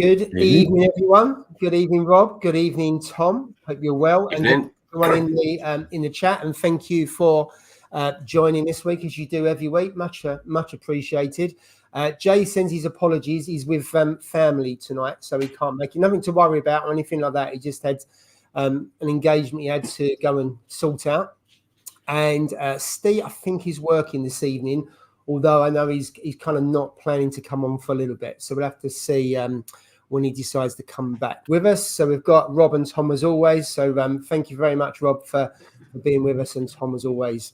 Good evening, everyone. Good evening, Rob. Good evening, Tom. Hope you're well. And everyone in the chat. And thank you for joining this week, as you do every week. Much appreciated. Jay sends his apologies. He's with family tonight, so he can't make it. Nothing to worry about or anything like that. He just had an engagement he had to go and sort out. And Steve, I think he's working this evening, although I know he's kind of not planning to come on for a little bit. So we'll have to see when he decides to come back with us. So we've got Rob and Tom as always. So thank you very much, Rob, for being with us, and Tom as always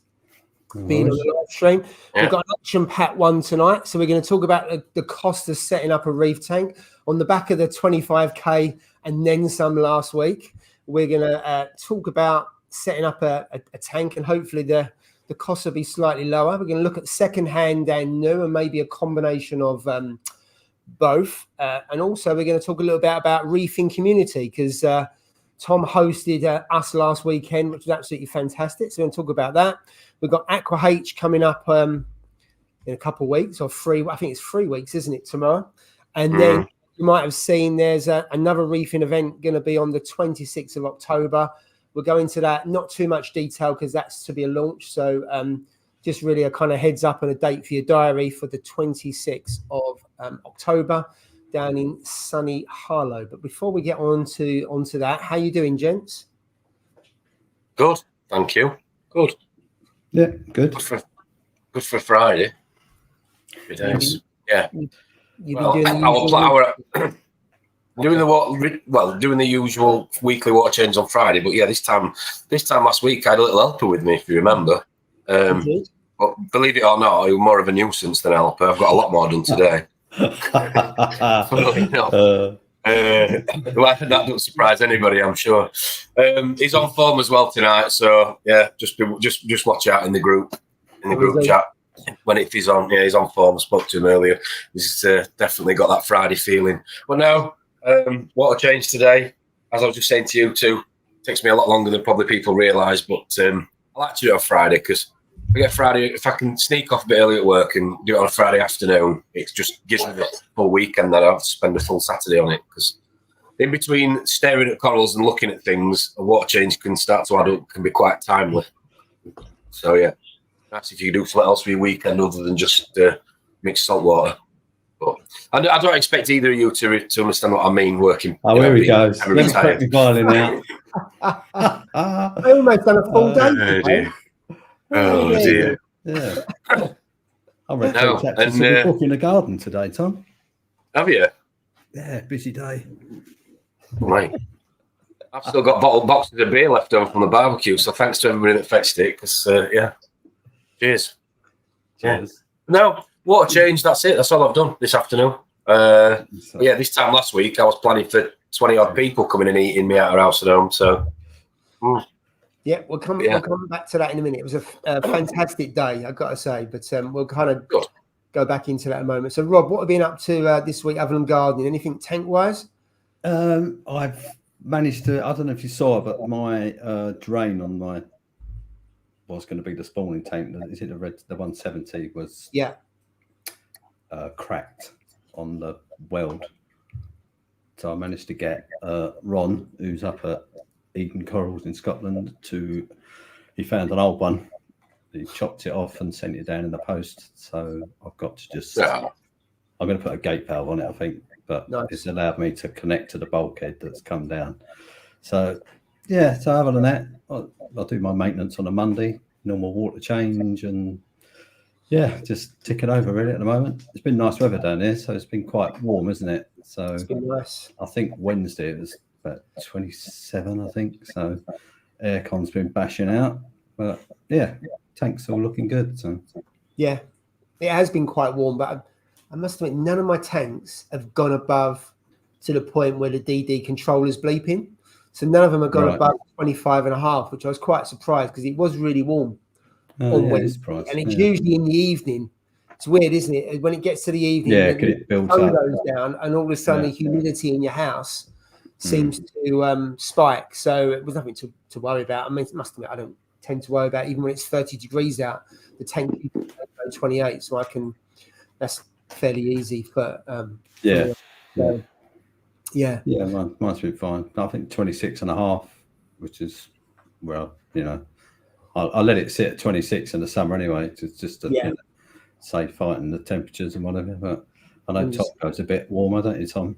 being on the live stream. Yeah. We've got an action-packed one tonight. So we're going to talk about the cost of setting up a reef tank on the back of the 25K and then some last week. We're going to talk about setting up a tank, and hopefully the costs will be slightly lower. We're going to look at second-hand and new, and maybe a combination of both. And also we're going to talk a little bit about Reefing community, because Tom hosted us last weekend, which was absolutely fantastic. So we're going to talk about that. We've got Aqua H coming up in a couple of weeks, or I think it's 3 weeks, isn't it, tomorrow? And then you might have seen there's another reefing event going to be on the 26th of October. We'll go into that, not too much detail because that's to be a launch. So just really a kind of heads up and a date for your diary for the 26th of October down in sunny Harlow. But before we get onto that, how you doing, gents? Good, thank you. Good. Yeah, good. Good for Friday. Good days. Yeah. Doing the usual weekly water change on Friday, but yeah, this time last week I had a little helper with me, if you remember. But believe it or not, it was more of a nuisance than a helper. I've got a lot more done today. That doesn't surprise anybody, I'm sure. He's on form as well tonight, so yeah, just watch out in the group chat when he's on. Yeah, he's on form. I spoke to him earlier. He's definitely got that Friday feeling. But no. Water change today, as I was just saying to you too, takes me a lot longer than probably people realise, but I like to do it on Friday because if I can sneak off a bit early at work and do it on a Friday afternoon, it just gives me the full weekend that I have to spend a full Saturday on it, because in between staring at corals and looking at things, a water change can start to add up, can be quite timely. So yeah, that's if you do something else for your weekend other than just mix salt water. But I don't expect either of you to understand what I mean working. Oh, here he goes. Let me crack the violin out. I almost done a full day. Oh dear. Yeah. I read a book in the garden today, Tom. Have you? Yeah, busy day. Right. I've still got bottled boxes of beer left over from the barbecue, so thanks to everybody that fetched it, because yeah. Cheers. Cheers. No. Water change, that's it. That's all I've done this afternoon. Yeah, this time last week I was planning for 20 odd people coming and eating me out of house at home. So, yeah, we'll come back to that in a minute. It was a fantastic day, I've got to say. But we'll kind of go back into that in a moment. So, Rob, what have you been up to this week other than gardening? Anything tank wise? I've managed to. I don't know if you saw, but my drain on my was going to be the spawning tank. Is it the 170 was? Yeah. Cracked on the weld, so I managed to get Ron, who's up at Eden Corals in Scotland, he found an old one. He chopped it off and sent it down in the post. So I've got to just I'm going to put a gate valve on it, I think, but it's allowed me to connect to the bulkhead that's come down. So yeah, so other than that, I'll do my maintenance on a Monday, normal water change, and yeah, just tick it over really at the moment. It's been nice weather down here, so it's been quite warm, isn't it? So it's been nice. I think Wednesday it was about 27, I think. So aircon's been bashing out. But yeah, tank's all looking good. So yeah, it has been quite warm, but I must admit none of my tanks have gone above to the point where the DD controller's bleeping. So none of them have gone above 25.5, which I was quite surprised because it was really warm. And it's usually in the evening. It's weird, isn't it? When it gets to the evening, it builds up, goes down, and all of a sudden the humidity in your house seems to spike. So it was nothing to worry about. I mean, it must admit, I don't tend to worry about even when it's 30 degrees out. The tank 28, so that's fairly easy for Yeah. Yeah, mine's been fine. I think 26.5, which is, well, you know, I let it sit at 26 in the summer anyway, just to save fighting the temperatures and whatever. But I know Tom goes a bit warmer, don't you, Tom?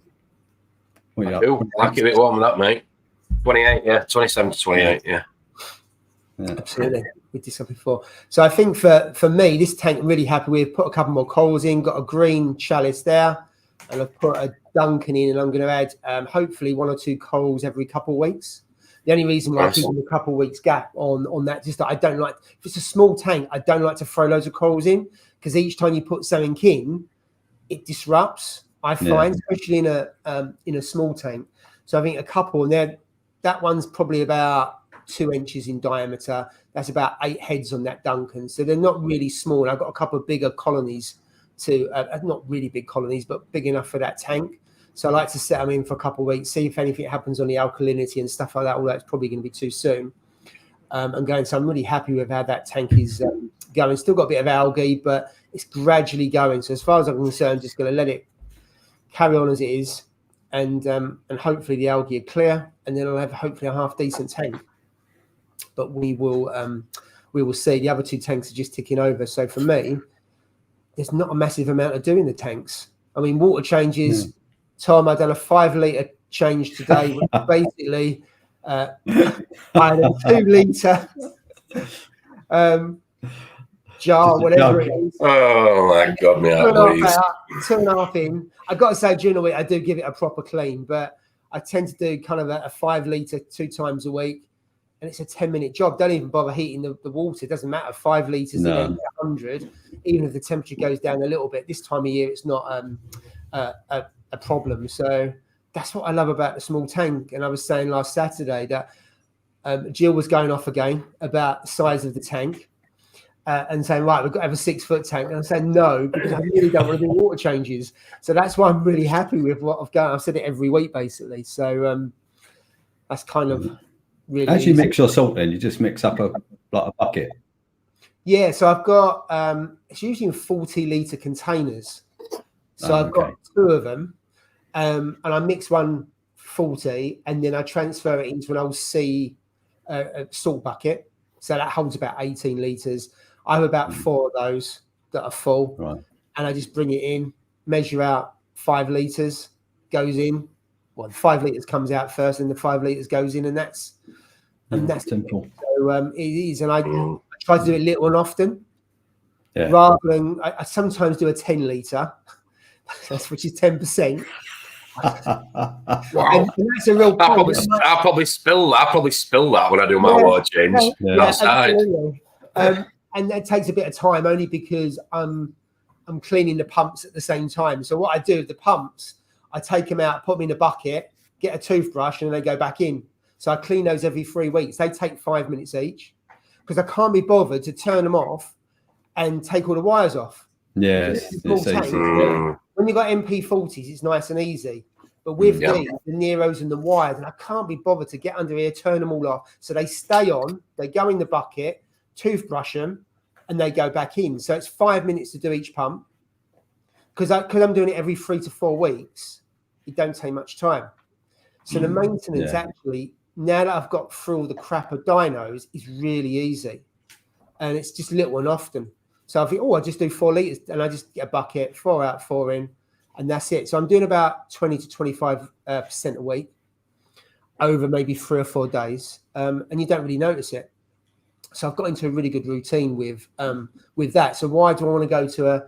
I do. Like a bit warmer than that, mate. 28, 27 to 28, yeah. Absolutely. We did something before. So I think for me, this tank I'm really happy with. Put a couple more corals in, got a green chalice there, and I've put a Duncan in, and I'm going to add hopefully 1 or 2 corals every couple of weeks. The only reason why I keep a couple of weeks gap on that, just that I don't like, if it's a small tank, I don't like to throw loads of corals in, because each time you put something in, it disrupts, I find, especially in a small tank. So I think a couple, and that one's probably about 2 inches in diameter. That's about 8 heads on that Duncan. So they're not really small. I've got a couple of bigger colonies not really big colonies, but big enough for that tank. So I like to set them in for a couple of weeks, see if anything happens on the alkalinity and stuff like that. All that's probably going to be too soon. I'm going, so I'm really happy with how that tank is going. Still got a bit of algae, but it's gradually going. So as far as I'm concerned, I'm just going to let it carry on as it is, and hopefully the algae are clear, and then I'll have hopefully a half decent tank. But we will see. The other 2 tanks are just ticking over. So for me, there's not a massive amount of doing the tanks. I mean, water changes. Tom, I've done a 5 litre change today, which basically I had a 2 litre jar, whatever it is. Oh my God, me out, please. 2.5 in. I've got to say, during the week, I do give it a proper clean, but I tend to do kind of a 5 litre 2 times a week. And it's a 10-minute job. Don't even bother heating the water. It doesn't matter. 5 litres again, 100. Even if the temperature goes down a little bit, this time of year, it's not a problem. So that's what I love about the small tank. And I was saying last Saturday that Jill was going off again about the size of the tank and saying, right, we've got to have a 6-foot tank. And I'm saying no, because I really don't want to do water changes. So that's why I'm really happy with what I've got. I've said it every week, basically. So that's kind of really As you mix your salt in, you just mix up a bucket. Yeah, so I've got it's usually in 40 litre containers. So I've got 2 of them, and I mix one 40, and then I transfer it into an old salt bucket. So that holds about 18 litres. I have about 4 of those that are full, and I just bring it in, measure out 5 litres, goes in. Well, the 5 litres comes out first, and the 5 litres goes in, and that's simple. So it is, and I try to do it little and often, rather than I sometimes do a 10 litre, which is 10%. Wow, and that's a real problem. I'll probably spill that when I do my water change outside. And that takes a bit of time, only because I'm cleaning the pumps at the same time. So what I do with the pumps, I take them out, put them in a bucket, get a toothbrush, and they go back in. So I clean those every 3 weeks. They take 5 minutes each, because I can't be bothered to turn them off and take all the wires off. Yes. When you've got MP40s, it's nice and easy. But with these, the Neros and the wires, and I can't be bothered to get under here, turn them all off. So they stay on, they go in the bucket, toothbrush them, and they go back in. So it's 5 minutes to do each pump. Because I'm doing it every 3 to 4 weeks, it don't take much time. So the maintenance actually, now that I've got through all the crap of dynos, is really easy. And it's just little and often. So I think, I just do 4 litres, and I just get a bucket, 4 out, 4 in, and that's it. So I'm doing about 20 to 25% a week over maybe 3 or 4 days, and you don't really notice it. So I've got into a really good routine with that. So why do I want to go to a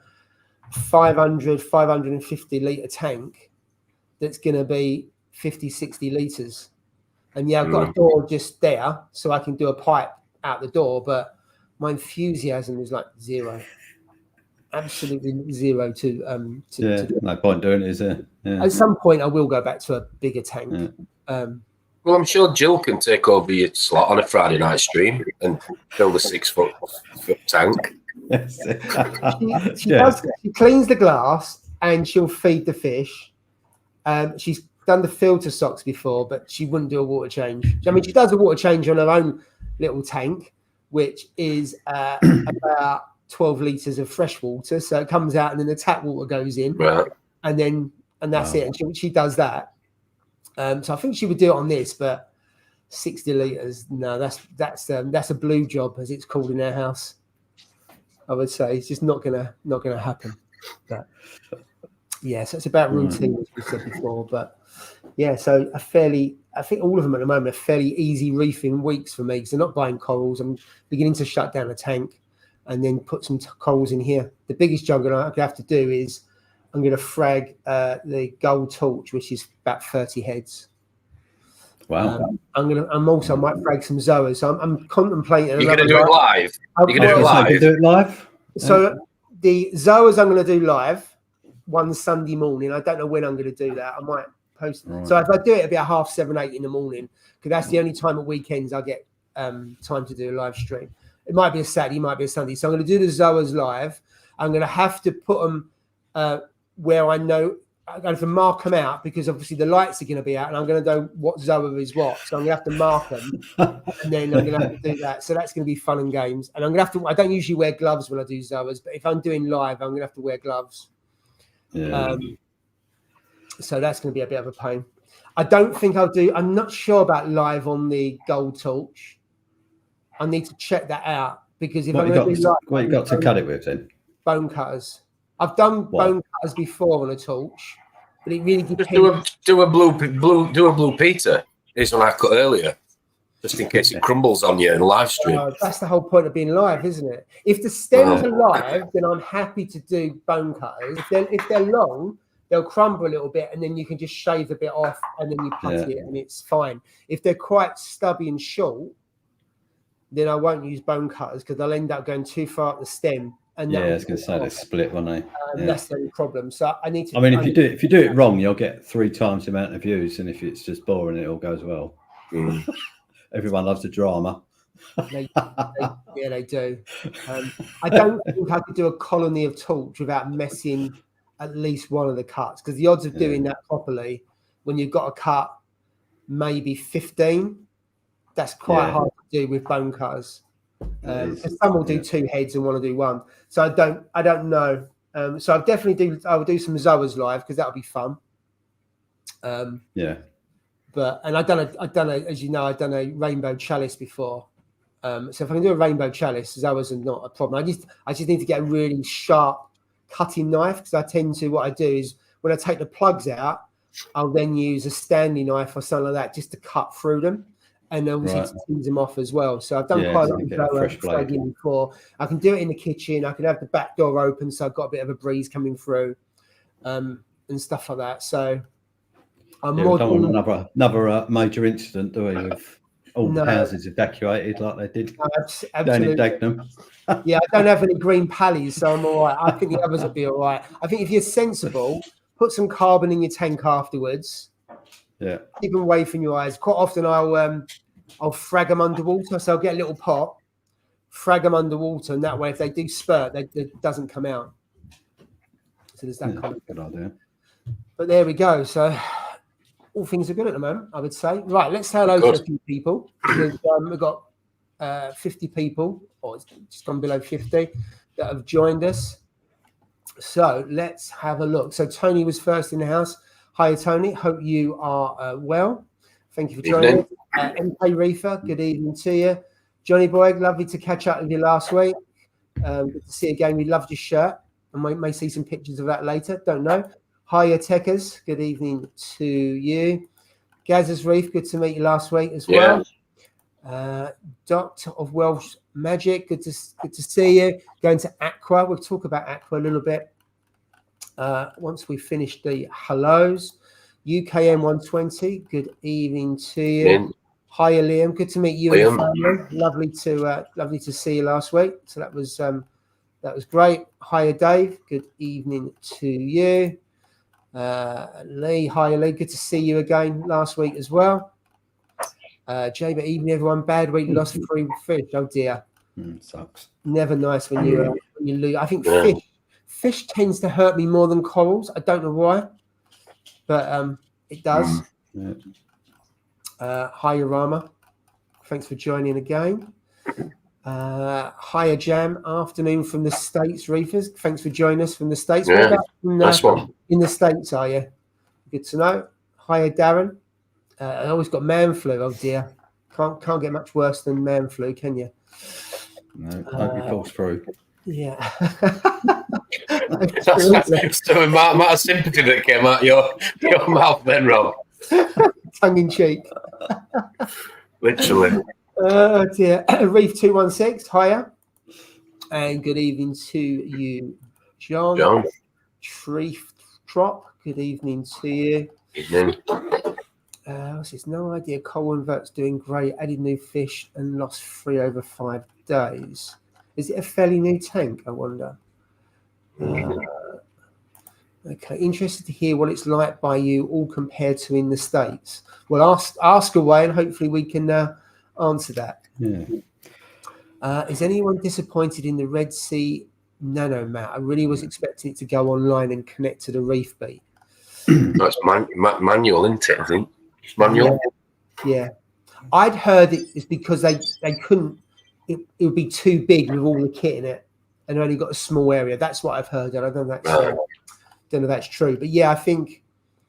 550 litre tank that's going to be 50, 60 litres? And I've got a door just there, so I can do a pipe out the door, but my enthusiasm is like zero. Absolutely zero to no point doing it, is there? At some point I will go back to a bigger tank. Well, I'm sure Jill can take over your slot on a Friday night stream and build a 6-foot tank. She does. She cleans the glass and she'll feed the fish. She's done the filter socks before, but she wouldn't do a water change. I mean, she does a water change on her own little tank, which is about 12 litres of fresh water. So it comes out and then the tap water goes in, and that's it. And she does that. So I think she would do it on this, but 60 litres, no, that's a blue job, as it's called in our house. I would say it's just not gonna happen. But yeah, so it's about routine, as we said before. But yeah, so I think all of them at the moment are fairly easy reefing weeks for me because they're not buying corals. I'm beginning to shut down the tank and then put some corals in here. The biggest job I'm going to have to do is I'm going to frag the gold torch, which is about 30 heads. Wow. I might frag some zoas. So I'm contemplating. You're going to do it live? You're going to do it live? Do it live? So the zoas I'm going to do live one Sunday morning. I don't know when I'm going to do that. I might post. Right. So if I do it, it'll be at 7:30, 8 in the morning, because that's the only time at weekends I get time to do a live stream. It might be a Saturday, it might be a Sunday. So I'm going to do the zoas live. I'm going to have to put them where I know. I'm going to mark them out because obviously the lights are going to be out, and I'm going to know what zoa is what. So I'm going to have to mark them, and then I'm going to have to do that. So that's going to be fun and games. And I'm going to have to. I don't usually wear gloves when I do zoas, but if I'm doing live, I'm going to have to wear gloves. Yeah. So that's going to be a bit of a pain. I don't think I'll do. I'm not sure about live on the gold torch. I need to check that out because if what you got to cut it with then? Bone cutters. I've done bone cutters before on a torch, but it really depends. Just do a blue Peter. This one I cut earlier, just in case it crumbles on you in live stream. That's the whole point of being live, isn't it? If the stems are live, then I'm happy to do bone cutters. If they're long, they'll crumble a little bit, and then you can just shave a bit off, and then you cut it, and it's fine. If they're quite stubby and short, then I won't use bone cutters because they'll end up going too far up the stem. And I was going to say they split, won't they? That's the only problem. So I need to. I mean, if you do it wrong, you'll get 3 times the amount of views, and if it's just boring, it all goes well. Everyone loves the drama. They do. I don't think I could do a colony of torch without messing at least one of the cuts, because the odds of doing that properly, when you've got a cut maybe 15, that's quite hard to do with bone cutters. Some will do 2 heads and want to do 1. So I don't know. So I will do some zoas live because that'll be fun. But I've done a as you know, I've done a rainbow chalice before. So if I can do a rainbow chalice, zoas are not a problem. I just need to get a really sharp cutting knife, because I tend to, what I do is when I take the plugs out, I'll then use a Stanley knife or something like that just to cut through them, and obviously to tease them off as well. So I've done quite a lot of flagging before. I can do it in the kitchen. I can have the back door open, so I've got a bit of a breeze coming through, and stuff like that. So I'm more. We don't want another major incident, do we? With all the houses evacuated like they did down in Dagenham. Yeah, I don't have any green pallies, so I'm all right. I think the others will be all right. I think if you're sensible, put some carbon in your tank afterwards. Yeah. Keep them away from your eyes. Quite often I'll frag them underwater, so I'll get a little pot, frag them underwater, and that way if they do spurt, it doesn't come out. So there's that kind of good idea. But there we go. So all things are good at the moment, I would say. Right, let's say hello to a few people. We've got 50 people, or it's just gone below 50, that have joined us. So let's have a look. So Tony was first in the house. Hi, Tony. Hope you are well. Thank you for joining. MK Reefer, good evening to you. Johnny Boy, lovely to catch up with you last week. Good to see you again. We loved your shirt, and we may see some pictures of that later. Don't know. Hiya, Techers. Good evening to you. Gaz's Reef, good to meet you last week as well. Doctor of Welsh Magic, good to see you. Going to Aqua. We'll talk about Aqua a little bit once we finish the hellos. UKM 120, good evening to you. Hiya, Liam. Good to meet you and family. Lovely to see you last week. So that was great. Hiya, Dave. Good evening to you. Lee, hi Lee, good to see you again last week as well. Jay, but evening everyone, bad week, lost 3 fish. Oh dear, sucks. Never nice when you lose. I think fish tends to hurt me more than corals. I don't know why, but it does. Hi Rama, thanks for joining again. Hiya Jam, afternoon from the States, Reefers. Thanks for joining us from the States. Nice one. In the States, are you? Good to know. Hiya Darren. I always got man flu. Oh dear, can't get much worse than man flu, can you? No, hope he falls through. Yeah. So amount of sympathy that came out your mouth then, Rob. Tongue in cheek. Literally. Oh dear. Reef 216, hiya. And good evening to you, John. Reef Trop, good evening to you. Evening. It's no idea. Colin Vert's doing great. Added new fish and lost 3 over 5 days. Is it a fairly new tank, I wonder? Okay, interested to hear what it's like by you all compared to in the States. Well, ask away and hopefully we can answer that. Yeah. Is anyone disappointed in the Red Sea Nano Mat? I really was expecting it to go online and connect to the Reef Beat. No, it's manual, isn't it? I think it's manual. Yeah. I'd heard it's because they couldn't. It would be too big with all the kit in it, and only got a small area. That's what I've heard, and I don't know if that's true. But yeah, I think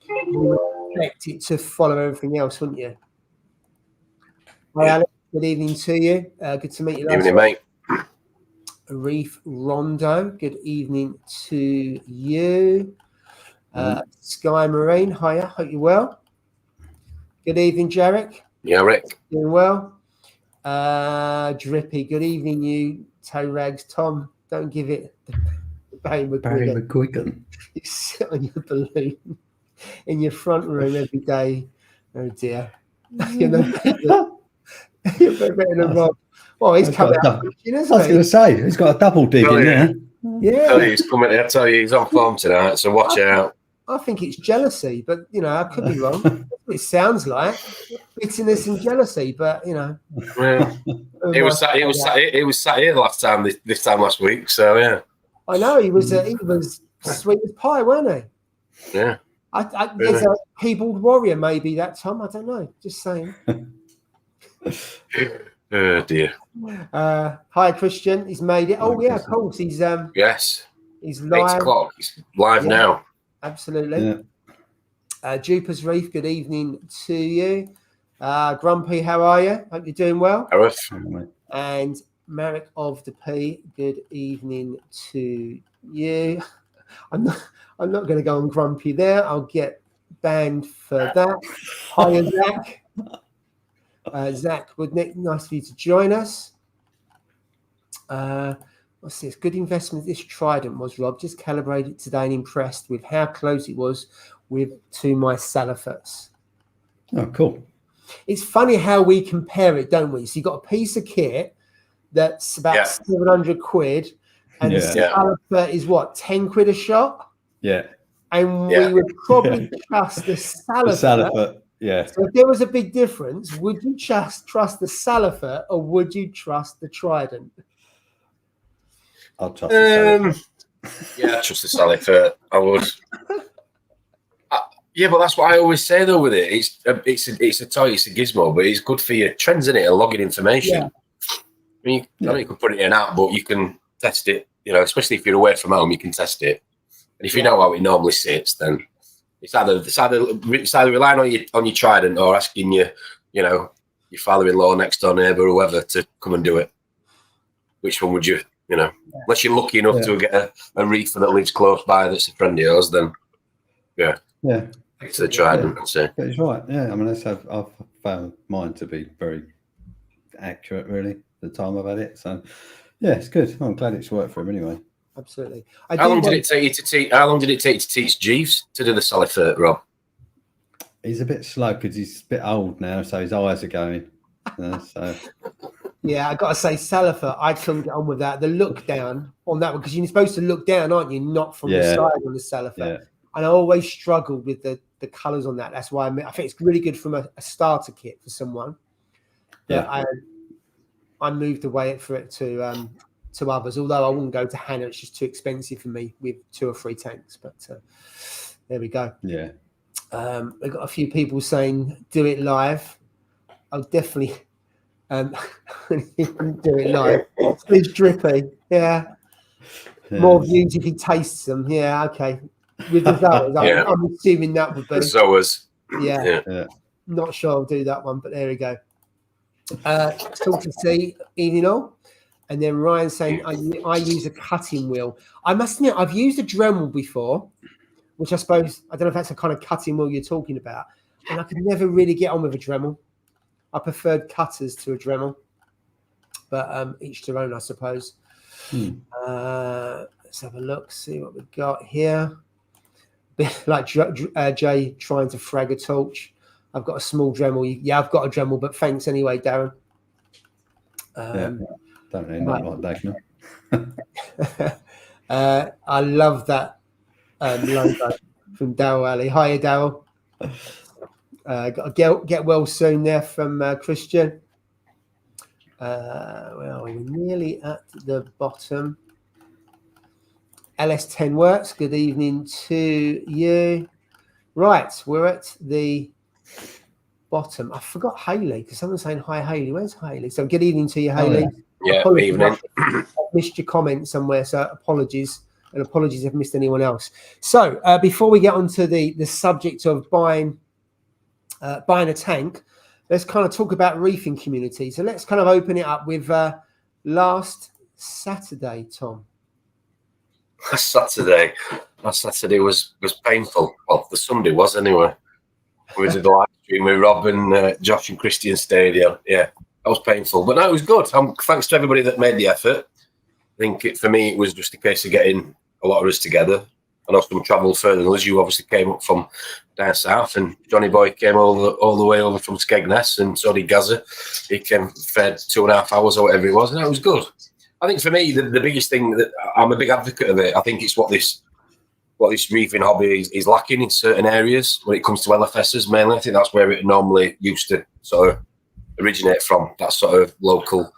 you would expect it to follow everything else, wouldn't you? Hi, Alex. Good evening to you. Good to meet you. Evening, mate. Reef Rondo. Good evening to you. Sky Marine. Hiya. Hope you're well. Good evening, Jarek. Yeah, Rick. Doing well. Drippy. Good evening, you toe rags. Tom, don't give it the Barry McGuigan. You sit on your balloon in your front room every day. Oh dear. You know, you're better than Rob. Well, he's coming out. I was going to say, he's got a double dig in there. Yeah. I tell you, he's on form tonight, so watch out. I think it's jealousy, but you know, I could be wrong. It sounds like bitterness and jealousy, but you know. Yeah. He was sat here this time last week, so yeah. I know he was sweet as pie, weren't he? Yeah. There's a keyboard warrior maybe that time. I don't know. Just saying. Oh dear. Hi Christian, he's made it. Oh yeah, of course. He's yes. He's live. 8 o'clock. He's live now. Absolutely. Yeah. Jupiter's Reef, good evening to you. Grumpy, how are you? Hope you're doing well. And Marek of the P, good evening to you. I'm not going to go on Grumpy there. I'll get banned for that. Hiya, Zach. Zach Woodnick, nice for you to join us. What's this? Good investment this Trident was, Rob. Just calibrated today and impressed with how close it was to my Salafots. Oh, cool. It's funny how we compare it, don't we? So you've got a piece of kit that's about 700 quid and the Salafot is what, 10 quid a shot? Yeah. And we would probably trust the Salafot. Yeah. So if there was a big difference, would you just trust the Salafot or would you trust the Trident? I'll trust the Salafot. Yeah, I trust the Salafot. I would. Yeah, but that's what I always say though with it. It's a toy, it's a gizmo, but it's good for your trends in it and logging information. Yeah. I mean, I know you can put it in an app, but you can test it. You know, especially if you're away from home, you can test it. And if you know how it normally sits, then it's either relying on your Trident or asking your father-in-law, next door neighbour, whoever, to come and do it. Which one would you? You know, unless you're lucky enough to get a reefer that lives close by that's a friend of yours, then it's the Trident. I'd say. But it's right. Yeah, I mean, I've found mine to be very accurate, really. The time I've had it, so yeah, it's good. I'm glad it's worked for him anyway. Absolutely. How long did it take you to teach? How long did it take to teach Jeeves to do the Salafot, Rob? He's a bit slow because he's a bit old now, so his eyes are going. So. Yeah, I got to say, Salafot, I couldn't get on with that. The look down on that one, because you're supposed to look down, aren't you? Not from the side on the Salafot. Yeah. And I always struggled with the colours on that. That's why I think it's really good from a starter kit for someone. But I moved away for it to others, although I wouldn't go to Hannah. It's just too expensive for me with 2 or 3 tanks. But there we go. Yeah. We've got a few people saying, do it live. I'll definitely do it live. It's drippy. Yeah. More views if he tastes them. Yeah, okay. With the Zoas, I'm assuming that would be. The Zoas. Yeah. Not sure I'll do that one, but there we go. Still to see, evening all. And then Ryan saying, I use a cutting wheel. I must admit, I've used a Dremel before, which I suppose, I don't know if that's the kind of cutting wheel you're talking about. And I could never really get on with a Dremel. I preferred cutters to a Dremel. But each their own, I suppose. Let's have a look, see what we've got here. Like Jay trying to frag a torch. I've got a small Dremel. Yeah, I've got a Dremel, but thanks anyway, Darren. Don't really know like that. I love that logo from Daryl Alley. Hiya, Daryl. Got to get well soon there from Christian. Well, we're nearly at the bottom. LS10 works. Good evening to you. Right, we're at the bottom. I forgot Hayley because someone's saying hi, Hayley. Where's Hayley? So good evening to you, Hayley. Yeah, good evening. I missed your comment somewhere, so apologies. And apologies if I've missed anyone else. So before we get onto the subject of buying a tank, let's kind of talk about reefing community. So let's kind of open it up with last Saturday, Tom. Last Saturday was painful. Well, the Sunday was anyway. We did the live stream with Rob and Josh and Christian Stadium. Yeah, that was painful, but no, it was good. Thanks to everybody that made the effort. I think for me, it was just a case of getting a lot of us together. And also travel further than us. You obviously came up from down south, and Johnny Boy came all the way over from Skegness, and so did Gaza. He came fed 2.5 hours or whatever it was, and that was good. I think for me, the biggest thing that I'm a big advocate of it. I think it's what this reefing hobby is lacking in certain areas when it comes to LFSs mainly. I think that's where it normally used to sort of originate from, that sort of local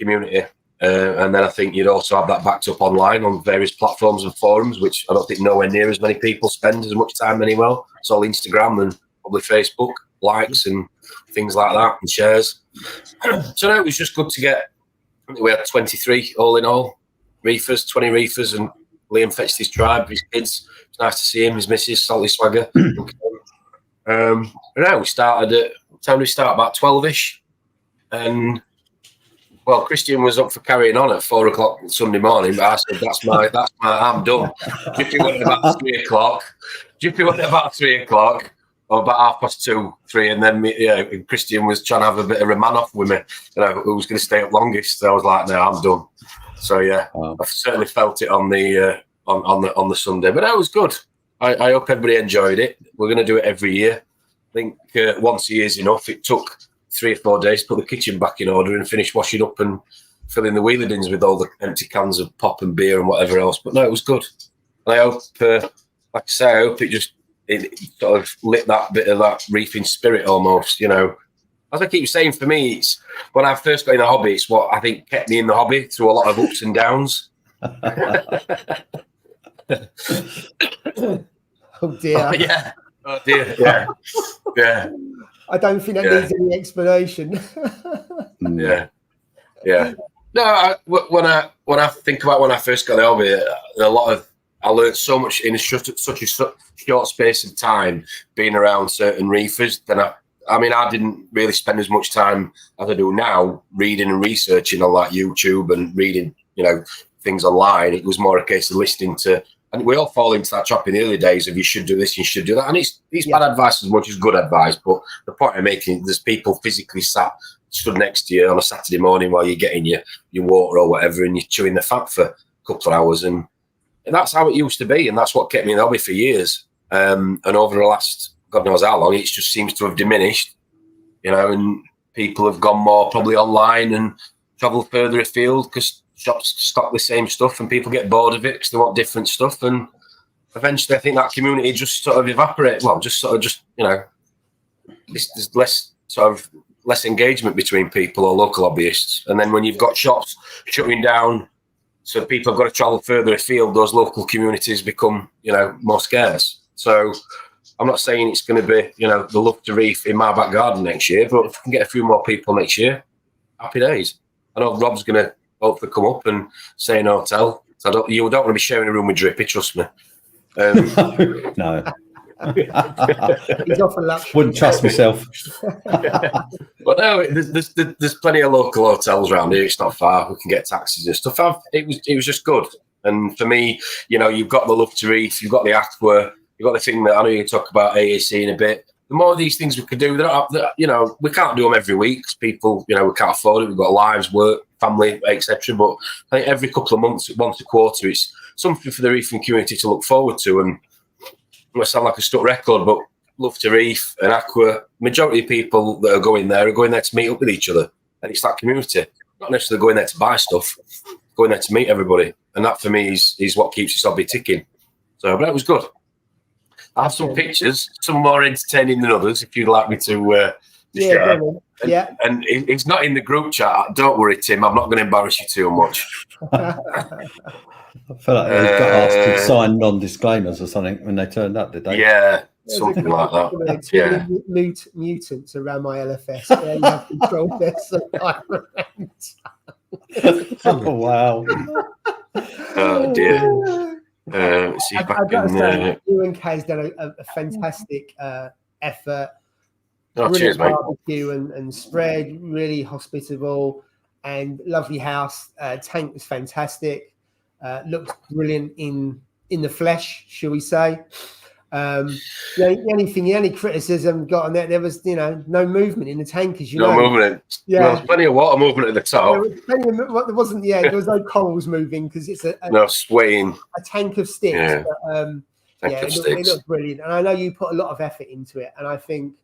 community. And then I think you'd also have that backed up online on various platforms and forums, which I don't think nowhere near as many people spend as much time anymore. It's all Instagram and probably Facebook likes and things like that and shares. So no, it was just good to get. I think we had 23 all in all, reefers, 20 reefers, and Liam fetched his tribe, his kids. It's nice to see him, his missus, Salty Swagger. And now we started at, what time did we start? About 12-ish. And well, Christian was up for carrying on at 4 o'clock Sunday morning, but I said, that's my, I'm done. Jiffy went about 3 o'clock. Or about 2:30, 3, and then Christian was trying to have a bit of a man off with me. You know, who was going to stay up longest? So I was like, no, I'm done. So yeah, I've certainly felt it on the on the Sunday, but that was good. I hope everybody enjoyed it. We're going to do it every year. I think once a year is enough. It took 3 or 4 days to put the kitchen back in order and finish washing up and filling the wheelie bins with all the empty cans of pop and beer and whatever else. But no, it was good. And I hope, like I say, I hope it sort of lit that bit of that reefing spirit almost, you know. As I keep saying, for me, it's when I first got in the hobby, it's what I think kept me in the hobby through a lot of ups and downs. Oh dear. Oh dear. Yeah. Yeah. I don't think that needs any explanation. Yeah. No, when I think about when I first got the hobby, I learned so much in such a short space of time being around certain reefers. Then I didn't really spend as much time as I do now reading and researching on like YouTube and reading, you know, things online. It was more a case of listening to, and we all fall into that trap in the early days of you should do this, you should do that. And it's bad advice as much as good advice. But the point I'm making, there's people physically stood next to you on a Saturday morning while you're getting your water or whatever, and you're chewing the fat for a couple of hours. And that's how it used to be. And that's what kept me in the hobby for years. And over the last, God knows how long, it just seems to have diminished, you know, and people have gone more probably online and travel further afield because shops stock the same stuff and people get bored of it because they want different stuff. And eventually I think that community just sort of evaporates. Well, you know, there's less engagement between people or local hobbyists. And then when you've got shops shutting down, so people have got to travel further afield, those local communities become, you know, more scarce. So I'm not saying it's going to be, you know, the Love to Reef in my back garden next year, but if we can get a few more people next year, happy days. I know Rob's going to hopefully come up and stay in a hotel. So you don't want to be sharing a room with Drippy, trust me. No. He's off a luxury. Wouldn't trust myself. But no, there's plenty of local hotels around here. It's not far. We can get taxis and stuff. It was just good. And for me, you know, you've got the Love to Reef, you've got the Aqua, you've got the thing that I know you talk about AAC in a bit. The more of these things we can do, you know, we can't do them every week because people, you know, we can't afford it. We've got lives, work, family, etc. But I think every couple of months, once a quarter, it's something for the reefing community to look forward to. And it might sound like a stuck record, but Love to Reef and Aqua, majority of people that are going there to meet up with each other. And it's that community. Not necessarily going there to buy stuff, going there to meet everybody. And that for me is what keeps this hobby ticking. So, but it was good. I have some pictures, some more entertaining than others, if you'd like me to share. Yeah. And it's not in the group chat. Don't worry, Tim. I'm not going to embarrass you too much. I feel like they got asked to sign non-disclaimers or something when they turned up, did they? Yeah, something like that. Yeah. Mutants around my LFS. Yeah, you have control this. Oh, wow. Oh, dear. See if I can. You and Kay's done a fantastic effort. Oh, cheers, mate. Barbecue and spread, really hospitable and lovely house. Tank was fantastic. Looked brilliant in the flesh, shall we say? The only criticism got on there was, you know, no movement in the tank, as you know. No movement. Yeah, well, there's plenty of water movement at the top. There wasn't. Yeah, there was no corals moving because it's no swaying. A tank of sticks. Yeah. But, it looked brilliant, and I know you put a lot of effort into it, and I think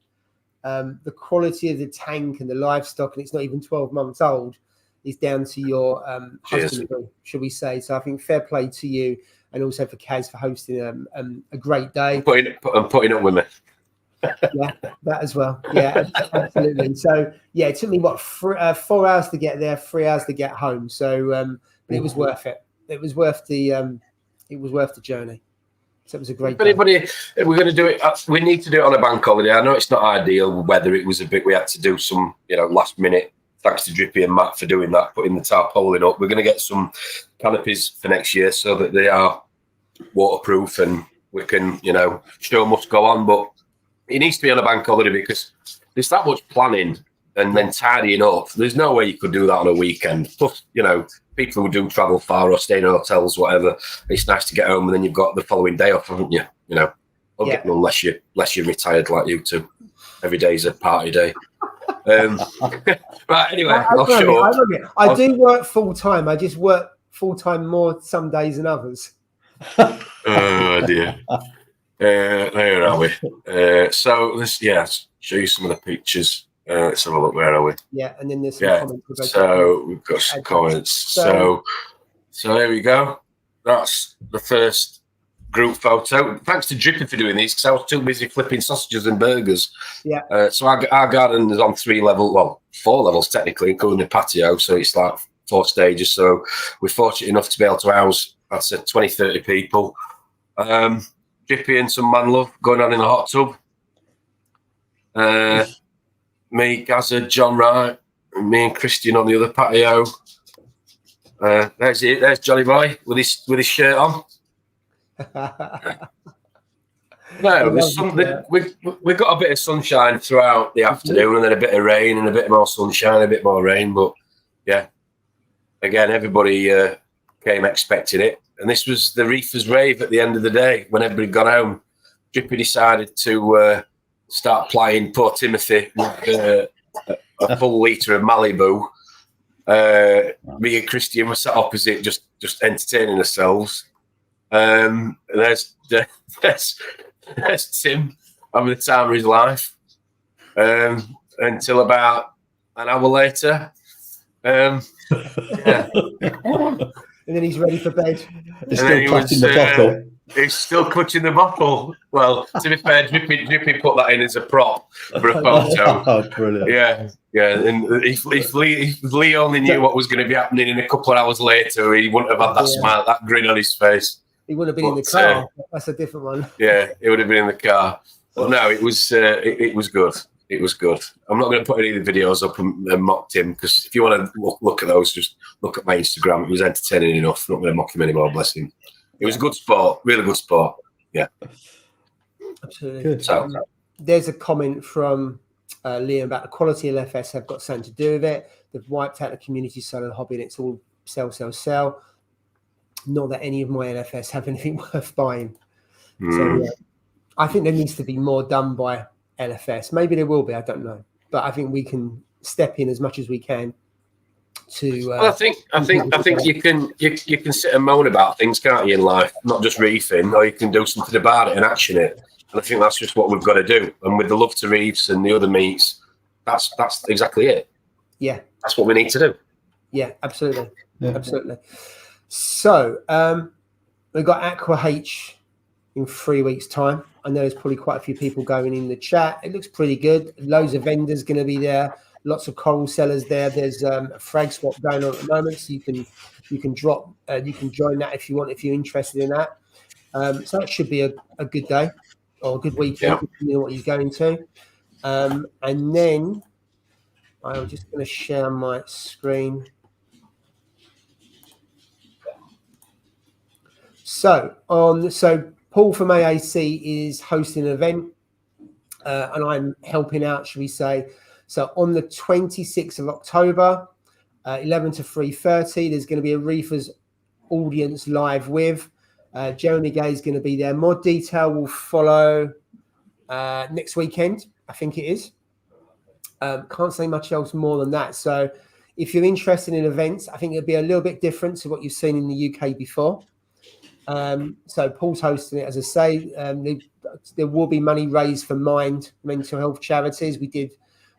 the quality of the tank and the livestock, and it's not even 12 months old, is down to your husbandry, shall we say? So I think fair play to you. And also for Kaz for hosting a great day. Putting up with me. Yeah, that as well. Yeah, absolutely. So yeah, it took me 4 hours to get there, 3 hours to get home. So but it was worth it. It was worth the journey. So it was a great day. Anybody, we're going to do it. We need to do it on a bank holiday. I know it's not ideal. Whether it was a bit, we had to do some, you know, last minute. Thanks to Drippy and Matt for doing that, putting the tarpaulin up. We're going to get some canopies for next year so that they are waterproof and we can, you know, show must go on. But it needs to be on a bank holiday because there's that much planning and then tidying up. There's no way you could do that on a weekend. Plus, you know, people who do travel far or stay in hotels, whatever, it's nice to get home and then you've got the following day off, haven't you? You know, unless you're retired like you two. Every day is a party day. Right, anyway, I do work full time. I just work full time more some days than others. Oh dear. Where are we? So let's show you some of the pictures. Let's have a look. Where are we? Yeah, and then there's some comments. So we've got some comments. So there we go. That's the first group photo. Thanks to Drippy for doing these because I was too busy flipping sausages and burgers. Yeah. So our garden is on 3 levels, well, 4 levels technically, including the patio. So it's like 4 stages. So we're fortunate enough to be able to house, that's 20, 30 people. Drippy and some man love going on in the hot tub. Me, Gaza, John Wright, and me and Christian on the other patio. There's Johnny Boy with his shirt on. No, we've got a bit of sunshine throughout the afternoon and then a bit of rain and a bit more sunshine, a bit more rain. But yeah, again, everybody came expecting it. And this was the reefers' rave at the end of the day when everybody got home. Drippy decided to start plying poor Timothy with a full litre of Malibu. Me and Christian were sat opposite, just entertaining ourselves. There's Tim having the time of his life until about an hour later. Yeah. And then he's ready for bed. He's still clutching the bottle. He's still clutching the bottle. Well, to be fair, Drippy put that in as a prop for a photo. Oh, brilliant. Yeah. And if Lee only knew what was going to be happening in a couple of hours later, he wouldn't have had that smile, that grin on his face. He would have been in the car. That's a different one. Yeah, it would have been in the car. But no, it was good. It was good. I'm not going to put any of the videos up and mock him because if you want to look at those, just look at my Instagram. It was entertaining enough. I'm not going to mock him anymore, bless him. It was a good sport, really good sport. Yeah. Absolutely. Good. There's a comment from Liam about the quality of LFS have got something to do with it. They've wiped out the community side of the hobby, and it's all sell, sell, sell. Not that any of my LFS have anything worth buying. So yeah, I think there needs to be more done by LFS. Maybe there will be, I don't know, but I think we can step in as much as we can. Well, I think you can sit and moan about things, can't you, in life? Not just reefing, or you can do something about it and action it. And I think that's just what we've got to do. And with the Love to Reefs and the other meets, that's exactly it. Yeah, that's what we need to do. Yeah, absolutely, absolutely. So we've got Aqua H in 3 weeks' time. I know there's probably quite a few people going in the chat. It looks pretty good. Loads of vendors going to be there. Lots of coral sellers there. There's a frag swap going on at the moment, so you can drop. You can join that if you want, if you're interested in that. So that should be a good day or a good weekend, depending on what you're going to. And then I'm just going to share my screen. So Paul from AAC is hosting an event, and I'm helping out, should we say. So on the 26th of October, 11 to 3:30, there's going to be a Reefers audience live with Jeremy Gay is going to be there. More detail will follow next weekend, I think it is. Can't say much else more than that. So if you're interested in events, I think it'll be a little bit different to what you've seen in the UK before. So Paul's hosting it, as I say. There will be money raised for Mind mental health charities. We did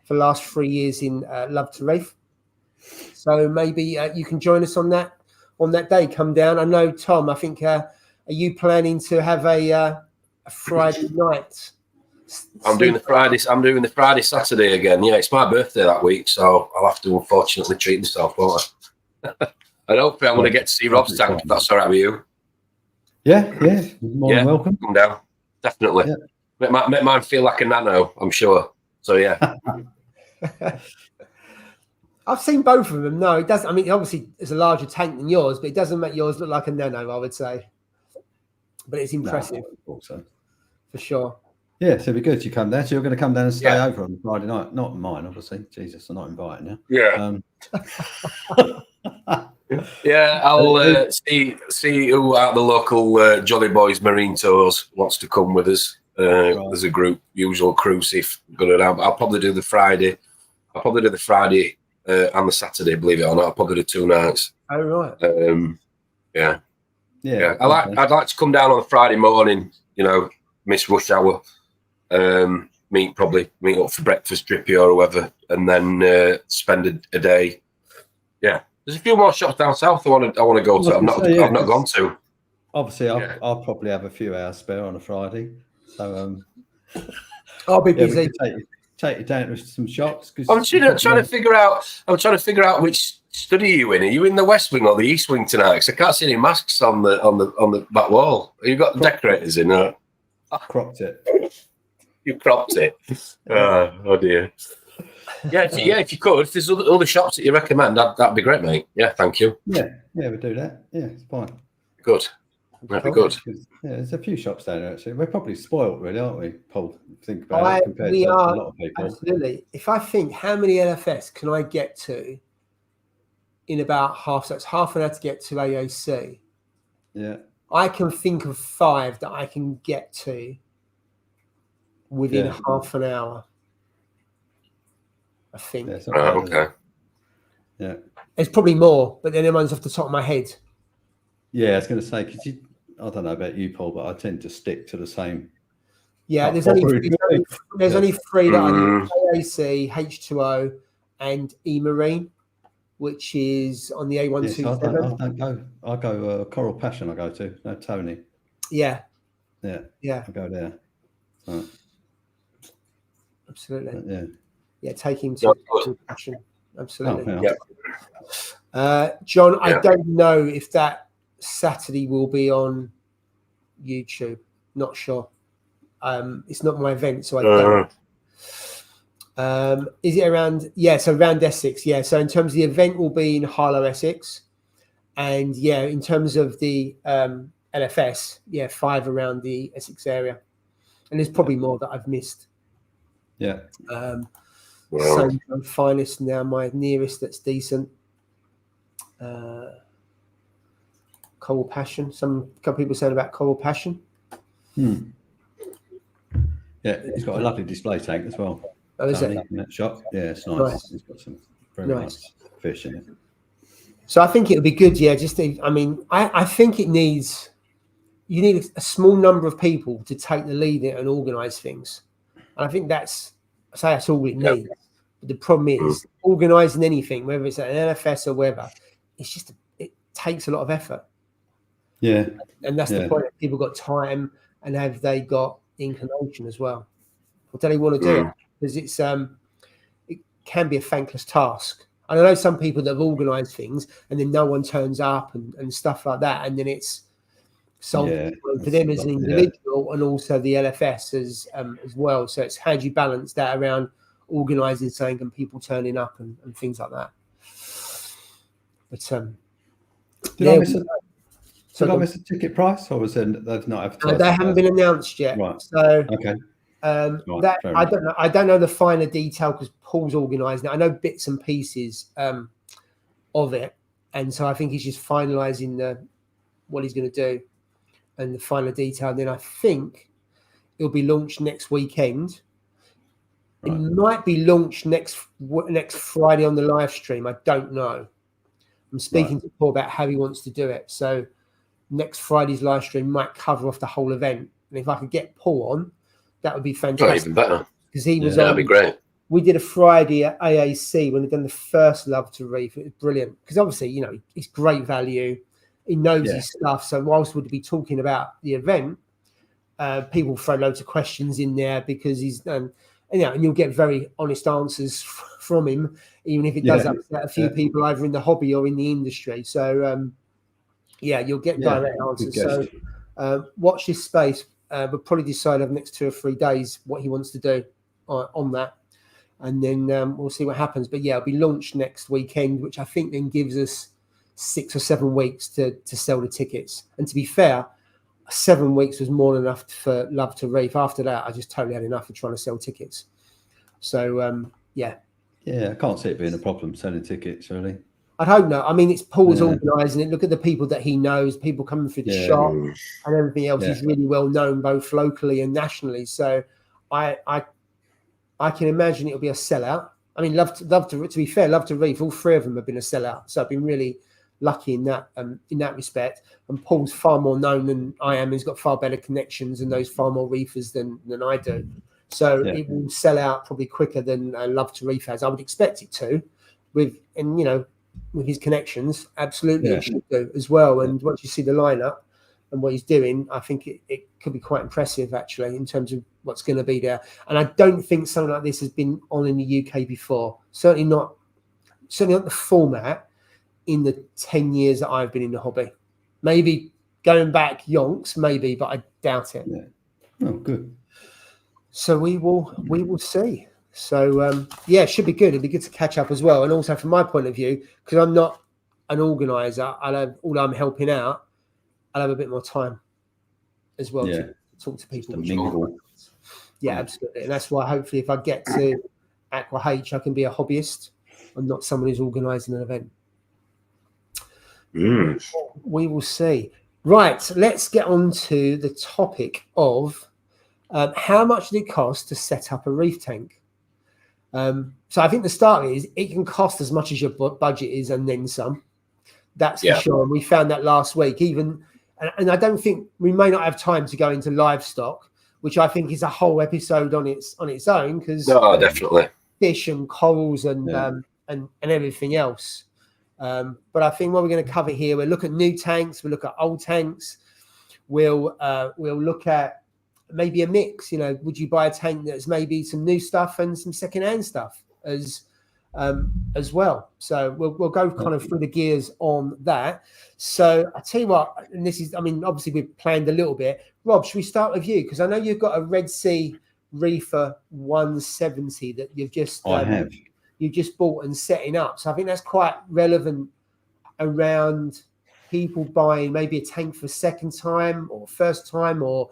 for the last 3 years in Love to Reef. So maybe you can join us on that day. Come down. I know, Tom, I think, are you planning to have a Friday night? I'm doing the Friday, Saturday again. Yeah, it's my birthday that week, so I'll have to unfortunately treat myself, won't I? And hopefully I'm going to get to see Rob's tank, if that's all right with you. Yeah, more than welcome. Come down, definitely. Yeah. Make mine feel like a nano, I'm sure. So yeah. I've seen both of them. No, it doesn't. I mean, obviously it's a larger tank than yours, but it doesn't make yours look like a nano, I would say. But it's impressive. No, so. For sure. Yeah, so it'd be good if you come down. So you're going to come down and stay over on Friday night. Not mine, obviously. Jesus, I'm not inviting you. Yeah. Yeah, I'll see who out the local Jolly Boys Marine Tours wants to come with us. As a group, usual cruise. I'll probably do the Friday. I'll probably do the Friday and the Saturday. Believe it or not, I'll probably do 2 nights. Oh right. Yeah. I'd like to come down on a Friday morning. You know, miss rush hour. Meet up for breakfast, drippy or whatever, and then spend a day. Yeah, there's a few more shops down south I want to go to. I've not gone to. Obviously, I'll probably have a few hours spare on a Friday. So I'll be busy. Take you down to some shops. I'm trying to figure out which study you in. Are you in the West Wing or the East Wing tonight? Because I can't see any masks on the back wall. Have you got decorators in there? I cropped it. You cropped it. Oh dear. Yeah, if you could, if there's other shops that you recommend, that'd be great, mate. Yeah, thank you. Yeah, we do that. Yeah, it's fine. Good. That'd be good. Yeah, there's a few shops down there actually. We're probably spoiled, really, aren't we, Paul? Think about it compared to a lot of people. Absolutely. If I think how many LFS can I get to in about half an hour to get to AAC? Yeah. I can think of 5 that I can get to within half an hour. I think. Okay. Yeah. There's probably more, but then them one's off the top of my head. Yeah, I was going to say, I don't know about you, Paul, but I tend to stick to the same. Yeah, there's only 3 that I do: AAC, H2O, and E-Marine, which is on the A127. Yes, I go Coral Passion. I go to Tony. Yeah. I go there. So. Absolutely. Yeah, take him to Passion. Absolutely. John, I don't know if that Saturday will be on YouTube. Not sure. It's not my event, so I don't. Is it around? Yeah, so around Essex. Yeah, so in terms of the event, will be in Harlow, Essex, and in terms of the LFS, 5 around the Essex area. and there's probably more that I've missed. Yeah. So Finest now my nearest that's decent. Coral Passion. A couple people saying about Coral Passion. Yeah, it's got a lovely display tank as well. Oh, is it? In that shop. Yeah, it's nice. It's got some very nice fish in it. So I think it would be good. Yeah, I think you need a small number of people to take the lead in and organise things. And I think that's all it needs. But the problem is organising anything, whether it's an LFS or whatever, it takes a lot of effort. Yeah. And that's the point. People got time, and have they got inclination as well? Or do they want to do it? Because it can be a thankless task. I know some people that have organised things and then no one turns up and stuff like that, and then it's solved for them as an individual and also the LFS as well. So it's how do you balance that around organising something and people turning up and things like that. But did I miss a ticket price, or was it they've not advertised? They haven't been announced yet. Right. So okay. I don't know. I don't know the finer detail because Paul's organising it. I know bits and pieces of it, and so I think he's just finalising what he's going to do and the finer detail. And then I think it'll be launched next weekend. Right. It might be launched next Friday on the live stream. I don't know. I'm speaking to Paul about how he wants to do it. So next Friday's live stream might cover off the whole event, and if I could get Paul on, that would be fantastic. Even better. Because he was that'd be great. We did a Friday at AAC when we'd done the first Love to Reef. It was brilliant. Because obviously, it's great value. He knows his stuff. So whilst we'd be talking about the event, people throw loads of questions in there because he's and you'll get very honest answers from him, even if it does upset a few people either in the hobby or in the industry. So you'll get direct answers. So watch this space. We'll probably decide over the next 2 or 3 days what he wants to do on that. And then we'll see what happens. But it'll be launched next weekend, which I think then gives us 6 or 7 weeks to sell the tickets. And to be fair, 7 weeks was more than enough for Love to Reef. After that, I just totally had enough of trying to sell tickets. So, Yeah, I can't see it being a problem selling tickets, really. I hope not. I mean, it's Paul's organising it. Look at the people that he knows, people coming through the shop and everything else. He's really well known both locally and nationally. So I can imagine it'll be a sellout. I mean, to be fair, Love to Reef, all 3 of them have been a sellout. So I've been really lucky in that respect. And Paul's far more known than I am. He's got far better connections and knows far more reefers than I do. So it will sell out probably quicker than Love to Reef has. I would expect it to, with his connections. Absolutely, it should do as well. And once you see the lineup and what he's doing, I think it could be quite impressive actually in terms of what's going to be there. And I don't think something like this has been on in the UK before. Certainly not the format in the 10 years that I've been in the hobby. Maybe going back yonks, maybe, but I doubt it. Yeah. Oh, good. So we will see. So it should be good. It'd be good to catch up as well. And also from my point of view, because I'm not an organizer, although I'm helping out, I'll have a bit more time as well to talk to people. Yeah, absolutely. And that's why hopefully if I get to Aqua H, I can be a hobbyist and not someone who's organising an event. We will see. Right, let's get on to the topic of how much did it cost to set up a reef tank? So I think the start is it can cost as much as your budget is and then some. That's for sure. And we found that last week. And I don't think we may not have time to go into livestock, which I think is a whole episode on its own because definitely fish and corals and everything else. But I think what we're going to cover here, we'll look at new tanks, we'll look at old tanks, we'll look at maybe a mix. Would you buy a tank that's maybe some new stuff and some secondhand stuff as well? So we'll go kind of through the gears on that. So I tell you what, and this is, obviously we've planned a little bit. Rob, should we start with you? Because I know you've got a Red Sea Reefer 170 that you've just you've just bought and setting up. So I think that's quite relevant around people buying maybe a tank for second time or first time or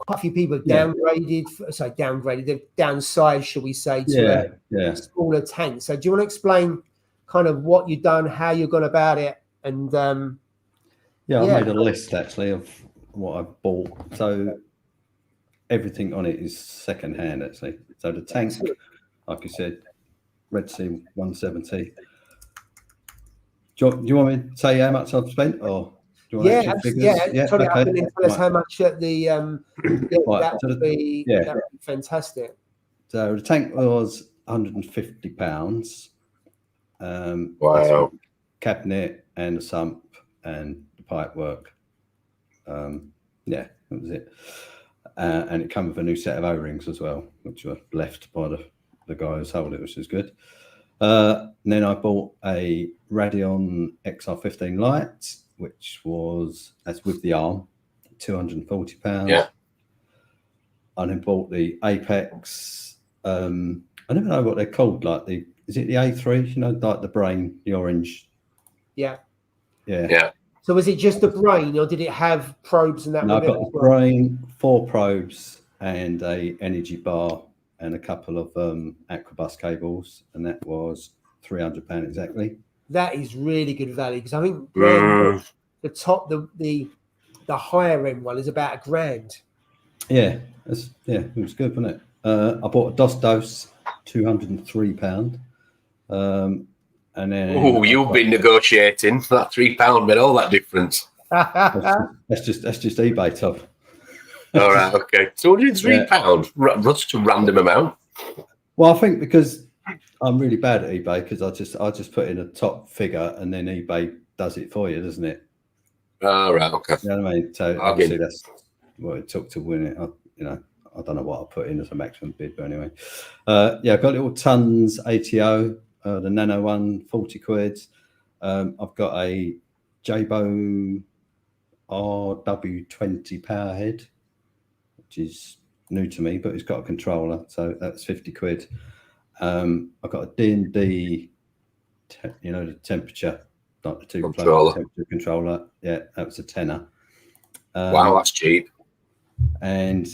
quite a few people have downgraded, they've downsized, shall we say, to a smaller tank. So do you want to explain kind of what you've done, how you've gone about it? And I made a list actually of what I've bought. So everything on it is second hand actually. So the tank, like you said, Red Sea 170. Do you want me to say how much I've spent, or do you want actual figures? Tell us how much at the that would be fantastic. So the tank was £150. Wow. Cabinet and the sump and the pipe work. That was it. And it came with a new set of O-rings as well, which were left by the guy who sold it, which is good. And then I bought a Radeon XR15 light, which was, that's with the arm, £240. Yeah. I then bought the Apex. I never know what they're called. Like is it the A3? You know, like the brain, the orange. Yeah. Yeah. So was it just the brain, or did it have probes and that? No, I got the brain, 4 probes, and a energy bar, and a couple of Aquabus cables, and that was £300 exactly. That is really good value, because I think the top, the higher end one is about £1,000. Yeah, it was good, wasn't it? I bought a Dose, £203. And then you've been negotiating. That £3 made all that difference. that's just eBay stuff. All right, okay. £203, just a random amount. Well, I think because I'm really bad at eBay, because I just put in a top figure and then eBay does it for you, doesn't it? All right, okay. You know what I mean? So obviously that's what it took to win it. I don't know what I put in as a maximum bid, but anyway. I've got little tons ATO, the Nano one, 40 quid. I've got a Jabo RW20 power head, which is new to me, but it's got a controller, so that's 50 quid. I've got a D&D, the temperature, not the two temperature controller. Yeah, that was a tenner. Wow, that's cheap. And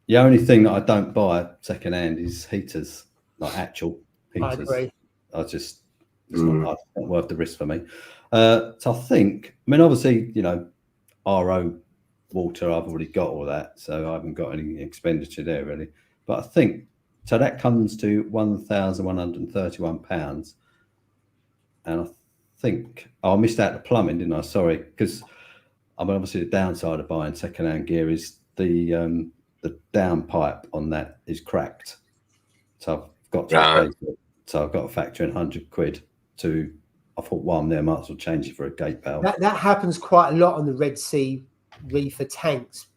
the only thing that I don't buy second hand is heaters, like actual heaters. I agree. It's not worth the risk for me. So I think, obviously, RO water, I've already got all that, so I haven't got any expenditure there really. But I think, so that comes to £1,131. And I think, I missed out the plumbing, didn't I? Sorry, because obviously the downside of buying second-hand gear is the downpipe on that is cracked. So I've got to So I've got to factor in 100 quid to, I thought, while I'm there, I might as well change it for a gate valve. That happens quite a lot on the Red Sea reefer tanks,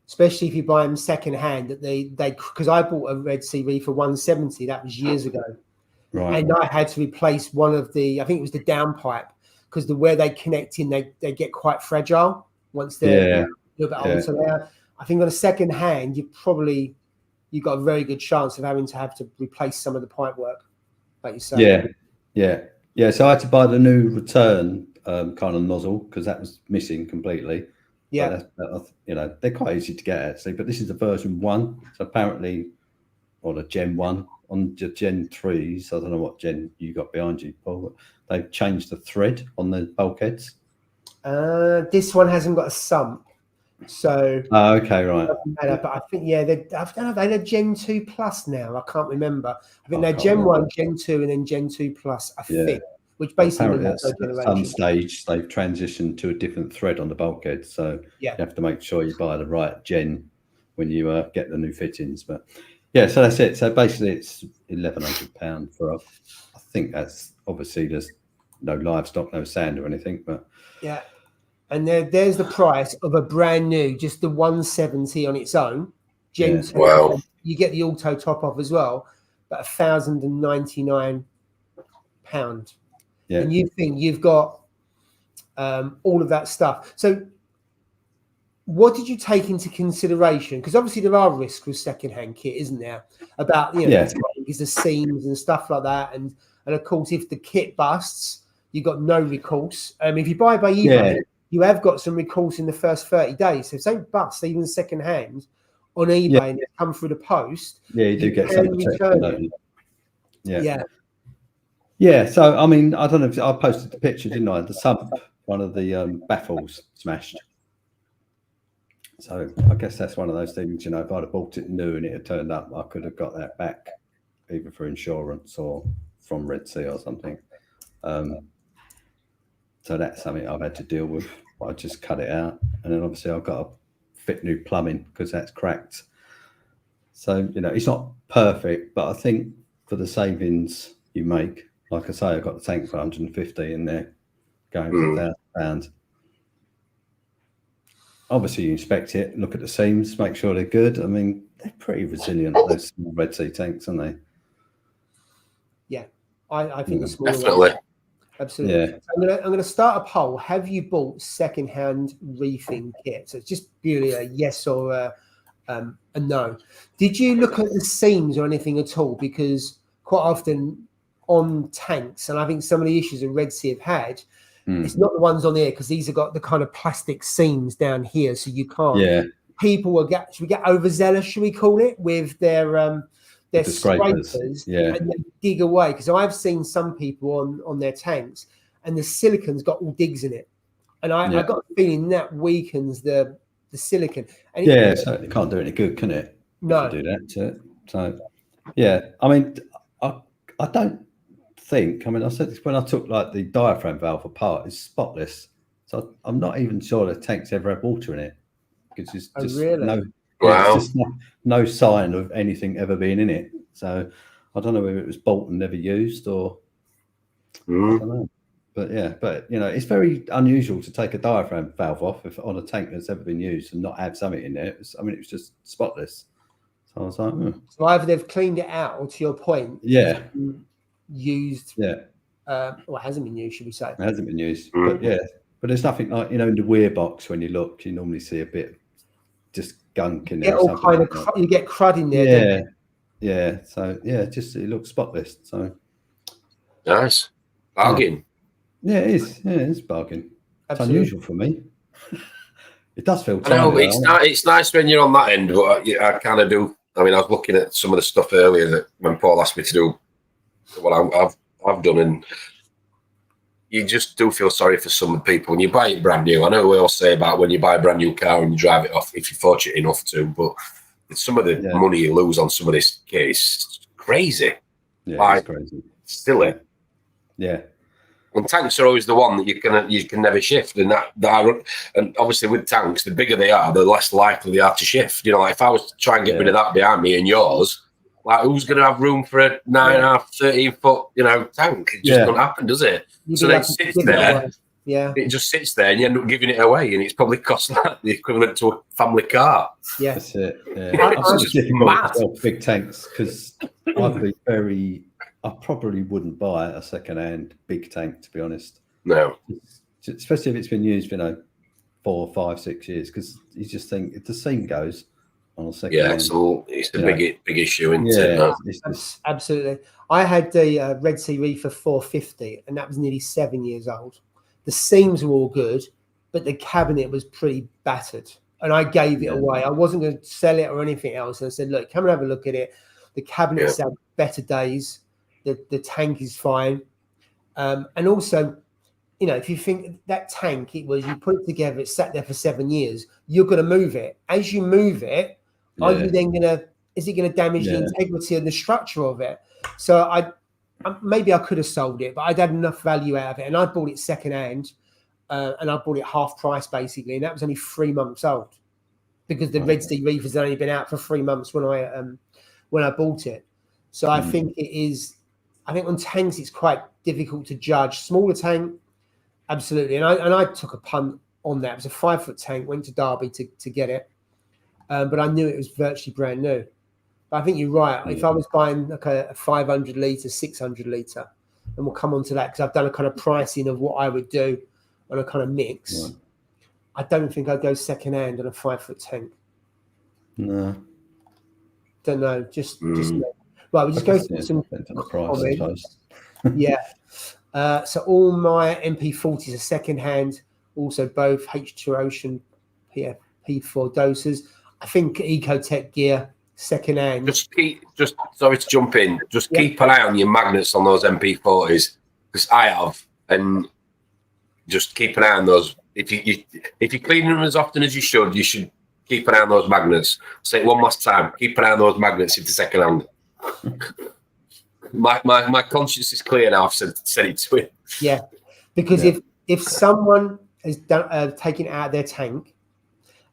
especially if you buy them second hand. That they because I bought a Red Sea reefer 170, that was years ago, right? And I had to replace one of the, I think it was the downpipe, because where they connect in, they get quite fragile once they're a little bit old. So now, I think on a second hand, you've got a very good chance of having to replace some of the pipe work, like you say. Yeah. So I had to buy the new return kind of nozzle, because that was missing completely. Yeah, they're quite easy to get actually, but this is the version 1. So apparently, or the Gen 1 on the Gen 3s. I don't know what Gen you got behind you, Paul. But they've changed the thread on the bulkheads. This one hasn't got a sump, so okay, right. But I think I don't know. They're Gen 2 Plus now. I can't remember. I think they're Gen 1, Gen 2, and then Gen 2 Plus. I think. Which basically at some stage they've transitioned to a different thread on the bulkhead, so you have to make sure you buy the right gen when you get the new fittings. But so that's it. So basically it's £1,100 for I think that's obviously there's no livestock, no sand or anything, but and there's the price of a brand new, just the 170 on its own Gen 2. Wow. You get the auto top off as well, but £1,099. Yeah. And you think you've got all of that stuff. So what did you take into consideration? Because obviously there are risks with second-hand kit, isn't there? About, the seams and stuff like that. And of course, if the kit busts, you've got no recourse. If you buy by eBay, you have got some recourse in the first 30 days. So if something busts, even second hand on eBay and it's come through the post, you do get some protection, don't you? Yeah. So I mean, I don't know if I posted the picture, didn't I? The sump, one of the baffles smashed. So I guess that's one of those things, you know, if I'd have bought it new and it had turned up, I could have got that back either for insurance or from Red Sea or something. So that's something I've had to deal with. I just cut it out. And then obviously I've got to fit new plumbing because that's cracked. So, you know, it's not perfect, but I think for the savings you make, like I say, I got the tank for 150 in there going for £1,000. Obviously, you inspect it, look at the seams, make sure they're good. I mean, they're pretty resilient, those small Red Sea tanks, aren't they? Yeah, I think the smaller definitely. ones. Absolutely. Yeah. I'm gonna start a poll. Have you bought second-hand reefing kit? So it's just purely a yes or a no. Did you look at the seams or anything at all? Because quite often on tanks, and I think some of the issues that Red Sea have had, it's not the ones on there because these have got the kind of plastic seams down here, so you can't. Yeah. People will get, should we get overzealous, should we call it, with their scrapers, and then dig away. Because I've seen some people on their tanks, and the silicon's got all digs in it, and I got a feeling that weakens the silicon. And so it can't do any good, can it? No, if you do that to it. So I mean, I don't think. I mean, I said this when I took like the diaphragm valve apart. It's spotless, so I'm not even sure the tank's ever had water in it because it's just no sign of anything ever being in it. So I don't know whether it was bought and never used or I don't know. But you know, it's very unusual to take a diaphragm valve off on a tank that's ever been used and not have something in it. I mean, it was just spotless. So I was like, so either they've cleaned it out, or to your point, used. Well, it hasn't been used, should we say? It hasn't been used, but there's nothing like, you know, in the weir box when you look, you normally see a bit just gunk in there. All kind of you get crud in there. So just it looks spotless. So nice bargain. Yeah, it is. Yeah, it's bargain. Absolutely. It's unusual for me. It does feel. I know, it's nice when you're on that end, but I kind of do. I mean, I was looking at some of the stuff earlier that when Paul asked me to do what I've done, and you just do feel sorry for some people when you buy it brand new. I know we all say about when you buy a brand new car and you drive it off if you're fortunate enough to, but some of the money you lose on some of this case, crazy. Yeah, it's crazy. Silly. Yeah. And tanks are always the one that you can never shift, and and obviously with tanks, the bigger they are, the less likely they are to shift. You know, like if I was to try and get rid of that behind me and yours, like who's going to have room for a 9.5, 13-foot, you know, tank? It just doesn't happen, does it? So it sits there. Yeah, it just sits there, and you end up giving it away, and it's probably cost like the equivalent to a family car. Yeah, that's it. Yeah. It's just mad. Big tanks, because I probably wouldn't buy a second-hand big tank, to be honest. No, especially if it's been used, you know, 4, 5, 6 years, because you just think if the seam goes on a second hand, it's a big issue, isn't it? Absolutely. I had the Red Sea Reefer 450, and that was nearly 7 years old. The seams were all good, but the cabinet was pretty battered, and I gave it away. I wasn't going to sell it or anything else. And I said, look, come and have a look at it. The cabinet's had better days. The tank is fine. And also, you know, if you think that tank, you put it together, it sat there for 7 years, you're going to move it. As you move it, are you then is it going to damage the integrity and the structure of it? So maybe I could have sold it, but I'd had enough value out of it. And I bought it secondhand, and I bought it half price basically. And that was only 3 months old, because the Red Sea Reefers had only been out for 3 months when I bought it. So I think I think on tanks it's quite difficult to judge. Smaller tank, absolutely. And I took a punt on that. It was a 5-foot tank. Went to Derby to get it, but I knew it was virtually brand new. But I think you're right. If I was buying like a 500 litre, 600 litre, and we'll come on to that because I've done a kind of pricing of what I would do on a kind of mix. Yeah. I don't think I'd go second hand on a 5-foot tank. No. Don't know. Just no. Right, we'll just go through some comments. So all my MP40s are second hand. Also, both H2 Ocean PFP4 doses. I think Ecotech gear second hand. Just sorry to jump in. Just keep an eye on your magnets on those MP40s, because I have, and just keep an eye on those. If you clean them as often as you should keep an eye on those magnets. Say it one last time. Keep an eye on those magnets if they're second hand. My conscience is clear now. I've said it to him. Yeah, because if someone has taken it out of their tank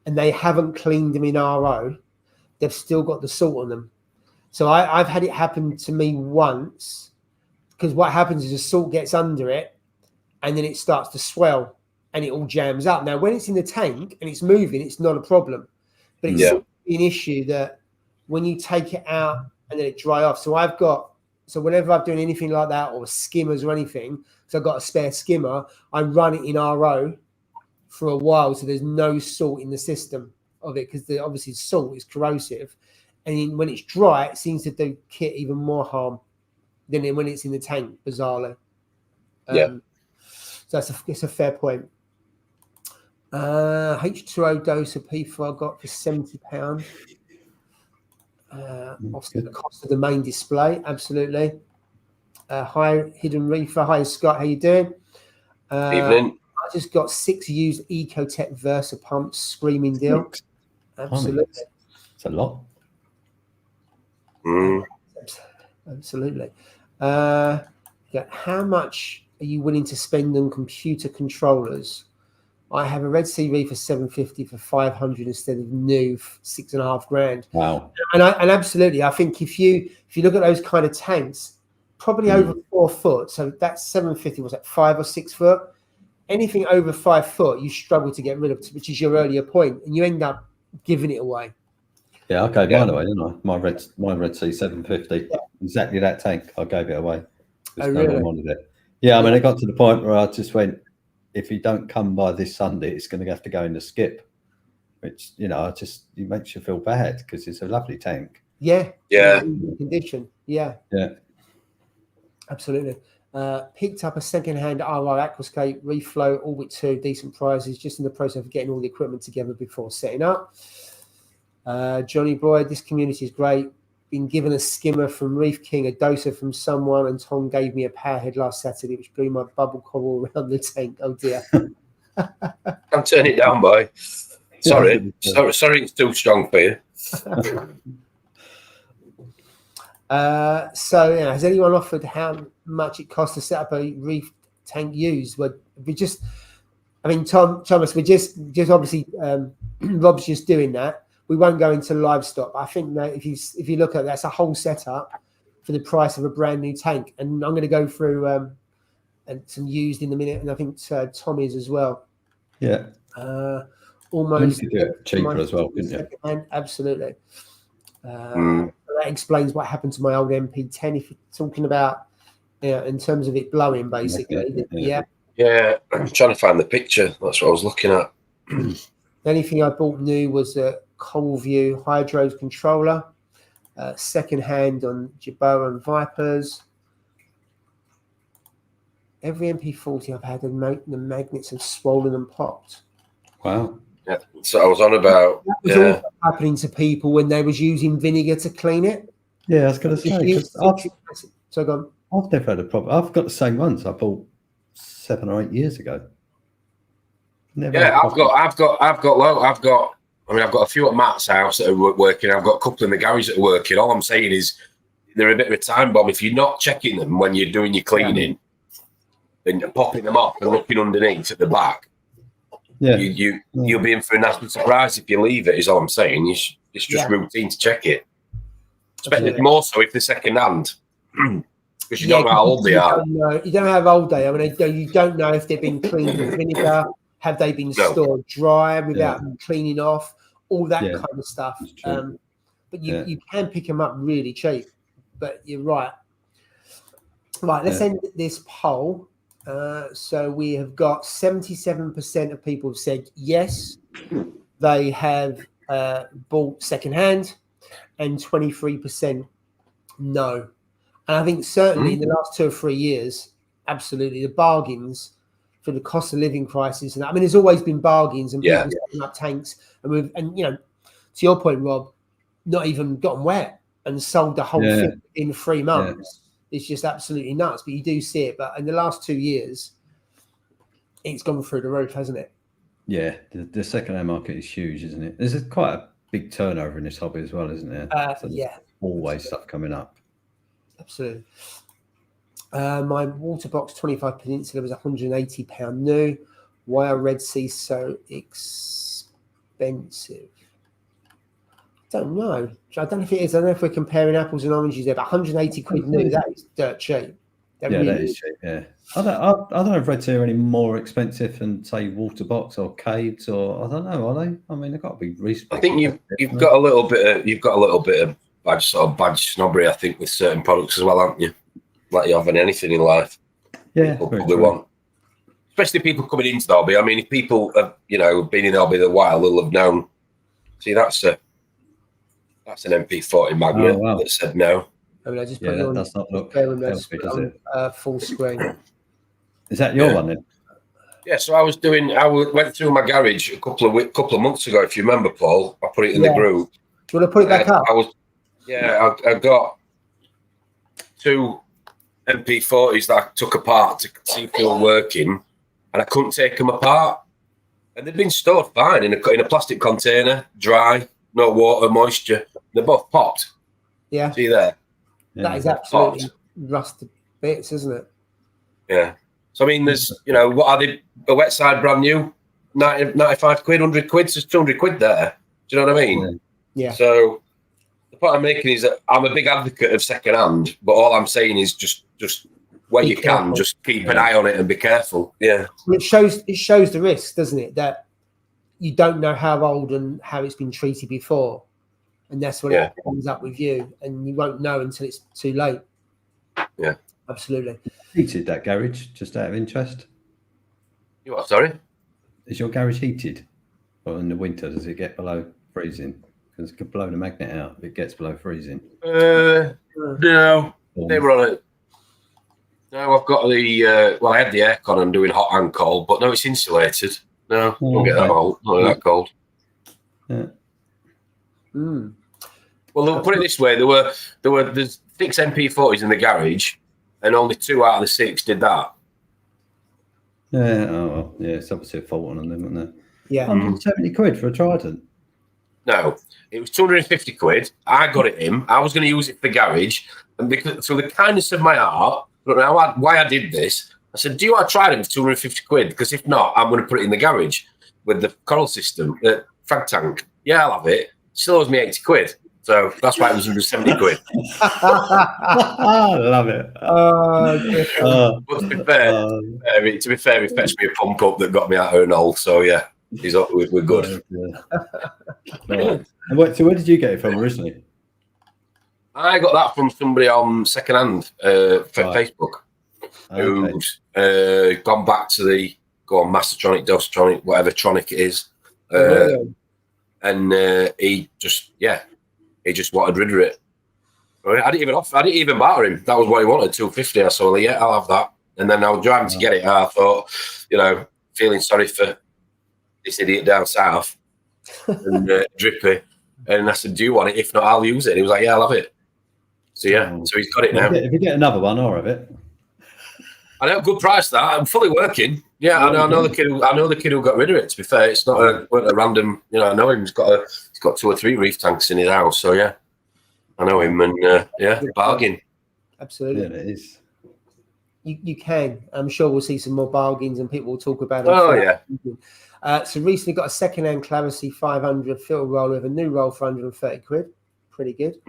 and they haven't cleaned them in RO, they've still got the salt on them. So I've had it happen to me once, because what happens is the salt gets under it and then it starts to swell and it all jams up. Now, when it's in the tank and it's moving, it's not a problem. But it's an issue that when you take it out and then it dry off. So whenever I'm doing anything like that, or skimmers or anything, so I've got a spare skimmer, I run it in RO for a while so there's no salt in the system of it, because obviously salt is corrosive, and when it's dry it seems to do kit even more harm than when it's in the tank, bizarrely. So it's a fair point. H2O dose of P4 I got for £70. Obviously the cost of the main display, absolutely. Hi Hidden Reefer, hi Scott, how you doing? Evening. I just got 6 used Ecotech Versa pumps, screaming deal. Absolutely. It's a lot. Absolutely. How much are you willing to spend on computer controllers? I have a Red Sea Reefer 750 for 500 instead of new 6.5 grand. Wow. And absolutely, I think if you look at those kind of tanks, probably over 4 foot. So that's 750. Was that 5 or 6 foot? Anything over 5 foot, you struggle to get rid of, which is your earlier point, and you end up giving it away. Yeah, I gave mine away, didn't I? My Red Sea 750, exactly that tank. I gave it away. Oh, really? No one wanted it. Yeah, I mean, it got to the point where I just went, if you don't come by this Sunday, it's going to have to go in the skip, which, it makes you feel bad, because it's a lovely tank. Yeah. Condition. Yeah. Yeah. Absolutely. Picked up a second-hand RR Aquascape, Reflow, Orbit 2, decent prizes, just in the process of getting all the equipment together before setting up. Johnny Boy, this community is great. Been given a skimmer from Reef King, a doser from someone, and Tom gave me a powerhead last Saturday, which blew my bubble coral around the tank. Oh dear. Can't turn it down, boy. Sorry, it's too strong for you. Has anyone offered how much it costs to set up a reef tank used? Thomas, we're just obviously Rob's just doing that. We won't go into livestock. I think that if you look at that's a whole setup for the price of a brand new tank. And I'm going to go through and some used in a minute, and I think Tom is as well. Yeah. Almost you could do it cheaper as well, couldn't you? And absolutely. That explains what happened to my old MP10. If you're talking about in terms of it blowing, basically. Yeah. I'm trying to find the picture. That's what I was looking at. The only thing I bought new was a Coalview Hydro controller, second hand on Jabot and Vipers. Every MP40 I've had, the magnets have swollen and popped. Wow. Yeah. So I was on about. That was also happening to people when they was using vinegar to clean it. Yeah, I was going to say. So go on. I've never had a problem. I've got the same ones I bought 7 or 8 years ago. I've got a few at Matt's house that are working. I've got a couple in the garage that are working. All I'm saying is they're a bit of a time bomb. If you're not checking them when you're doing your cleaning and you're popping them off and looking underneath at the back, you'll be in for a nasty surprise if you leave it, is all I'm saying. It's just routine to check it. Especially more so if they're second hand. Because you don't know how old they are. You don't know how old they are. You don't know if they've been cleaned with vinegar. Have they been stored dry without cleaning off? All that kind of stuff. But you can pick them up really cheap. But you're right. Right, let's end this poll. So we have got 77% of people have said yes, they have bought secondhand, and 23% no. And I think certainly in the last 2 or 3 years, absolutely, the bargains for the cost of living crisis. And I mean, there's always been bargains and people setting up tanks, and you know, to your point, Rob, not even gotten wet and sold the whole thing in 3 months. It's just absolutely nuts. But you do see it. But in the last 2 years, it's gone through the roof, hasn't it? Yeah, the second-hand market is huge, isn't it? There's quite a big turnover in this hobby as well, isn't there? So always stuff coming up. Absolutely. My water box 25 Peninsula was £180 new. Why are Red Sea so expensive? I don't know. I don't know if it is. I don't know if we're comparing apples and oranges there, but 180 quid new, that is dirt cheap. That is cheap, yeah. I don't know if Red Sea are any more expensive than, say, water box or Cades, or I don't know, are they? I mean, they've got to be reasonable. I think you've got a little bit of badge snobbery, I think, with certain products as well, haven't you? Like you have in anything in life. Yeah, people probably want, especially people coming into the hobby. I mean, if people have, you know, been in the hobby a while, they'll have known. See, that's an MP40 magnet that said no. I mean, I just put it on. Does not look healthy, does it? Full screen. Is that your one then? Yeah. So I went through my garage a couple of months ago. If you remember, Paul, I put it in the group. Do you want to put it back up? I got 2 MP40s that I took apart to see if they were working, and I couldn't take them apart. And they've been stored fine in a plastic container, dry, no water, moisture. They're both popped. Yeah. See there? Yeah. That is absolutely rusted bits, isn't it? Yeah. So, I mean, there's, you know, what are they? A wet side brand new, 95 quid, 100 quid, so there's 200 quid there. Do you know what I mean? Yeah. So, the point I'm making is that I'm a big advocate of second hand, but all I'm saying is just where you can, just keep an eye on it and be careful. Yeah. Well, it shows the risk, doesn't it? That you don't know how old and how it's been treated before. And that's what it comes up with you, and you won't know until it's too late. Yeah, absolutely. Heated, that garage, just out of interest? You what? Sorry, is your garage heated? Or in the winter, does it get below freezing? Because it could blow the magnet out if it gets below freezing. No, they were on it. No, I've got the. Well, I had the aircon and doing hot and cold, but no, it's insulated. No, don't get that old. Not that cold. Yeah. Well, they'll put it this way: there's 6 MP40s in the garage, and only 2 out of the 6 did that. Yeah, it's obviously a fault on them, isn't there? Yeah, 170 quid for a Trident. No, it was 250 quid. I got it in. I was going to use it for the garage, and because through the kindness of my heart, I don't know why I did this. I said, "Do you want to try it for 250 quid? Because if not, I'm going to put it in the garage with the coral system, the frag tank. Yeah, I'll have it. Still owes me 80 quid. So that's why it was 170 quid. I love it. But to be fair, he fetched me a pump up that got me out of an hole. So yeah, we're good. And so where did you get it from originally? I got that from somebody on secondhand Facebook, who's gone back to the Mastertronic, Dostronic, whatever tronic it is. And he just wanted rid of it. I didn't even barter him. That was what he wanted, 250. I saw, yeah, I'll have that. And then I was driving to get it. And I thought, you know, feeling sorry for this idiot down south and Drippy. And I said, do you want it? If not, I'll use it. And he was like, yeah, I'll have it. So yeah, so he's got it now. If you get another one, I'll have it. I know, good price that. I'm fully working. Yeah, I know the kid who got rid of it. To be fair, it's not a random. You know, I know him. He's got 2 or 3 reef tanks in his house. So yeah, I know him, and bargain. Absolutely, yeah, it is. You can. I'm sure we'll see some more bargains, and people will talk about it. Oh yeah. So recently got a second-hand Clarity 500 filter roller with a new roll for 130 quid. Pretty good.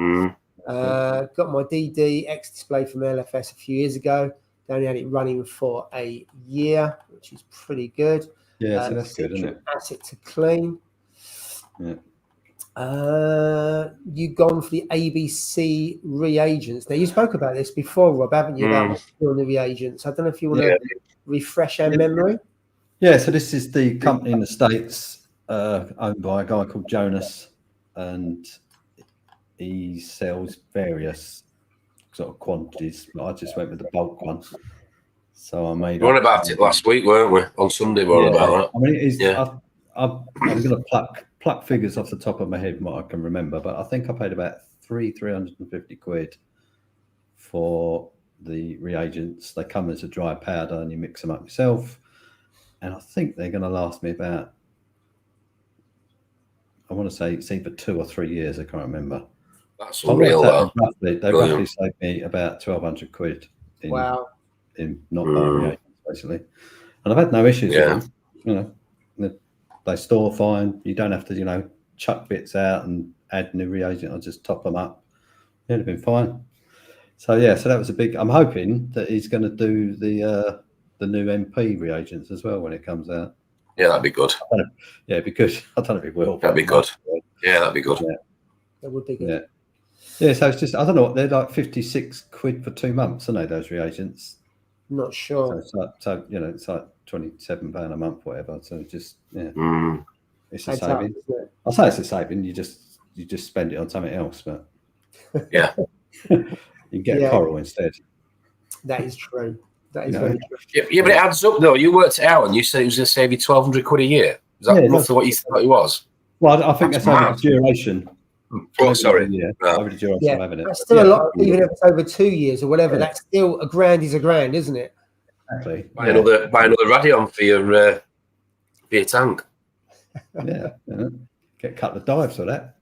Got my DD X display from LFS a few years ago. They only had it running for a year, which is pretty good. Yeah, so that's good, isn't it? Asset to clean. Yeah. You've gone for the ABC reagents. Now, you spoke about this before, Rob, haven't you? About doing the reagents. I don't know if you want to refresh our memory. Yeah, so this is the company in the States owned by a guy called Jonas, and he sells various sort of quantities. I just went with the bulk one. So I made. We were on about it last week, weren't we? On Sunday, we were on about that. I mean, it's, I'm going to pluck figures off the top of my head, what I can remember, but I think I paid about 350 quid for the reagents. They come as a dry powder, and you mix them up yourself. And I think they're going to last me about, I want to say it's either 2 or 3 years. I can't remember. That's unreal, though. They roughly saved me about 1,200 quid. In not buying reagents, basically. And I've had no issues with them. You know, they store fine. You don't have to, chuck bits out and add new reagent. I'll just top them up. It'd have been fine. So so that was a big. I'm hoping that he's going to do the new MP reagents as well when it comes out. Yeah, that'd be good. Because I don't know if it will. That'd be good. Yeah, that'd be good. Yeah. That would be good. Yeah. So it's just, I don't know, they're like 56 quid for 2 months, aren't they, those reagents? Not sure. So it's like £27 a month, whatever. So just it's a saving. I'll say it's a saving. You just spend it on something else, but you get a coral instead. That is true. That is very true. Yeah, but it adds up though. You worked it out, and you said it was going to save you 1,200 quid a year. Is that roughly what you thought it was? Well, I think that's over the duration. Oh, sorry. Over the duration of having it. That's still a lot. Even if it's over 2 years or whatever, that's still £1,000 is £1,000, isn't it? Exactly. Buy another Radion for your tank. Get a couple of dives for that.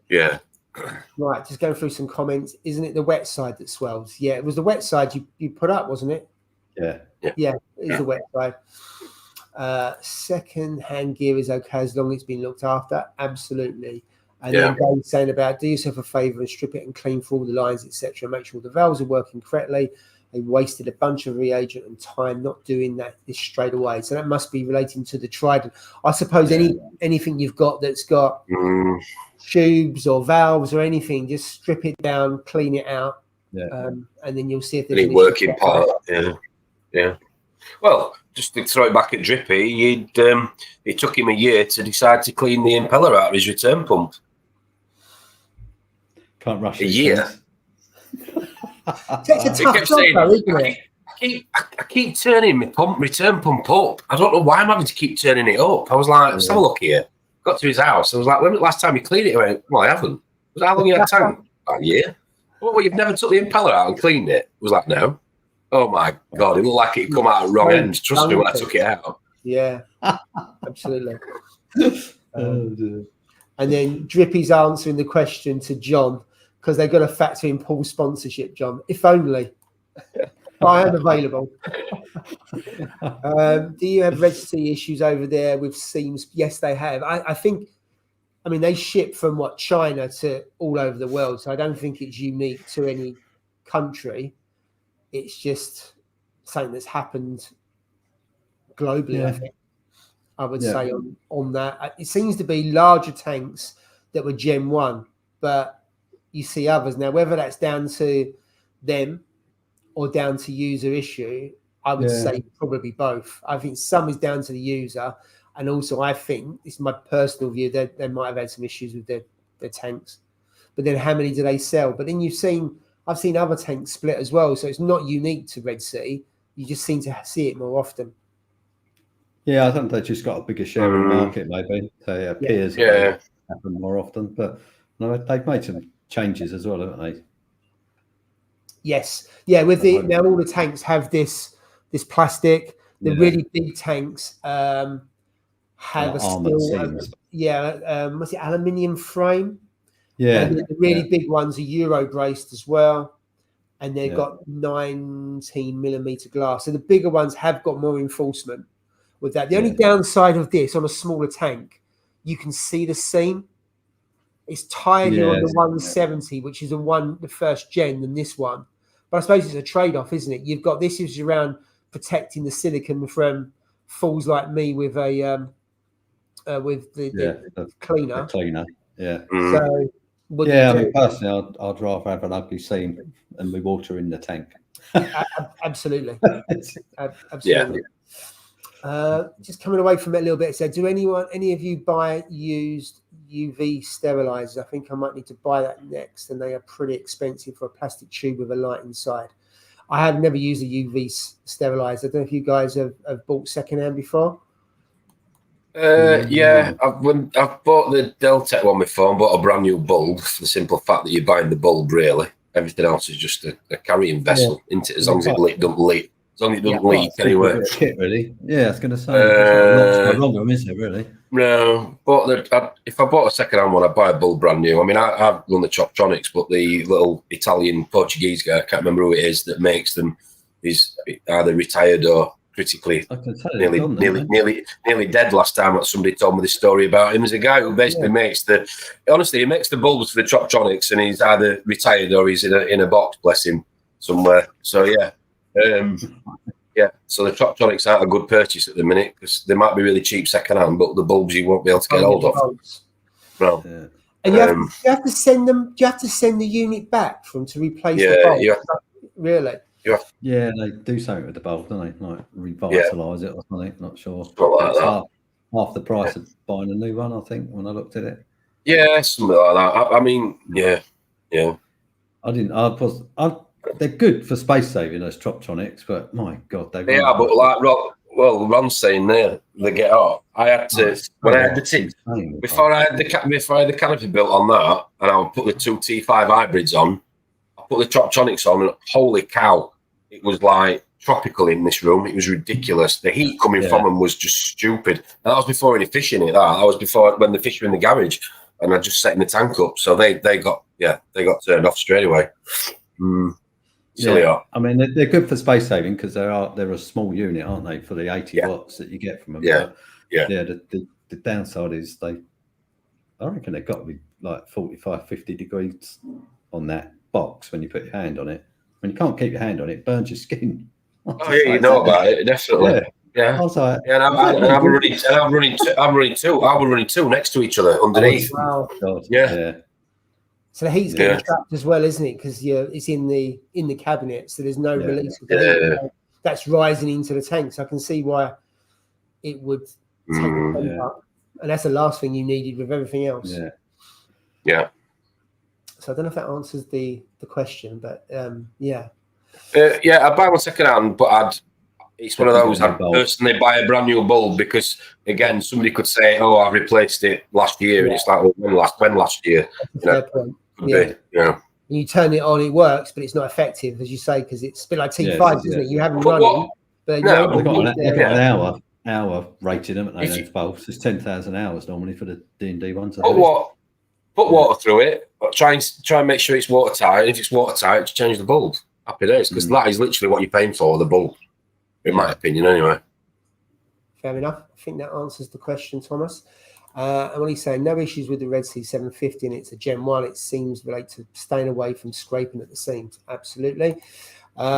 Yeah. Right, just going through some comments. Isn't it the wet side that swells? Yeah, it was the wet side you put up, wasn't it? Yeah, it is the wet side. Second-hand gear is okay as long as it's been looked after. Absolutely. And then Dave's saying about do yourself a favour and strip it and clean for all the lines, etc. Make sure the valves are working correctly. They wasted a bunch of reagent and time not doing this straight away. So that must be relating to the Trident. I suppose anything you've got that's got tubes or valves or anything, just strip it down, clean it out, and then you'll see if there's any working part. Yeah. Well, just to throw it back at Drippy, it took him a year to decide to clean the impeller out of his return pump. Can't rush a year. It's a tough job, though, isn't it? I keep turning my return pump up. I don't know why I'm having to keep turning it up. I was like, let's have a look here. Got to his house. I was like, when was the last time you cleaned it? He went, well, I haven't. Was that how long you had tank? About a year. Well, you've never took the impeller out and cleaned it? I was like, no. Oh my God, it looked like it come out at wrong end. Trust me when I took it out. Yeah, absolutely. And then Drippy's answering the question to John because they've got to factor in Paul's sponsorship, John. If only. I am available. Do you have Red Sea issues over there with seams? Yes, they have. I think, they ship from China to all over the world. So I don't think it's unique to any country. It's just something that's happened globally, I think. I would say on that. It seems to be larger tanks that were Gen 1, but you see others. Now, whether that's down to them or down to user issue, I would say probably both. I think some is down to the user, and also I think, this is my personal view, that they might have had some issues with their tanks. But then how many do they sell? But then I've seen other tanks split as well, so it's not unique to Red Sea. You just seem to see it more often. Yeah, I think they just got a bigger share of the market, maybe. So it appears happen more often. But no, they've made some changes as well, haven't they? Yes. Yeah, now all the tanks have this plastic. The really big tanks have a steel, what's it, aluminium frame? Yeah. And the really big ones are Euro braced as well. And they've got 19mm glass. So the bigger ones have got more reinforcement with that. The only downside of this on a smaller tank, you can see the seam. It's tighter on the 170, which is the first gen, than this one. But I suppose it's a trade-off, isn't it? You've got this is around protecting the silicon from fools like me with a the cleaner. The cleaner, yeah. So personally, I'd rather have an ugly seam and we water in the tank. Absolutely. Absolutely. Just coming away from it a little bit. So, do any of you buy used UV sterilizers. I think I might need to buy that next, and they are pretty expensive for a plastic tube with a light inside. I have never used a UV sterilizer. I don't know if you guys have bought secondhand before. Yeah, I've bought the Deltec one before and bought a brand new bulb for the simple fact that you're buying the bulb, really. Everything else is just a carrying vessel, isn't it? As long as it doesn't leak. As long as it doesn't leak anyway. Kit, really. Yeah, I was going to say. It's not wrong with them, is it, really? No, but if I bought a second-hand one, I'd buy a bulb brand new. I mean, I've run the Choptronics, but the little Italian Portuguese guy, I can't remember who it is that makes them, is either retired or critically nearly dead last time. That somebody told me the story about him. There's a guy who basically makes he makes the bulbs for the Choptronics, and he's either retired or he's in a box, bless him, somewhere. So yeah. So the Choptronics aren't a good purchase at the minute because they might be really cheap second hand, but the bulbs you won't be able to get hold of. No. Yeah. And you have to send them. Do you have to send the unit back for them to replace the bulb? Really? Yeah, they do something with the bulb, don't they? Like revitalise it or something. Not sure. Like that. Half the price of buying a new one, I think, when I looked at it. Yeah, something like that. I mean, yeah. They're good for space saving, those Choptronics, but my God, they are. But like Ron's saying there, they get up. I had to when I had the T before I had the canopy built on that, and I would put the two T5 hybrids on. I put the Choptronics on, and holy cow, it was like tropical in this room. It was ridiculous. The heat coming from them was just stupid. And that was before any fish in it. That was before when the fish were in the garage, and I just setting the tank up. So they got turned off straight away. I mean, they're good for space saving because they're a small unit, aren't they, for the 80 watts that you get from them? The downside is I reckon they've got to be like 45, 50 degrees on that box when you put your hand on it. When you can't keep your hand on it, it burns your skin. You know about it, definitely. Yeah. I'm running two next to each other underneath. Wow. God. Yeah. So the heat's getting trapped as well, isn't it? Because it's in the cabinet, so there's no release of the heat. That's rising into the tank. So I can see why it would take the pump up. And that's the last thing you needed with everything else. Yeah. So I don't know if that answers the question, but I'd buy one second hand, but it's one of those I'd personally buy a brand new bulb because again somebody could say, "Oh, I replaced it last year," and it's like, "Well, when last year?" Fair point. And you turn it on, it works, but it's not effective, as you say, because it's a bit like T5s, isn't it? You have them running, but they've got an hour rated, haven't they? Those bulbs. It's 10,000 hours normally for the D&D ones. Put water through it. But try and make sure it's watertight. If it's watertight, just change the bulb. Happy days, because that is literally what you're paying for, the bulb. In my opinion, anyway. Fair enough. I think that answers the question, Thomas. And when he's saying no issues with the Red Sea 750 and it's a Gen 1, it seems related to staying away from scraping at the seams. Absolutely.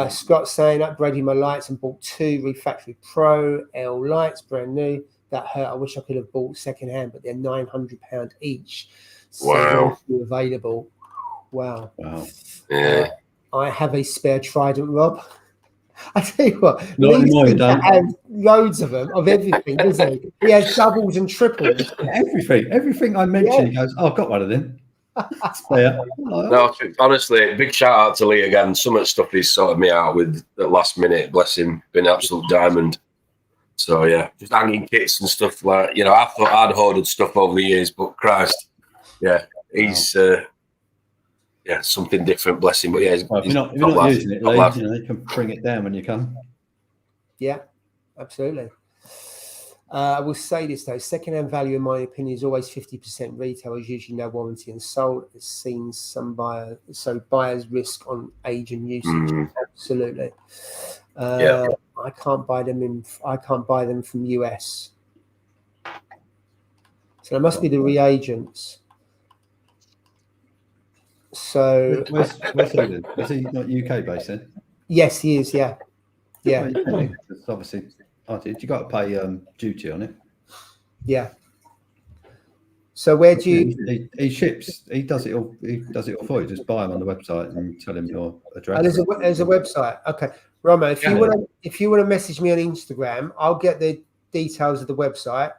Scott's saying upgrading my lights and bought 2 Reef Factory Pro L lights, brand new. That hurt. I wish I could have bought second hand, but they're £900 each. Wow. So available. Wow. Yeah. I have a spare Trident, Rob. I tell you what, not anymore, you don't. Has loads of them, of everything, doesn't he? He has doubles and triples. Everything I mention, he goes, I've got one of them. No, honestly, big shout out to Lee again. Some of the stuff he's sorted me out with at last minute. Bless him, been an absolute diamond. So yeah, just hanging kits and stuff like I thought I'd hoarded stuff over the years, but Christ, he's something different. Bless him. But yeah, if you're not using it, Lee, you can bring it down when you come. Yeah, absolutely. I will say this though: second-hand value, in my opinion, is always 50% retail. Is usually no warranty and sold. It's seen some buyers risk on age and usage. Absolutely. I can't buy them from US. So there must be the reagents. So where's he? Is he not UK based then? Yes, he is. Yeah. Obviously, you got to pay duty on it. Yeah. So where do you? He ships. He does it all. He does it all for you. Just buy him on the website and tell him your address. There's a website. Okay, Romo. If you want to message me on Instagram, I'll get the details of the website.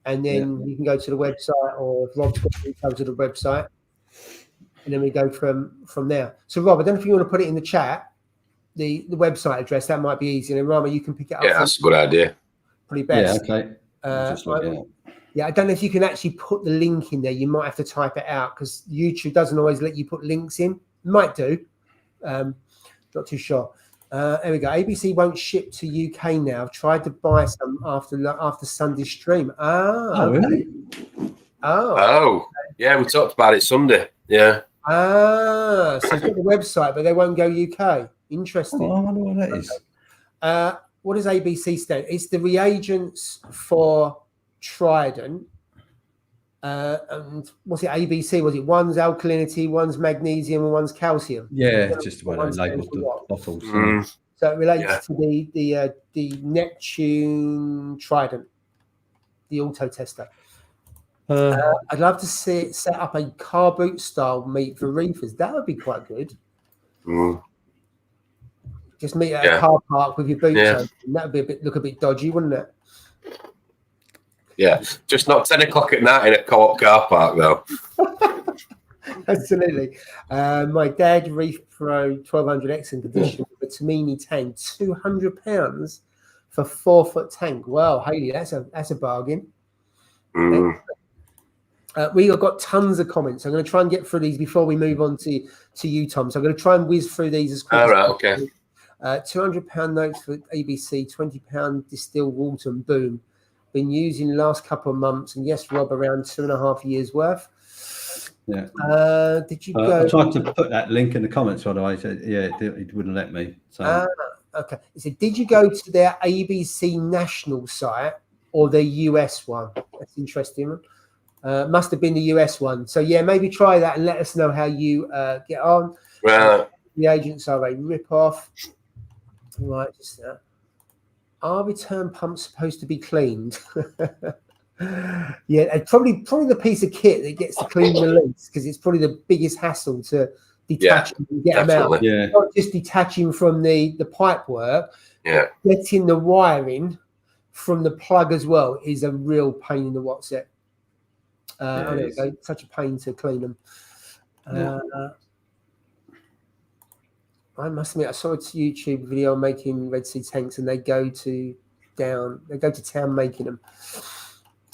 and then you can go to the website, or if Rob's got details to the website, and then we go from there. So Rob, I don't know if you want to put it in the chat, the website address. That might be easy. And Rama, you can pick it up. Yeah, that's a good idea. Probably best. Yeah, okay. I don't know if you can actually put the link in there. You might have to type it out because YouTube doesn't always let you put links in. It might do. Not too sure. There we go. ABC won't ship to UK now. I've tried to buy some after Sunday's stream. Really? Oh, yeah, we talked about it Sunday. Yeah. So it's got the website, but they won't go UK. Interesting. Oh, I wonder what that is. What does ABC stand? It's the reagents for Trident. And what's it? ABC? Was it one's alkalinity, one's magnesium, and one's calcium? Yeah, just the way they labelled the bottles. So it relates to the Neptune Trident, the auto tester. I'd love to see it set up a car boot style meet for reefers. That would be quite good. Just meet at a car park with your boots on. That would look a bit dodgy, wouldn't it? Yeah, just not 10 o'clock at night in a co-op car park, though. Absolutely. My dad, Reef Pro 1200X in condition with a Tamini tank, £200 for 4-foot tank. Wow, Haley, that's a bargain. We have got tons of comments. I'm going to try and get through these before we move on to you, Tom. So I'm going to try and whiz through these as quick as possible. Okay. £200 notes for ABC, £20 distilled water, and boom. Been using the last couple of months, and yes, Rob, around 2.5 years worth. Yeah. Did you go? I tried to put that link in the comments, by the way. So, it wouldn't let me. So. Okay. It said, did you go to their ABC national site or their US one? That's interesting. Must have been the US one. So yeah, maybe try that and let us know how you get on. Right. The agents are a rip-off. Right, just that. Are return pumps supposed to be cleaned? Yeah, and probably the piece of kit that gets to clean the release, because it's probably the biggest hassle to detach them and get them out. Yeah. Not just detaching from the pipe work. Yeah. Getting the wiring from the plug as well is a real pain in the what's it. There you go. Such a pain to clean them. I must admit, I saw a YouTube video making Red Sea tanks, and they go to town making them.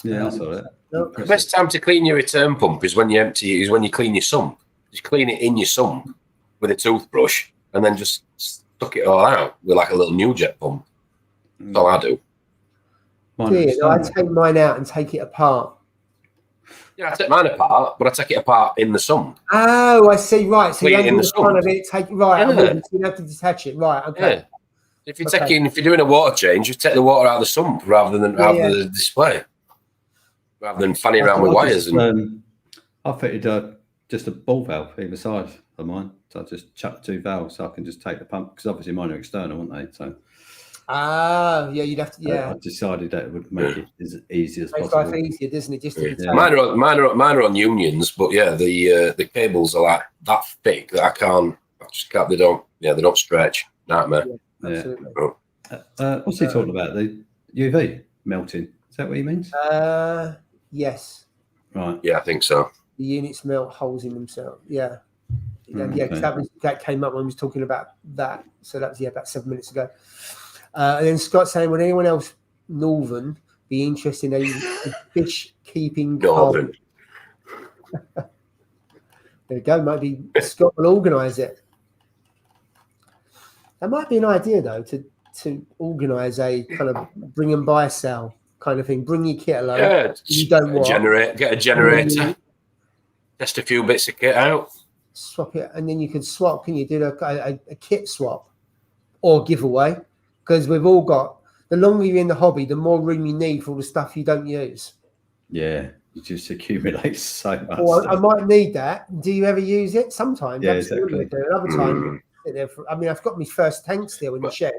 Yeah, I saw that. The best time to clean your return pump is when you empty it, is when you clean your sump. Just clean it in your sump with a toothbrush, and then just suck it all out with like a little new jet pump. That's all I do. I take mine out and take it apart. Yeah, I take mine apart, but I take it apart in the sump. Oh, I see. Right, so you in the front of it, take right. Yeah. You have to detach it. Right. Okay. Yeah. If you're doing a water change, you take the water out of the sump rather than out of the display, rather than fanning around with wires. I fitted just a ball valve either side of mine, so I just chuck the two valves so I can just take the pump, because obviously mine are external, aren't they? So. Yeah, you'd have to. Yeah, I decided that it would make it as easy as possible. Makes life easier, doesn't it? Just mine are on unions, but yeah, the cables are like that thick that I just can't. They don't stretch. Nightmare. Yeah, absolutely. What's he talking about? The UV melting? Is that what he means? Yes. Right. Yeah, I think so. The units melt holes in themselves. Yeah. Because that came up when we was talking about that. So that was about 7 minutes ago. And then Scott saying, would anyone else northern be interested in a fish keeping northern? There we go. Might be Scott will organise it. That might be an idea though, to organise a kind of bring and buy sale kind of thing. Bring your kit along. Yeah, you don't want get a generator. Test a few bits of kit out. Swap it, and then you can swap. Can you do a kit swap or giveaway? Because we've all got, the longer you're in the hobby, the more room you need for all the stuff you don't use. Yeah, you just accumulate so much. Well, I might need that. Do you ever use it? Sometimes. Yeah, absolutely. exactly. Another time, I've got my first tank still in the shed.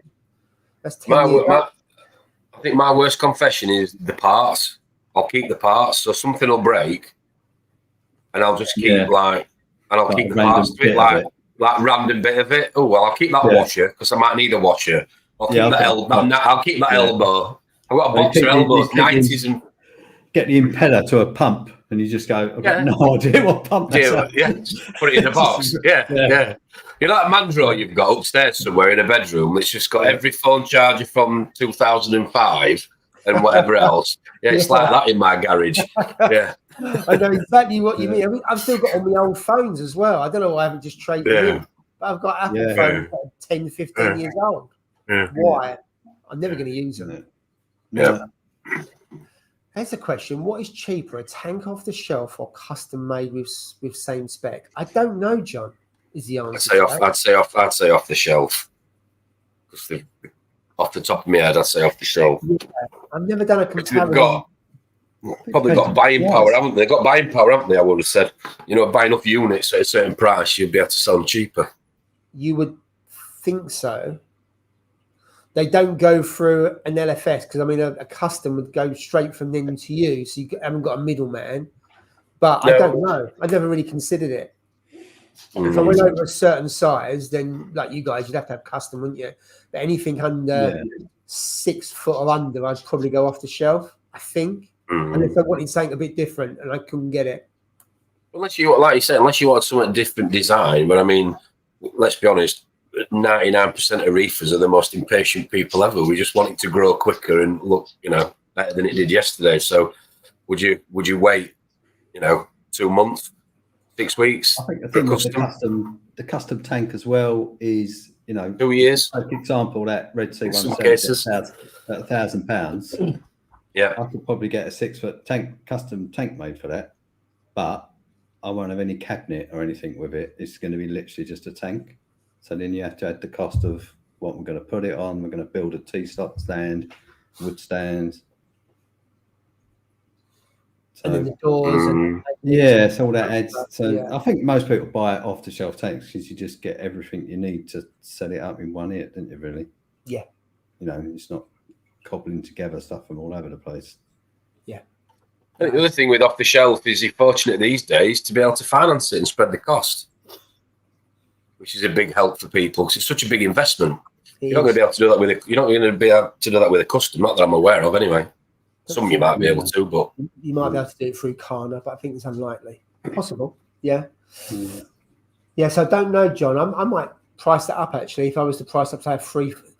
That's 10 years. I think my worst confession is the parts. I'll keep the parts, so something will break, and I'll just keep keep the parts to it, like random bit of it. Oh well, I'll keep that washer because I might need a washer. I'll keep that elbow. I've got a box of elbows, 90s and get the impeller to a pump, and you just go, I've got no idea what pump that's at. Yeah, just put it in the box. Yeah. You know that Mandro you've got upstairs somewhere in a bedroom? It's just got every phone charger from 2005 and whatever else. Yeah, it's like that in my garage. Yeah. I know exactly what you mean. I mean, I've still got all my old phones as well. I don't know why I haven't just traded in. But I've got Apple phones that are 10, 15 years old. Why? I'm never going to use them. Yeah. Here's a question: what is cheaper, a tank off the shelf or custom made with same spec? I don't know, John. Is the answer? I'd say off the shelf. Off the top of my head, I'd say off the shelf. Yeah. I've never done a comparison. Probably got buying power, haven't they? They've got buying power, haven't they? I would have said, buy enough units at a certain price, you'd be able to sell them cheaper. You would think so. They don't go through an LFS because I mean a custom would go straight from them to you, so you haven't got a middleman. But no. I don't know. I never really considered it. If I went over a certain size, then like you guys, you'd have to have custom, wouldn't you? But anything under 6 foot or under, I'd probably go off the shelf. I think, unless I wanted something a bit different and I couldn't get it. Unless you, like you said, unless you want something different design. But I mean, let's be honest. 99% of reefers are the most impatient people ever. We just want it to grow quicker and look, better than it did yesterday. So, would you wait, 2 months, 6 weeks? I think the thing with the custom tank as well is, 2 years. Like example, that Red Sea 170 at £1,000. Yeah, I could probably get a 6 foot custom tank made for that, but I won't have any cabinet or anything with it. It's going to be literally just a tank. So then you have to add the cost of what we're going to put it on. We're going to build a T-slot stand, wood stand. So, and then the doors. So all that adds. So I think most people buy off-the-shelf tanks because you just get everything you need to set it up in one hit, don't you, really? Yeah. It's not cobbling together stuff from all over the place. Yeah. I think the other thing with off-the-shelf is you're fortunate these days to be able to finance it and spread the cost, which is a big help for people because it's such a big investment. You're not going to be able to do that with a custom, not that I'm aware of anyway. Some you might be able to, but you might be able to do it through Kana, but I think it's unlikely. Possible, yeah. Yeah, so I don't know, John. I might price that up actually. If I was to price up, say a 3 foot,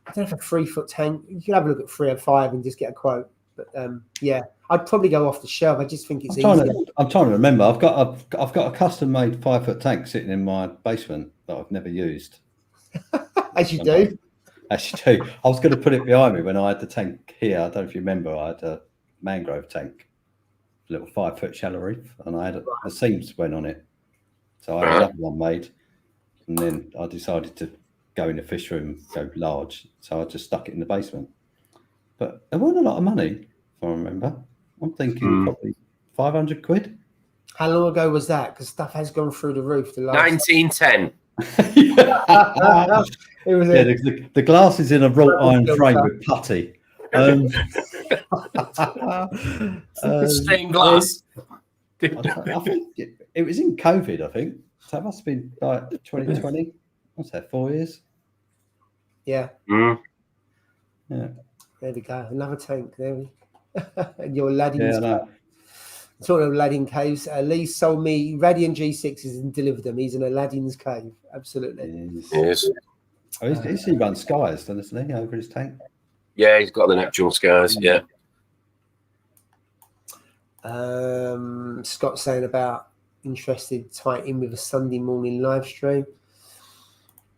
I don't know if a 3 foot tank. You could have a look at 3 or 5 and just get a quote. But I'd probably go off the shelf. I just think it's easier. I'm trying to remember. I've got a custom made 5 foot tank sitting in my basement that I've never used. As you do. As you do. I was going to put it behind me when I had the tank here. I don't know if you remember. I had a mangrove tank, a little 5 foot shallow reef, and I had the seams went on it. So I had another one made, and then I decided to go in the fish room, go large. So I just stuck it in the basement. But there wasn't a lot of money, if I remember. I'm thinking probably 500 quid. How long ago was that? Because stuff has gone through the roof. 1910. It was the glass is in a wrought iron frame with putty. Stained glass. I think it was in COVID, I think. So it must have been like 2020. What's that, 4 years? Yeah. Yeah. There we go. Another tank. There we and your Aladdin's talking of Aladdin caves. Lee sold me Radian G6s and delivered them. He's in Aladdin's cave. Absolutely. Yes. He runs skies, doesn't he, over his tank? Yeah, he's got the Neptune skies. Yeah. Scott saying about interested tie in with a Sunday morning live stream.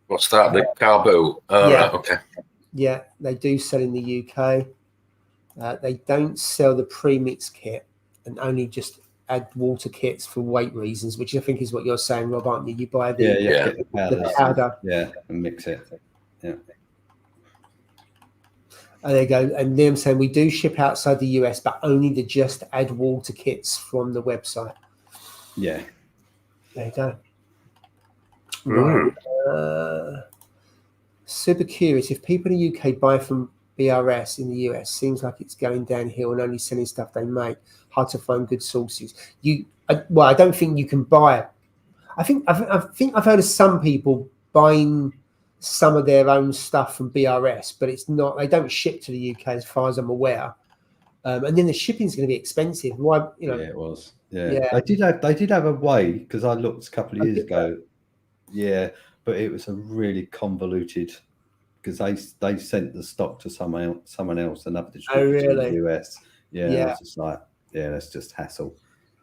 What's that? The car boot? Right, okay. Yeah, they do sell in the UK. They don't sell the pre-mix kit and only just add water kits for weight reasons, which I think is what you're saying, Rob, aren't you? You buy the powder. And mix it. Yeah. And there you go. And them saying we do ship outside the US, but only the just add water kits from the website. Yeah. There you go. Right. Super curious if people in the UK buy from BRS in the US, seems like it's going downhill and only selling stuff they make. Hard to find good sources. I don't think you can buy. I think I've heard of some people buying some of their own stuff from BRS, but it's not. They don't ship to the UK as far as I'm aware. and then the shipping's going to be expensive. Why, you know? Yeah, it was. Yeah. They did have a way, because I looked a couple of years ago. Yeah, but it was a really convoluted, because they sent the stock to someone else, another distributor in the US. Yeah, I was just like, that's just hassle.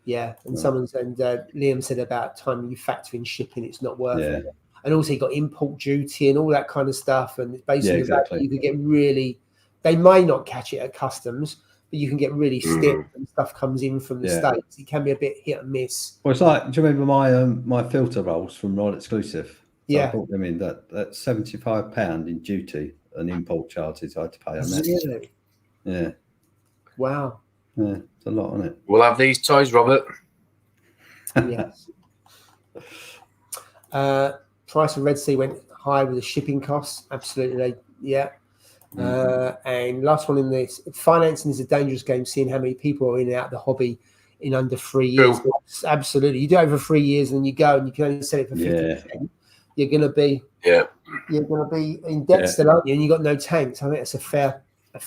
Yeah, and Liam said about time you factor in shipping, it's not worth it. And also you got import duty and all that kind of stuff, and based on the fact that you could get really, they may not catch it at customs, but you can get really stiff when stuff comes in from the States. It can be a bit hit and miss. Well, it's like, do you remember my filter rolls from Royal Exclusive? So I bought them in. That's £75 in duty and import charges I had to pay on that. Really? Yeah. Wow. Yeah, it's a lot, isn't it? We'll have these toys, Robert. Yes. Price of Red Sea went high with the shipping costs. Absolutely. Yeah. And last one in this, financing is a dangerous game, seeing how many people are in and out of the hobby in under 3 years. Absolutely. You do it over 3 years and you go and you can only sell it for 50%. You're going to be in debt still, aren't you? And you got no tanks. I think that's a fair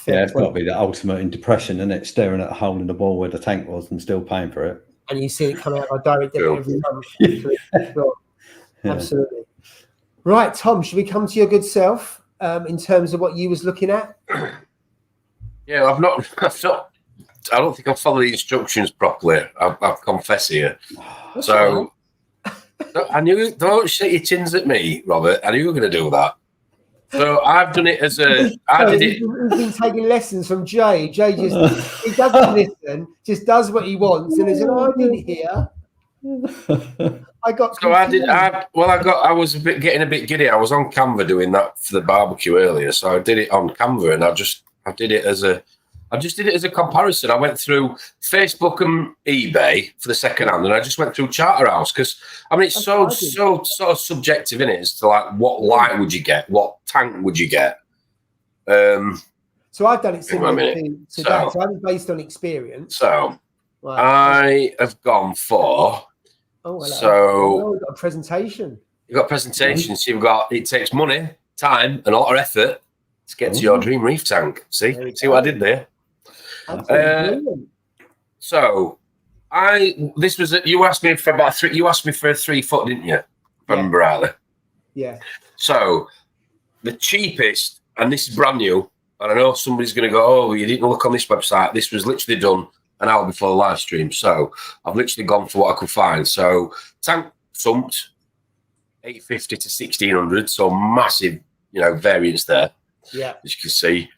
it's got to be the ultimate in depression, isn't it? Staring at a hole in the wall where the tank was and still paying for it. And you see it come out by direct debit every month. Absolutely. Right, Tom, should we come to your good self in terms of what you was looking at? Yeah, I don't think I follow the instructions properly. I'll confess here. So I knew, don't shake your chins at me, Robert. I knew you were going to do that. So I've done it as He's been taking lessons from Jay. Jay he doesn't listen, just does what he wants. And there's an idea here. I was getting a bit giddy. I was on Canva doing that for the barbecue earlier, so I did it on Canva, and I did it as a comparison. I went through Facebook and eBay for the second hand, and I just went through Charterhouse, because I mean it's so subjective in it as to like what light would you get, what tank would you get. So I've done it similar to that. So I'm based on experience. So I have gone for. Oh, hello. So we've got a presentation. You've got presentations. So it takes money, time, and a lot of effort to get to your dream reef tank. See what I did there? So you asked me for about you asked me for a 3 foot, didn't you? From Bradley. Yeah. So the cheapest, and this is brand new, and I know somebody's going to go, oh, you didn't look on this website. This was literally done an hour before the live stream. So I've literally gone for what I could find. So tank sumped 850 to 1600. So massive, variance there. Yeah. As you can see.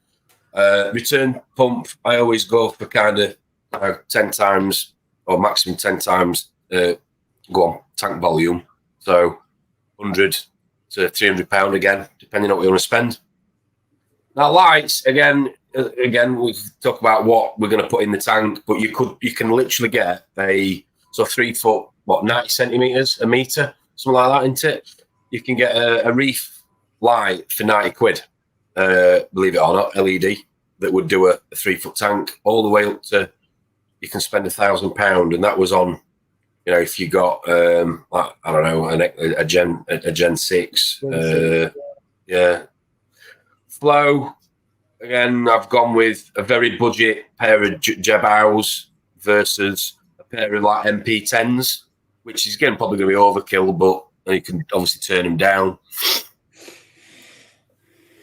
Return pump, I always go for kind of 10 times or maximum 10 times tank volume. So 100 to 300 pound again, depending on what you want to spend. Now lights, again we talk about what we're going to put in the tank, but you can literally get a 3 foot, 90 centimeters, a meter, something like that, isn't it? You can get a reef light for 90 quid. Believe it or not, LED that would do a 3 foot tank all the way up to, you can spend £1,000, and that was on, if you got I don't know, a Gen 6, Flow. Again, I've gone with a very budget pair of Jebau's versus a pair of like MP10s, which is again probably going to be overkill, but you can obviously turn them down.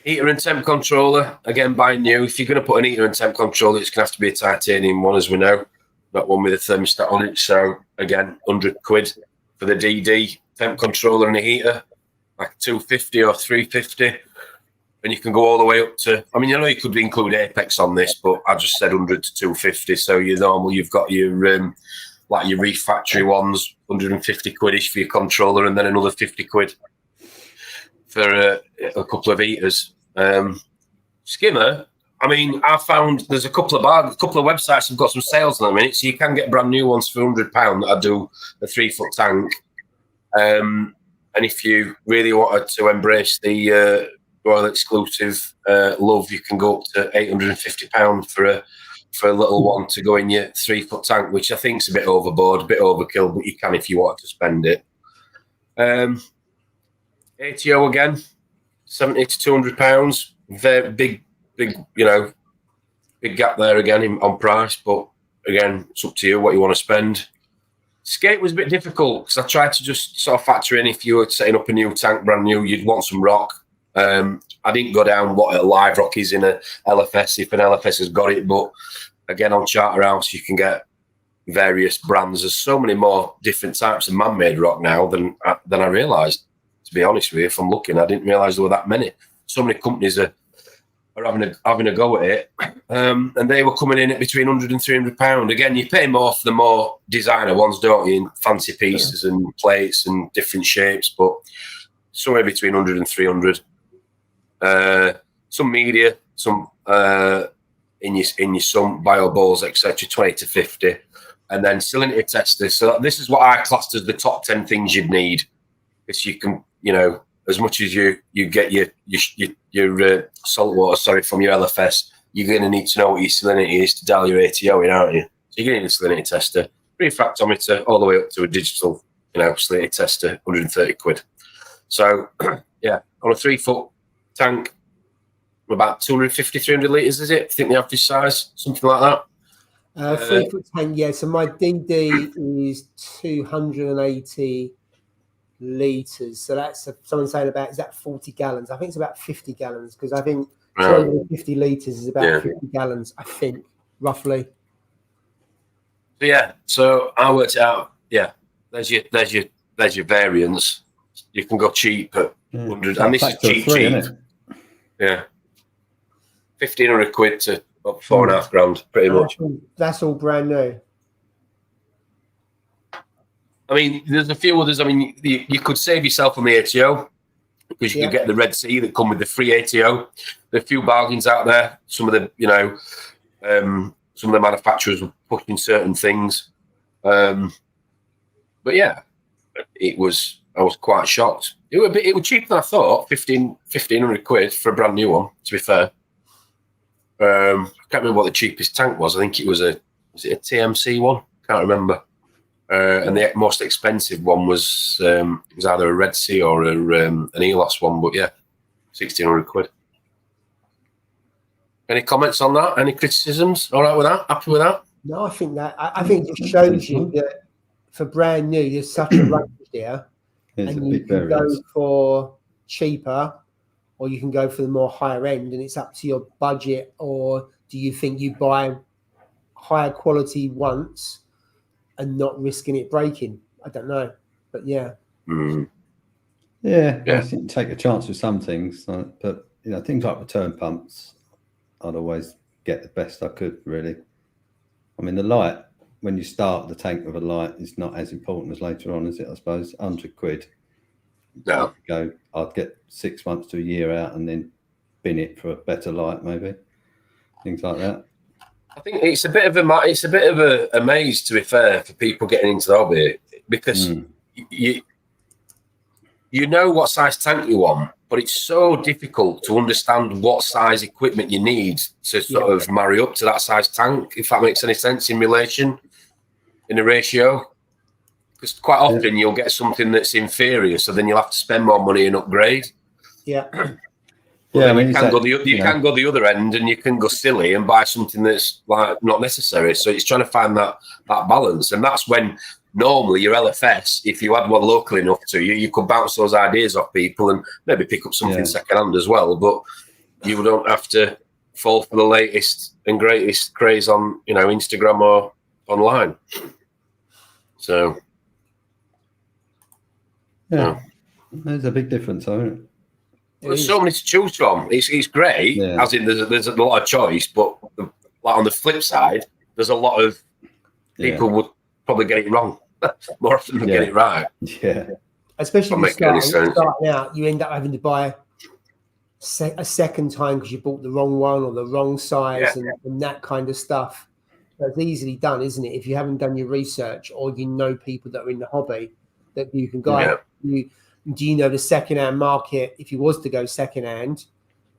Heater and temp controller, again, buying new. If you're going to put an heater and temp controller, it's going to have to be a titanium one, as we know, not one with a thermostat on it. So, again, 100 quid for the DD temp controller and a heater, like 250 or 350. And you can go all the way up to, I mean, you could include Apex on this, but I just said 100 to 250. So, you've got your, like your Reef Factory ones, 150 quid-ish for your controller, and then another 50 quid for a couple of heaters. Skimmer, I mean, I found there's a couple of websites have got some sales in a minute, so you can get brand new ones for £100 that I do a 3 foot tank. And if you really wanted to embrace the Royal Exclusive love, you can go up to £850 for a little one to go in your 3 foot tank, which I think is a bit overboard, a bit overkill, but you can if you wanted to spend it. ATO again, £70 to £200. Very big, big gap there again on price, but again, it's up to you what you want to spend. Skate was a bit difficult because I tried to just sort of factor in if you were setting up a new tank, brand new, you'd want some rock. I didn't go down what a live rock is in a LFS if an LFS has got it, but again on Charterhouse you can get various brands. There's so many more different types of man-made rock now than I realised. To be honest with you, if I'm looking, I didn't realise there were that many. So many companies are having a go at it, and they were coming in at between £100 and £300. Again, you pay more for the more designer ones, don't you? In fancy pieces and plates and different shapes, but somewhere between 100 and 300. Some media, some in your some bio balls, etc. 20 to 50, and then salinity testers. So this is what I classed as the top 10 things you'd need, because you can, as much as you get your salt water, from your LFS, you're going to need to know what your salinity is to dial your ATO in, aren't you? So you're going to need a salinity tester, refractometer, all the way up to a digital, salinity tester, 130 quid. So yeah, on a 3-foot tank, about 250, 300 litres, is it? I think the average size, something like that. 3-foot tank, yeah. So my DD is 280 litres. So that's someone saying about, is that 40 gallons? I think it's about 50 gallons, because I think 250 litres is about 50 gallons, I think, roughly. So yeah, so I worked it out. Yeah, there's your variance. You can go cheap at 100, and this is cheap. Yeah, 1,500 quid to up 4.5 grand, pretty much. That's all brand new. I mean, there's a few others. I mean, you could save yourself on the ATO, because you can get the Red Sea that come with the free ATO. There are a few bargains out there. Some of the, some of the manufacturers were pushing certain things. But yeah, I was quite shocked. It was cheaper than I thought. 1,500 quid for a brand new one, to be fair. I can't remember what the cheapest tank was. I think it was a TMC one? Can't remember. And the most expensive one was either a Red Sea or an Elos one, but yeah, 1,600 quid. Any comments on that? Any criticisms? All right with that? Happy with that? No, I think it just shows you that for brand new, there's such a range there, and you can go for cheaper, or you can go for the more higher end, and it's up to your budget. Or do you think you buy higher quality once and not risking it breaking? I don't know, but yeah. Yeah, I think take a chance with some things, but things like return pumps, I'd always get the best I could, really. I mean, the light, when you start the tank with a light, is not as important as later on, is it? I suppose 100 quid. No. I'd get 6 months to a year out and then bin it for a better light, maybe. Things like that. I think it's a bit of a maze, to be fair, for people getting into the hobby, because you know what size tank you want, but it's so difficult to understand what size equipment you need to sort of marry up to that size tank, if that makes any sense in a ratio. Because quite often you'll get something that's inferior, so then you'll have to spend more money and upgrade. Yeah. I mean, you can go the other end, and you can go silly and buy something that's like not necessary. So it's trying to find that balance, and that's when normally your LFS, if you had one local enough to you, you could bounce those ideas off people and maybe pick up something second hand as well. But you don't have to fall for the latest and greatest craze on Instagram or online. So there's a big difference, isn't it? There's so many to choose from. It's great, as in there's a lot of choice, but like on the flip side, there's a lot of people would probably get it wrong more often than get it right. Yeah, especially when you're starting out, you end up having to buy a second time because you bought the wrong one or the wrong size and that kind of stuff. So it's easily done, isn't it? If you haven't done your research or you know people that are in the hobby that you can guide you. Do you know the second-hand market, if you was to go second-hand,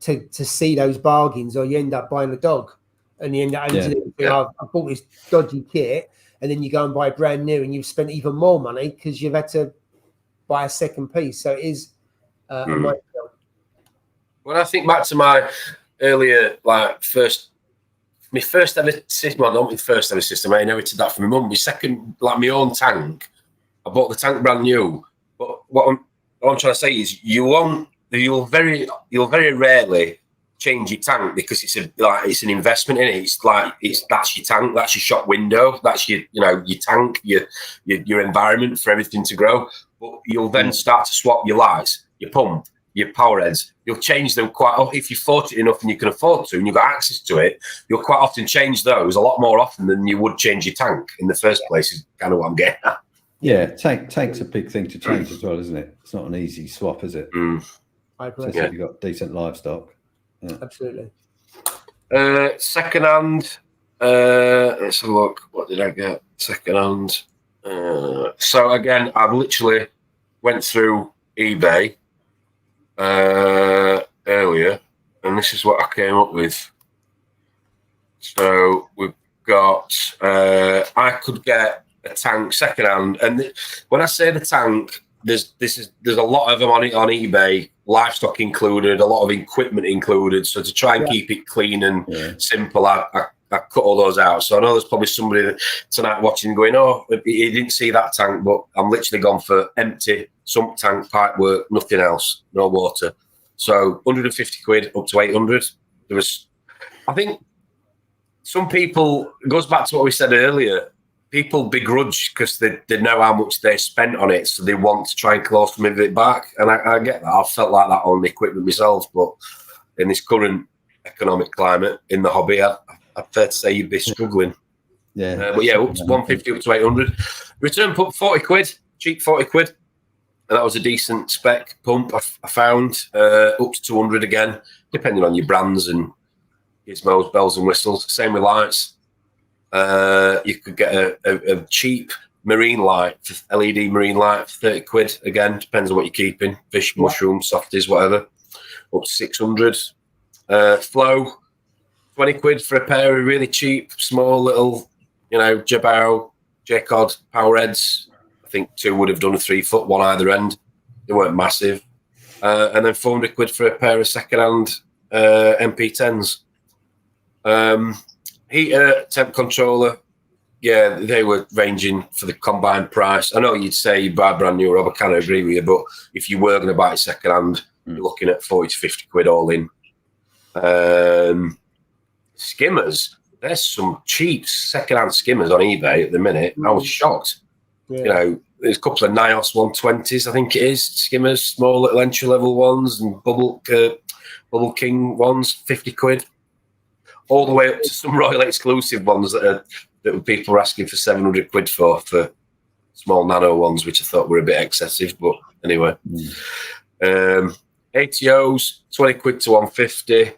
to see those bargains, or you end up buying a dog and you end up I bought this dodgy kit, and then you go and buy brand new and you've spent even more money because you've had to buy a second piece. So it is a minefield. When I think back to my earlier, first my first ever system. Well, not my first ever system. I inherited that from my mum. My second, like my own tank. I bought the tank brand new. But what I'm trying to say is, you'll very rarely change your tank because it's an investment in it. That's your tank, that's your shop window, that's your tank, your environment for everything to grow. But you'll then start to swap your lights, your pump, your power heads. You'll change them quite often if you're fortunate enough and you can afford to, and you've got access to it. You'll quite often change those a lot more often than you would change your tank in the first place. Is kind of what I'm getting at. Yeah, tank's a big thing to change as well, isn't it? It's not an easy swap, is it? I agree. Especially if you've got decent livestock. Yeah. Absolutely. Second hand. Let's have a look. What did I get? Second hand. So again, I've literally went through eBay earlier, and this is what I came up with. So we've got. I could get a tank second hand, and when I say the tank, there's a lot of them on eBay, livestock included, a lot of equipment included. So to try and keep it clean and simple, I cut all those out. So I know there's probably somebody tonight watching going, "Oh, he didn't see that tank," but I'm literally gone for empty sump tank, pipe work, nothing else, no water. So 150 quid up to 800. I think some people, it goes back to what we said earlier. People begrudge because they know how much they spent on it, so they want to try and claw some of it back. And I get that. I've felt like that on the equipment myself, but in this current economic climate in the hobby, I'd fair to say you'd be struggling. Yeah. But yeah, up to 150, up to 800. Return pump, 40 quid, cheap 40 quid. And that was a decent spec pump I found. Up to 200 again, depending on your brands and gizmos, bells and whistles. Same with lights. You could get a cheap marine light, LED marine light for 30 quid. Again, depends on what you're keeping. Fish, mushrooms, softies, whatever. Up to 600. Flow, 20 quid for a pair of really cheap, small little, Jabao, J-Cod power heads. I think 2 would have done a 3 foot, one either end. They weren't massive. And then 400 quid for a pair of second-hand MP10s. Heater, temp controller, yeah, they were ranging for the combined price. I know you'd say you buy brand new, Rob, I kind of agree with you, but if you were going to buy it second hand, you're looking at 40 to 50 quid all in. Skimmers, there's some cheap second hand skimmers on eBay at the minute. I was shocked. Yeah. There's a couple of Nios 120s, I think it is, skimmers, small little entry level ones, and Bubble King ones, 50 quid. All the way up to some Royal exclusive ones that people were asking for 700 quid for small nano ones, which I thought were a bit excessive. But anyway, ATOs, 20 quid to 150.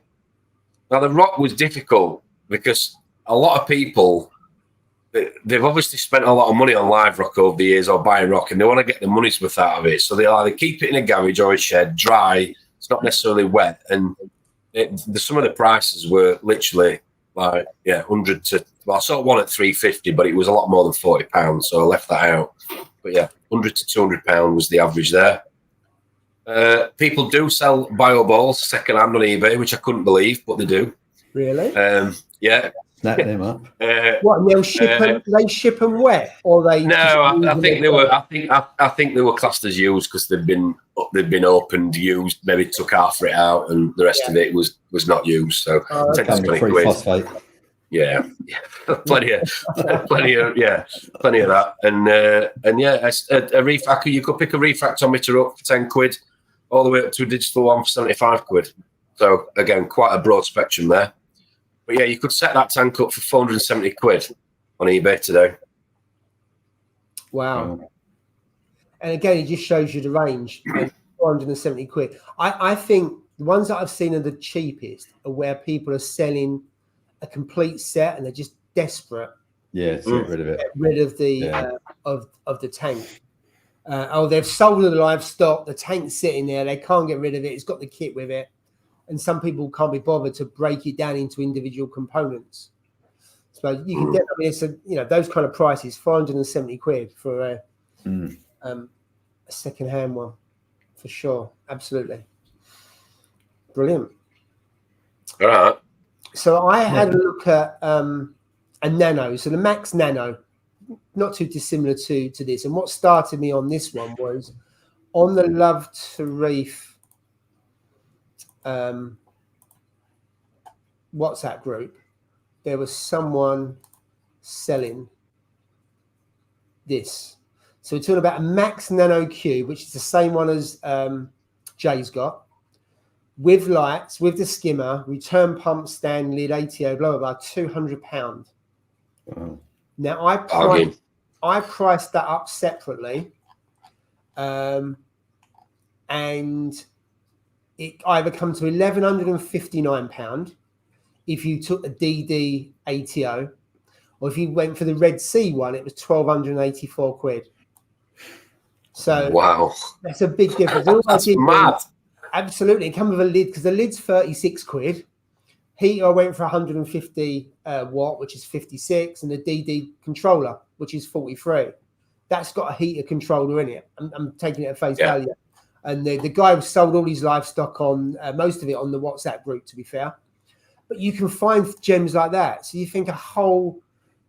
Now, the rock was difficult because a lot of people, they've obviously spent a lot of money on live rock over the years or buying rock, and they want to get the money's worth out of it. So they either keep it in a garage or a shed, dry. It's not necessarily wet. And some of the prices were literally like 100 to. Well, I saw one at 350, but it was a lot more than £40, so I left that out. But yeah, £100 to £200 was the average there. People do sell bio balls second hand on eBay, which I couldn't believe, but they do. Really? Yeah. Snap them up. What? They'll ship them? They ship them wet, or they? No, I think they were. I think they were classed as used because they've been opened, used, maybe took half of it out, and the rest of it was not used. So 10 to 20 quid. Yeah, plenty of that, and yeah, a reef actor. You could pick a reef actometer up for 10 quid, all the way up to a digital one for 75 quid. So again, quite a broad spectrum there. But yeah, you could set that tank up for 470 quid on eBay today. Wow. And again, it just shows you the range. 470 quid. I think the ones that I've seen are the cheapest are where people are selling a complete set and they're just desperate. Yeah, to get rid of it. Get rid of the of the tank. They've sold the livestock, the tank's sitting there, they can't get rid of it, it's got the kit with it. And some people can't be bothered to break it down into individual components. So you can definitely, those kind of prices, 470 quid for a second-hand one, for sure. Absolutely. Brilliant. All right. So I had a look at a Nano, so the Max Nano, not too dissimilar to this. And what started me on this one was on the Love to Reef WhatsApp group, there was someone selling this. So we're talking about a Max Nano Cube, which is the same one as Jay's got, with lights, with the skimmer, return pump stand, lid, ATO, blah, blah, blah, £200. Wow. Now, I priced that up separately, and it either come to £1,159 if you took the DD ATO, or if you went for the Red Sea one, it was 1,284 quid. So wow, that's a big difference. That's mad. Absolutely, it comes with a lid because the lid's 36 quid. Heater I went for 150 watt, which is 56, and the DD controller, which is 43. That's got a heater controller in it. I'm taking it at face value. And the guy sold all his livestock on most of it on the WhatsApp group, to be fair. But you can find gems like that. So you think a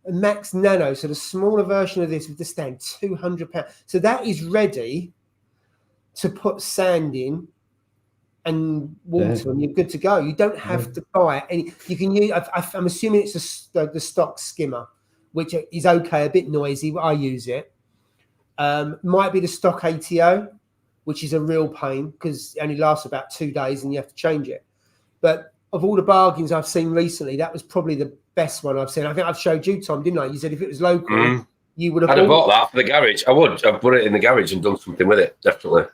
Max Nano, so the smaller version of this with the stand, £200. So that is ready to put sand in and water, and you're good to go. You don't have to buy any. You can use. I'm assuming it's the stock skimmer, which is okay, a bit noisy. But I use it. Might be the stock ATO, which is a real pain because it only lasts about 2 days and you have to change it. But of all the bargains I've seen recently, that was probably the best one I've seen. I think I've showed you, Tom, didn't I? You said if it was local, you would have. I'd have bought that for the garage. I would. I've put it in the garage and done something with it. Definitely.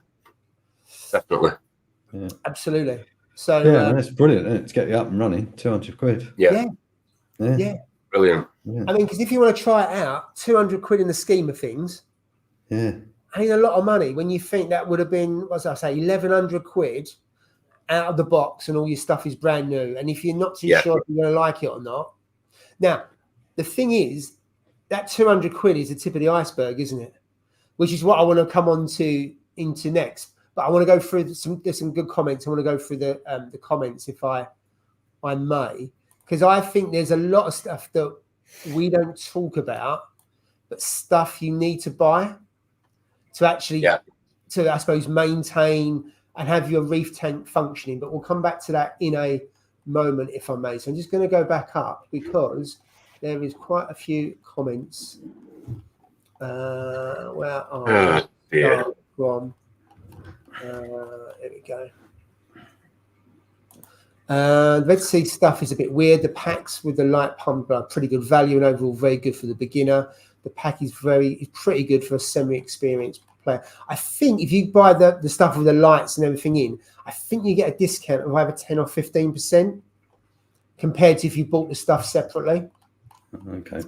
Yeah. Absolutely. So that's brilliant. Isn't it? To get you up and running, 200 quid. Yeah. Brilliant. Yeah. I mean, because if you want to try it out, 200 quid in the scheme of things. Yeah. Ain't a lot of money when you think that would have been, what did I say, 1,100 quid out of the box and all your stuff is brand new. And if you're not too sure if you're going to like it or not. Now, the thing is, that 200 quid is the tip of the iceberg, isn't it? Which is what I want to come on to into next. But I want to go through there's some good comments. I want to go through the comments if I may, because I think there's a lot of stuff that we don't talk about, but stuff you need to buy to actually, to I suppose, maintain and have your reef tank functioning. But we'll come back to that in a moment, if I may. So I'm just going to go back up because there is quite a few comments. Where are from? There we go. Red Sea stuff is a bit weird. The packs with the light pump are pretty good value and overall very good for the beginner. The pack is pretty good for a semi-experienced player. I think if you buy the stuff with the lights and everything in, I think you get a discount of either 10 or 15% compared to if you bought the stuff separately. Okay.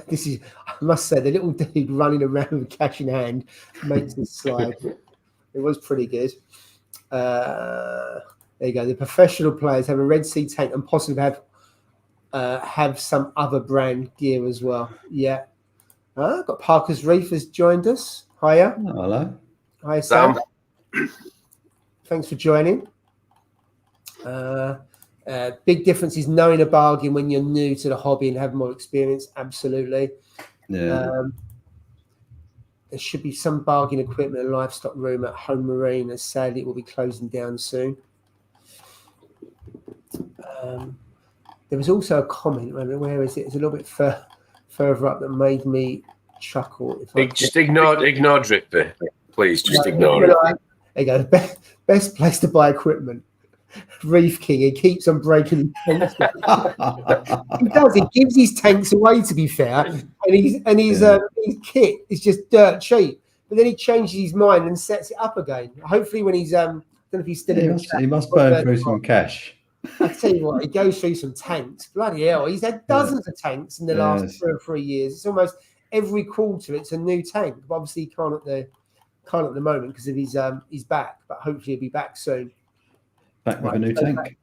This is, I must say, the little dude running around with cash in hand makes this slide. It was pretty good. There you go. The professional players have a Red Sea tank and possibly have some other brand gear as well. Yeah. Got Parker's Reef has joined us. Hiya. Oh, hello. Hi, Sam. Thanks for joining. Big difference is knowing a bargain when you're new to the hobby and have more experience. Absolutely. Yeah. There should be some bargain equipment and livestock room at Home Marine, as sadly it will be closing down soon. There was also a comment. Where is it? It's a little bit further up that made me chuckle. Just ignore Drippy, please. Just ignore it. There you go. Best place to buy equipment. Reef King. He keeps on breaking his tanks. He does. He gives his tanks away, to be fair, and his kit is just dirt cheap. But then he changes his mind and sets it up again. Hopefully, when he's I don't know if he's still in the chat. He must burn through some cash. I tell you what, he goes through some tanks. Bloody hell, he's had dozens of tanks in the last 2 or 3 years. It's almost every quarter it's a new tank. But obviously, he can't at the moment because of his back. But hopefully, he'll be back soon. Back with a new tank.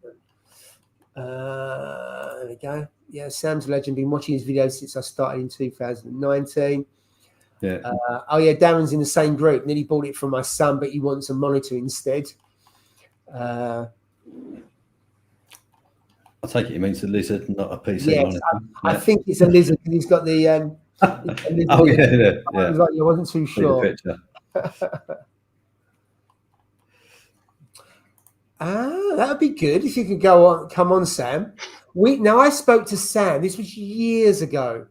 There we go. Yeah, Sam's a legend. Been watching his videos since I started in 2019. Yeah. Darren's in the same group. Nearly bought it from my son, but he wants a monitor instead. I take it he means a lizard, not a PC Yes, monitor. I think it's a lizard because he's got the. Oh yeah. I wasn't too sure. Picture. That would be good if you could come on, Sam. Now I spoke to Sam. This was years ago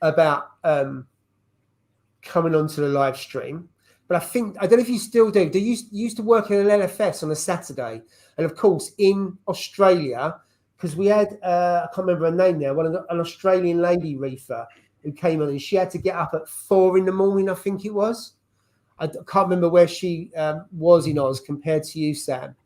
about coming onto the live stream, but I don't know if you still do. You used to work in an LFS on a Saturday, and of course in Australia, because we had I can't remember her name now. An Australian lady reefer who came on, and she had to get up at 4 a.m. I think it was. I can't remember where she was in Oz compared to you, Sam.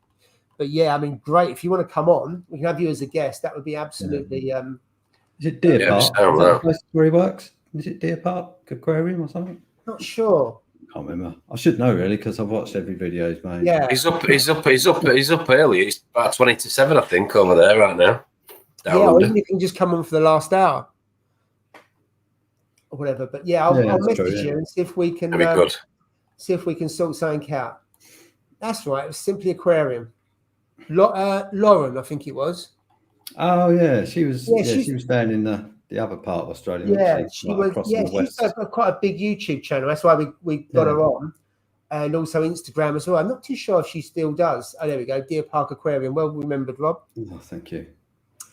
But yeah, I mean, great. If you want to come on, we can have you as a guest. That would be absolutely. Is it Deer Park? Is that the place where he works? Is it Deer Park Aquarium or something? Not sure. Can't remember. I should know really because I've watched every video he's made. Yeah, he's up early. It's about 20 to 7, I think, over there right now. Or even if you can just come on for the last hour or whatever. But yeah, I'll message you and see if we can. See if we can sort something out. That's right. It was Simply Aquarium. Lauren, I think it was. Oh yeah, she was. Yeah, she was down in the other part of Australia. Yeah, she was. Yeah, she's got quite a big YouTube channel. That's why we got her on, and also Instagram as well. I'm not too sure if she still does. Oh, there we go. Deer Park Aquarium. Well remembered, Rob. Oh, thank you.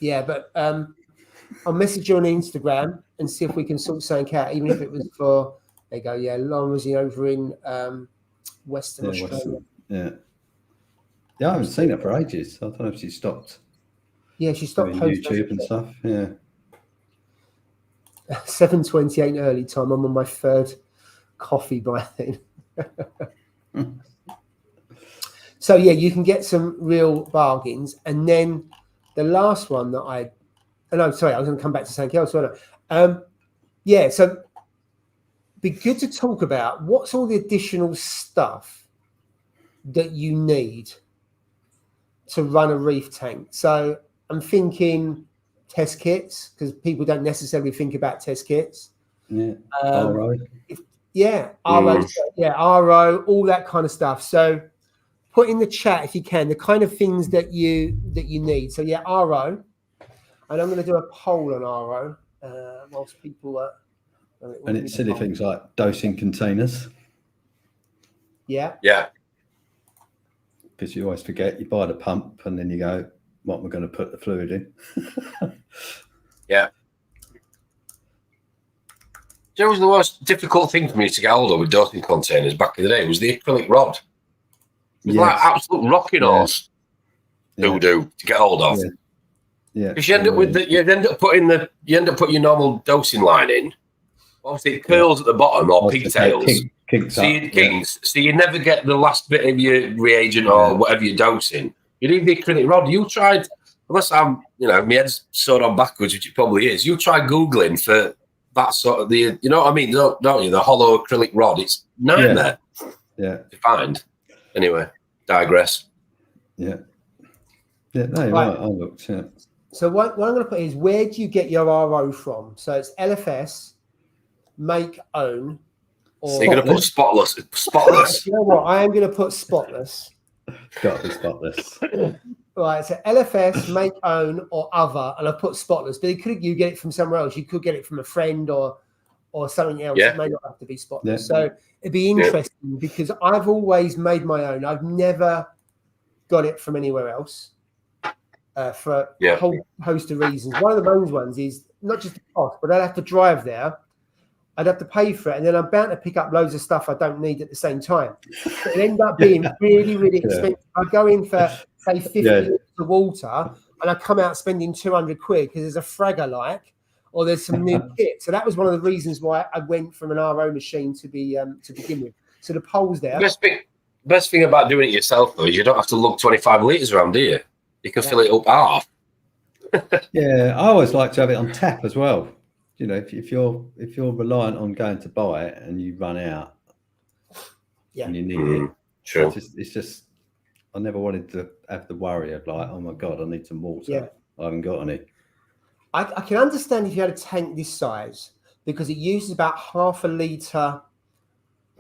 Yeah, but I'll message you on Instagram and see if we can sort something out, even if it was for. There you go. Yeah, Lauren was over in Western Australia. Yeah, I haven't seen her for ages. I don't know if she stopped. Yeah, she stopped posting YouTube and stuff. Yeah. 7:28 early time. I'm on my third coffee by then. So yeah, you can get some real bargains. And then the last one that I was going to come back to something else. Yeah, so be good to talk about what's all the additional stuff that you need to run a reef tank. So I'm thinking test kits, because people don't necessarily think about test kits. Yeah, RO. RO, all that kind of stuff. So put in the chat if you can the kind of things that you need. So yeah, RO, and I'm going to do a poll on RO whilst people are. And it's silly things like dosing containers. Yeah. Yeah. Because you always forget, you buy the pump and then you go, what am I going to put the fluid in? Yeah. You know, was the most difficult thing for me to get hold of with dosing containers back in the day was the acrylic rod. It was like absolute rocking horse doo-doo to get hold of. Yeah. Because you end up putting your normal dosing line in. Obviously, it curls at the bottom or pigtails. So you never get the last bit of your reagent or whatever you're dosing. You need the acrylic rod. You tried, unless I'm, my head's sewed on backwards, which it probably is. You try Googling for that sort of you know what I mean, don't you? The hollow acrylic rod. It's nightmare. Yeah. To find. Anyway, digress. Yeah. Yeah. No, you're right. I looked. Yeah. So what I'm going to put is, where do you get your RO from? So it's LFS, make, own. So you're going to put spotless. Spotless. You know what? I am going to put spotless. Got to be spotless. Right. So LFS, make, own, or other, and I put spotless. But you get it from somewhere else. You could get it from a friend or something else. Yeah. It may not have to be spotless. So it'd be interesting because I've always made my own. I've never got it from anywhere else. For a whole host of reasons. One of the main ones is not just the cost, but I'd have to drive there. I'd have to pay for it, and then I'm bound to pick up loads of stuff I don't need at the same time. So it ends up being really, really expensive. I go in for, say, 50 liters of water, and I come out spending 200 quid because there's a frag I like, or there's some new kit. So that was one of the reasons why I went from an RO machine to begin with. So the pole's there. Best thing about doing it yourself, though, is you don't have to lug 25 litres around, do you? You can fill it up half. I always like to have it on tap as well. If you're reliant on going to buy it and you run out, and you need it. Sure. It's just I never wanted to have the worry of like, oh my god, I need some water. Yeah. I haven't got any. I can understand if you had a tank this size, because it uses about half a litre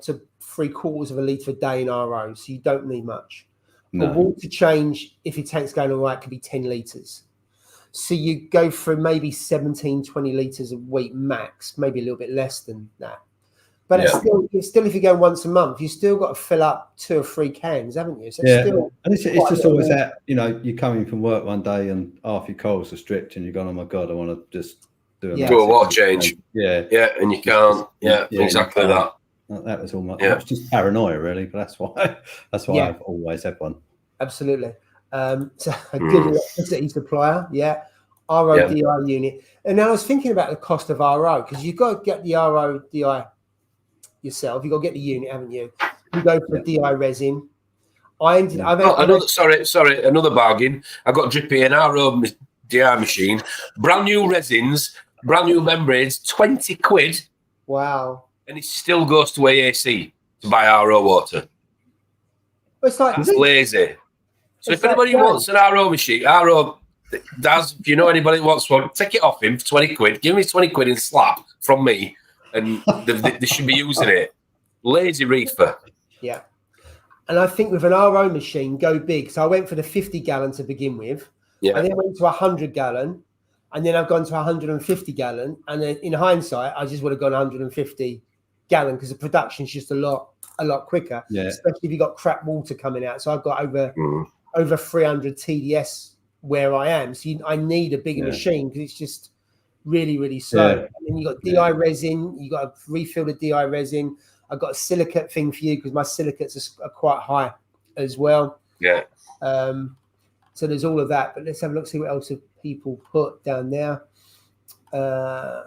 to 3/4 of a litre a day in RO, so you don't need much. A water change, if your tank's going all right, could be 10 litres. So you go through maybe 17, 20 litres a week max, maybe a little bit less than that. But it's still, if you go once a month, you still got to fill up 2 or 3 cans, haven't you? So and it's just always that, you know, you're coming from work one day and half your corals are stripped and you're going, oh my God, I want to just do a water change. Yeah, and you can't. Exactly that. That was all my. It was just paranoia, really. But that's why I've always had one. Absolutely. So a good electricity supplier, RODI unit. And I was thinking about the cost of RO, because you've got to get the RODI yourself. You've got to get the unit, haven't you? You go for DI resin. Another bargain. I got Drippy an RO DI machine, brand new resins, brand new membranes, 20 quid. Wow. And it still goes to AAC to buy RO water. It's like that's lazy. So if anybody wants an RO machine, if you know anybody who wants one, take it off him for 20 quid. Give me 20 quid in slap from me, and they should be using it. Lazy reefer. Yeah. And I think with an RO machine, go big. So I went for the 50 gallon to begin with. Yeah. And then I went to 100 gallon. And then I've gone to 150 gallon. And then in hindsight, I just would have gone 150 gallon because the production's just a lot quicker. Yeah. Especially if you've got crap water coming out. So I've got over 300 TDS where I am. So I need a bigger machine because it's just really, really slow. Yeah. And then you've got DI resin. You've got to refill the DI resin. I've got a silicate thing for you because my silicates are quite high as well. Yeah. So there's all of that. But let's have a look, see what else have people put down there. I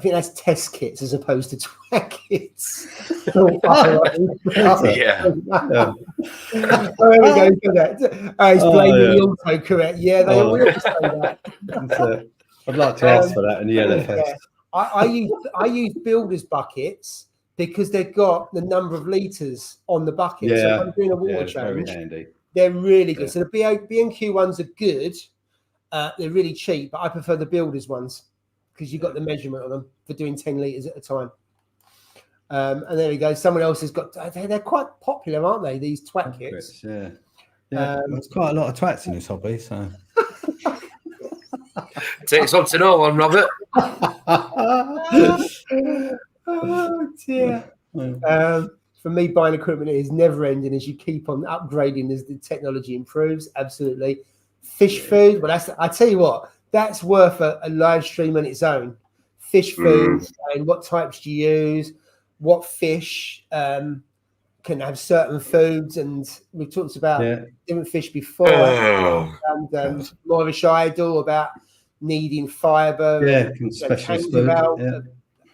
think that's test kits as opposed to twat kits. Yeah. Oh, there we go. He's blaming the autocorrect. Yeah, they all say that. I'd like to ask for that in the LFS. Yeah. I use builders buckets because they've got the number of litres on the bucket. Yeah. So if I'm doing a water change, they're really good. So the B&Q ones are good. They're really cheap, but I prefer the builders ones because you've got the measurement on them for doing 10 litres at a time. And there we go. Someone else has got. They're quite popular, aren't they? These twat kits. Yeah. There's quite a lot of twats in this hobby. So takes on to know one, Robert. Oh dear. For me, buying equipment is never ending as you keep on upgrading as the technology improves. Absolutely. Fish food. Well, I tell you what, that's worth a live stream on its own. Fish food and what types do you use? What fish can have certain foods? And we've talked about different fish before. And Moorish Idol about needing fibre. Yeah, specialist food.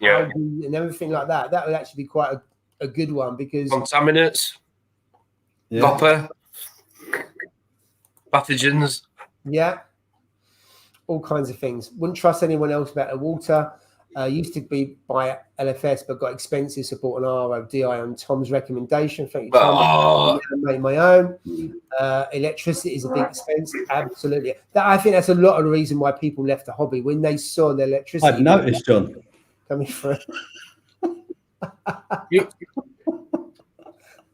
And everything like that. That would actually be quite a good one because contaminants, copper, pathogens. Yeah, all kinds of things. Wouldn't trust anyone else about the water. Used to be by LFS, but got expensive support on RODI on Tom's recommendation. Thank you, Tom. I made my own. Electricity is a big expense. Absolutely. I think that's a lot of the reason why people left the hobby when they saw the electricity. I've noticed, John. Coming through.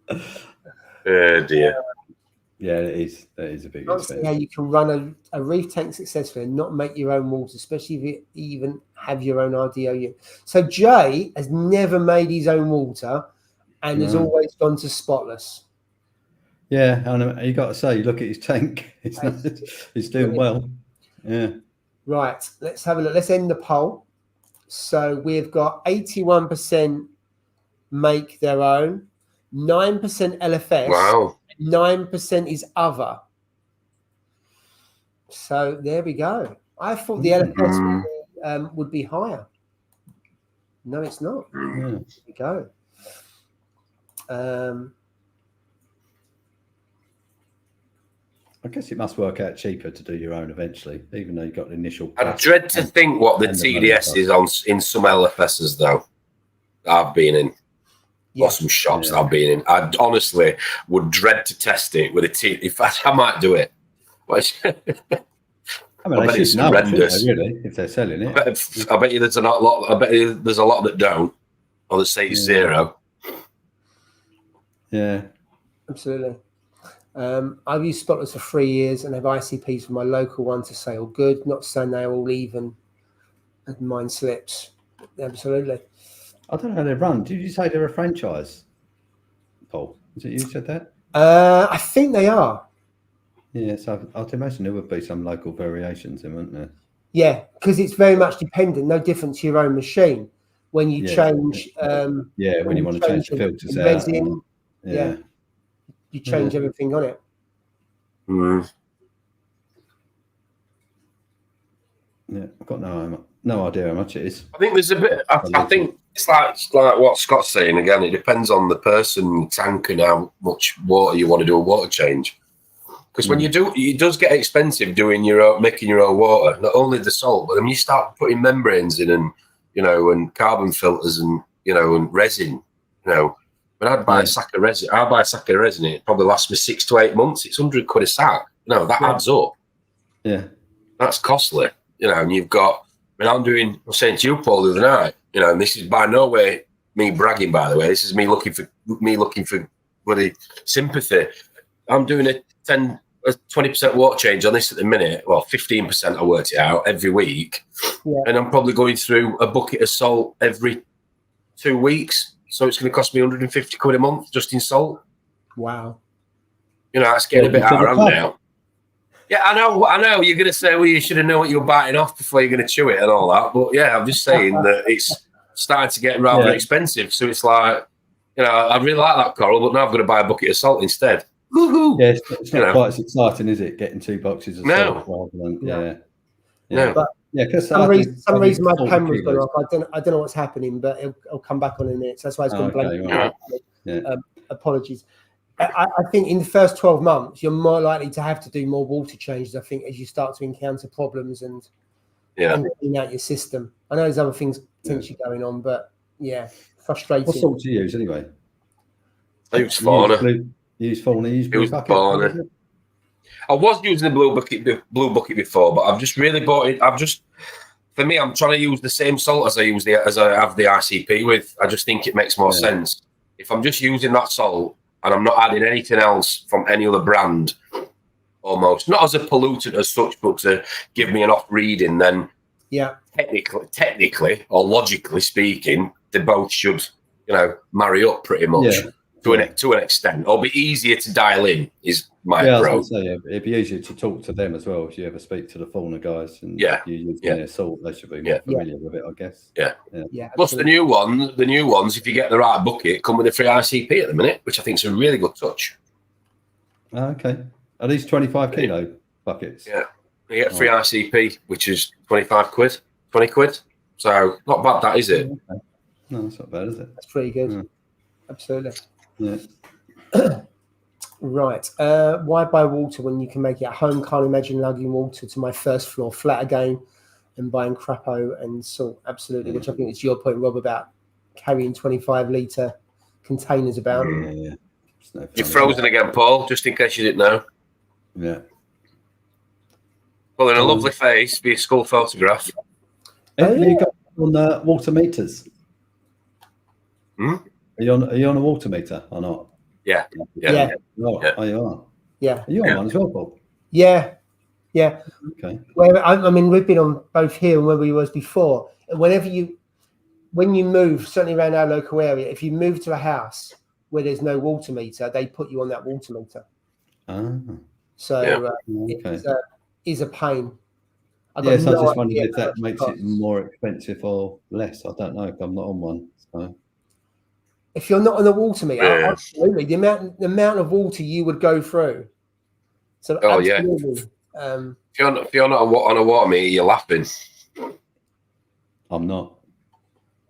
Oh dear. Yeah, it is. That is a big expense. How you can run a reef tank successfully and not make your own water, especially if you even have your own RDO. So Jay has never made his own water and has always gone to spotless. Yeah, and you got to say, look at his tank. He's doing well. Yeah. Right. Let's have a look. Let's end the poll. So we've got 81% make their own, 9% LFS. Wow. 9% is other. So there we go. I thought the LFS would be higher. No, it's not. There we go. I guess it must work out cheaper to do your own eventually, even though you got the initial. I dread to think what the TDS is on in some LFSs, though. I've been in. Or some shops that I've been in. I honestly would dread to test it with a T. In fact, I might do it. I mean, they should know, really, if they're selling it. I bet you there's a lot. I bet you there's a lot that don't, or that say it's zero. Yeah, absolutely. I've used Spotless for 3 years and have ICPs for my local one to say all good. Not saying they're all even, and mine slips. Absolutely. I don't know how they run. Did you say they're a franchise, Paul? Is it you who said that? I think they are. Yeah, so I'd imagine there would be some local variations in, wouldn't there? Yeah, because it's very much dependent, no different to your own machine. When you change, when you want to change the filters out, resin, you change everything on it. Yeah, I've got no idea how much it is. I think there's a bit. I think it's like what Scott's saying again. It depends on the person, tank, and how much water you want to do a water change. Because when you do, it does get expensive making your own water. Not only the salt, but then you start putting membranes in, and and carbon filters, and and resin. When I'd buy a sack of resin, it probably lasts me 6 to 8 months. It's £100 a sack. That adds up. Yeah, that's costly. And you've got. I mean, I was saying to you, Paul, the other night. And this is by no way me bragging. By the way, this is me looking for bloody sympathy. I'm doing a 20% water change on this at the minute. Well, 15% I worked it out every week. Yeah. And I'm probably going through a bucket of salt every 2 weeks. So it's going to cost me £150 a month just in salt. Wow. That's getting a bit out of hand now. Yeah, I know. You're going to say, well, you should have known what you were biting off before you're going to chew it and all that. But yeah, I'm just saying that it's starting to get rather expensive. So it's like, I really like that coral, but now I've got to buy a bucket of salt instead. Woo-hoo. Yeah, it's not quite as exciting, is it? Getting 2 boxes of salt rather than No. But because some reason my camera's gone off. I don't know what's happening, but it'll come back on in a minute. So that's why it's gone blank. Right. Apologies. I think in the first 12 months, you're more likely to have to do more water changes, I think, as you start to encounter problems and clean out your system. I know there's other things potentially going on, but frustrating. What salt do you use anyway? I use fauna. You use fauna, you use blue bucket? Fauna. I was using the blue bucket before, but I've just really bought it. For me, I'm trying to use the same salt as I have the ICP with. I just think it makes more sense. If I'm just using that salt, and I'm not adding anything else from any other brand, almost not as a pollutant as such, but to give me an off reading, then technically or logically speaking, they both should, marry up pretty much to an extent, or be easier to dial in. Is my approach. I was going to say, it'd be easier to talk to them as well if you ever speak to the fauna guys and you use their salt. They should be more familiar with it, I guess. Yeah. Plus the new ones, if you get the right bucket, come with a free ICP at the minute, which I think is a really good touch. Okay. Are these 25 kilo buckets? Yeah. You get free ICP, which is £25, 20 quid. So not bad, that is it? Okay. No, that's not bad, is it? That's pretty good. Yeah. Absolutely. Yeah. Right. Why buy water when you can make it at home? Can't imagine lugging water to my first floor flat again and buying Crapo and salt. Absolutely. Which I think is your point, Rob, about carrying 25-litre containers about. Yeah. You're frozen again, Paul, just in case you didn't know. Yeah. Well, in a lovely face for your school photograph. Have you got on water meters? Are you on a water meter or not? Yeah. Oh, you are. Yeah. Are you on one as well, Bob? Yeah. Okay. Well, I mean, we've been on both here and where we was before. When you move, certainly around our local area, if you move to a house where there's no water meter, they put you on that water meter. So it is a pain. I just wondered if that makes it more expensive or less. I don't know if I'm not on one. So. If you're not on the water meter, absolutely. The amount of water you would go through. So absolutely. If you're not on a water meter, you're laughing. I'm not.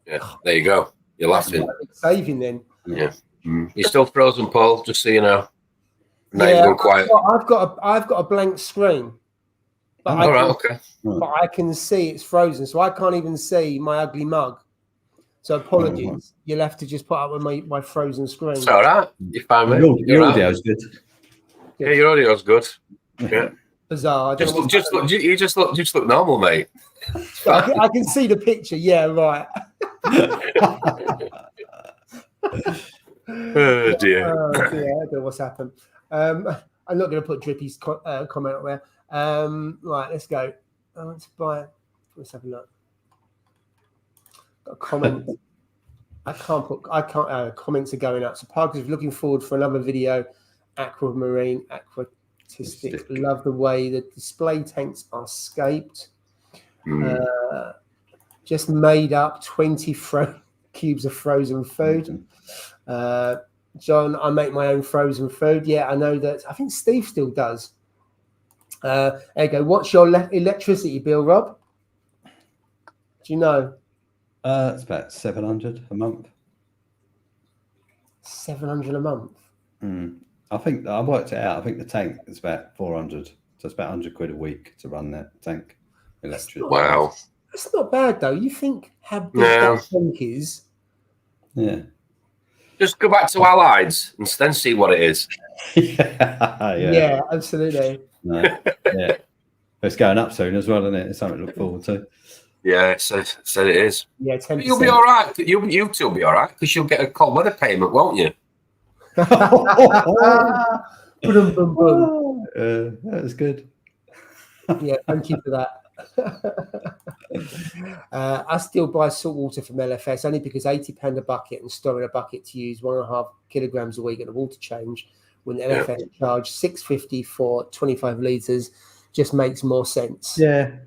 Yeah, there you go. You're laughing. Saving then. Yeah. You're still frozen, Paul. Just so you know. Now you've gone quiet. I've got a blank screen. But But I can see it's frozen, so I can't even see my ugly mug. So apologies. You'll have to just put up with my frozen screen. It's all right. You're fine, mate. Your audio's good. Yeah, your audio's good. Yeah. Bizarre. You just look normal, mate. I can see the picture. Yeah, right. Oh dear. I don't know what's happened. I'm not going to put Drippy's comment up there. Right, let's go. I want to buy. Let's have a look. Got a comment. I can't. Comments are going up. So Parker's looking forward for another video. Aquamarine, aquatistic. Love the way the display tanks are scaped. Just made up 20 cubes of frozen food. John, I make my own frozen food. Yeah, I know that. I think Steve still does. There you go. What's your electricity bill, Rob? Do you know? It's about 700 a month. 700 a month? I think I worked it out. I think the tank is about 400. So it's about 100 quid a week to run that tank. Electricity. Wow. That's not bad, though. You think how big that tank is? Yeah. Just go back to Allieds and then see what it is. Yeah, absolutely. Yeah. It's going up soon as well, isn't it? It's something to look forward to. Yeah, it said it is. Yeah, 10%. You'll be all right. You two will be all right because you'll get a cold weather payment, won't you? That was good. Yeah, thank you for that. I still buy salt water from LFS only because £80 a bucket and storing a bucket to use 1.5 kilograms a week at a water change when LFS charge £6.50 for 25 litres just makes more sense. Yeah.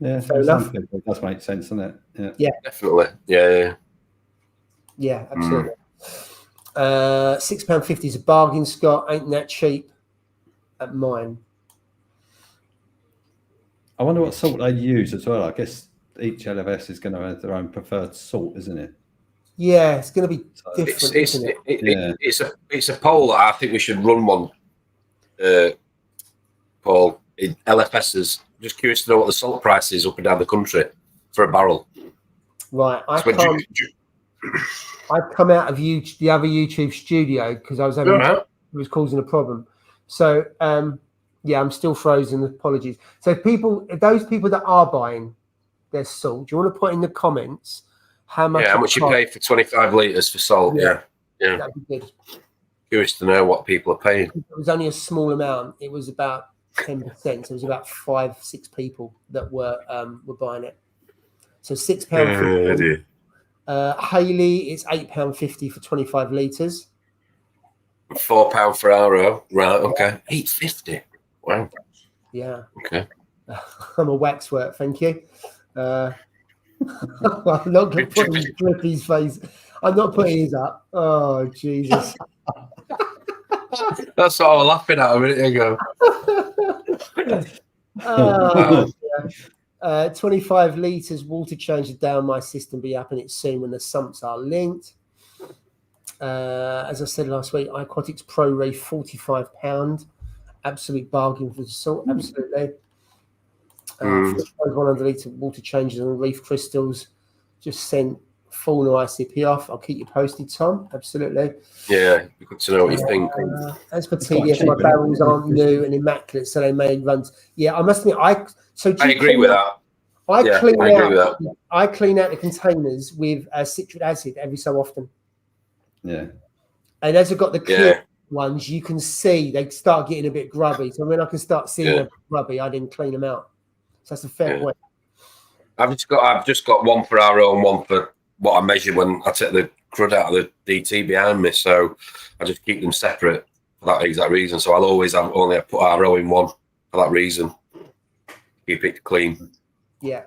Fair enough. It does make sense, doesn't it? Yeah. Definitely. Yeah. Yeah, absolutely. £6.50 is a bargain, Scott. Ain't that cheap at mine. I wonder what salt they use as well. I guess each LFS is going to have their own preferred salt, isn't it? Yeah, it's going to be different, isn't it? It's a poll that I think we should run one, Paul, in LFSs. Just curious to know what the salt price is up and down the country for a barrel. Right. I've come out of the other YouTube studio because I was having it was causing a problem. So yeah, I'm still frozen. Apologies. So those people that are buying their salt, do you want to put in the comments how much you pay for 25 litres for salt? Yeah. That'd be good. Curious to know what people are paying. It was only a small amount. It was about 10%. So it was about 5-6 people that were buying it. So £6.50. Haley, it's £8.50 for 25 litres. £4 for RO. Right, okay. £8.50. Wow. Yeah. Okay. I'm a waxwork, thank you. I'm not putting Drippy's face. I'm not putting his up. Oh, Jesus. That's what I was laughing at a minute ago. 25 litres water change down my system. Be happening soon when the sumps are linked. As I said last week, Aquatics Pro Reef £45. Absolute bargain for the salt. Absolutely. 100 litre water changes on Reef Crystals. Just sent full no ICP off. I'll keep you posted, Tom. Absolutely. Yeah, good to know what you think. As for TDS, my barrels aren't new and immaculate, so they may run. Yeah, I must admit, I agree with that. I clean out the containers with citric acid every so often. Yeah. And as I've got the clear ones, you can see they start getting a bit grubby. So when I can start seeing them grubby, I didn't clean them out. So that's a fair point. I've just got one for RO and one for what I measure when I take the crud out of the DT behind me. So I just keep them separate for that exact reason. So I'll always only put RO in one for that reason. Keep it clean. Yeah.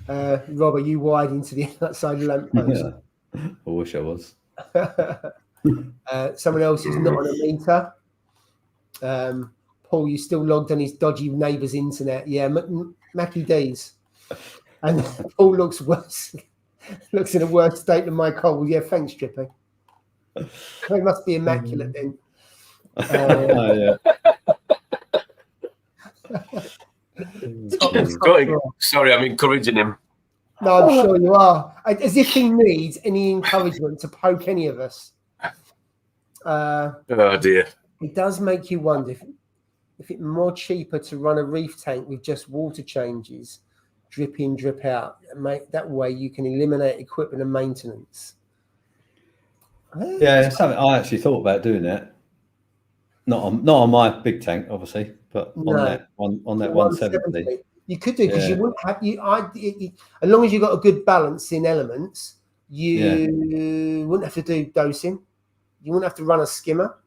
Rob, are you wide into the outside lamppost? Yeah. I wish I was. Someone else is not on a meter. Paul, you still logged on his dodgy neighbour's internet. Yeah, Mackie D's. And Paul looks worse. Looks in a worse state than my cold. Yeah, thanks, Drippy. It must be immaculate then. Sorry, I'm encouraging him. No, I'm sure you are. As if he needs any encouragement to poke any of us. Oh dear. It does make you wonder if it's more cheaper to run a reef tank with just water changes, drip in, drip out. That way you can eliminate equipment and maintenance. Yeah, something I actually thought about doing that. Not on my big tank, obviously, but on that 170. You could do, because you wouldn't have as long as you got a good balance in elements, you wouldn't have to do dosing. You wouldn't have to run a skimmer.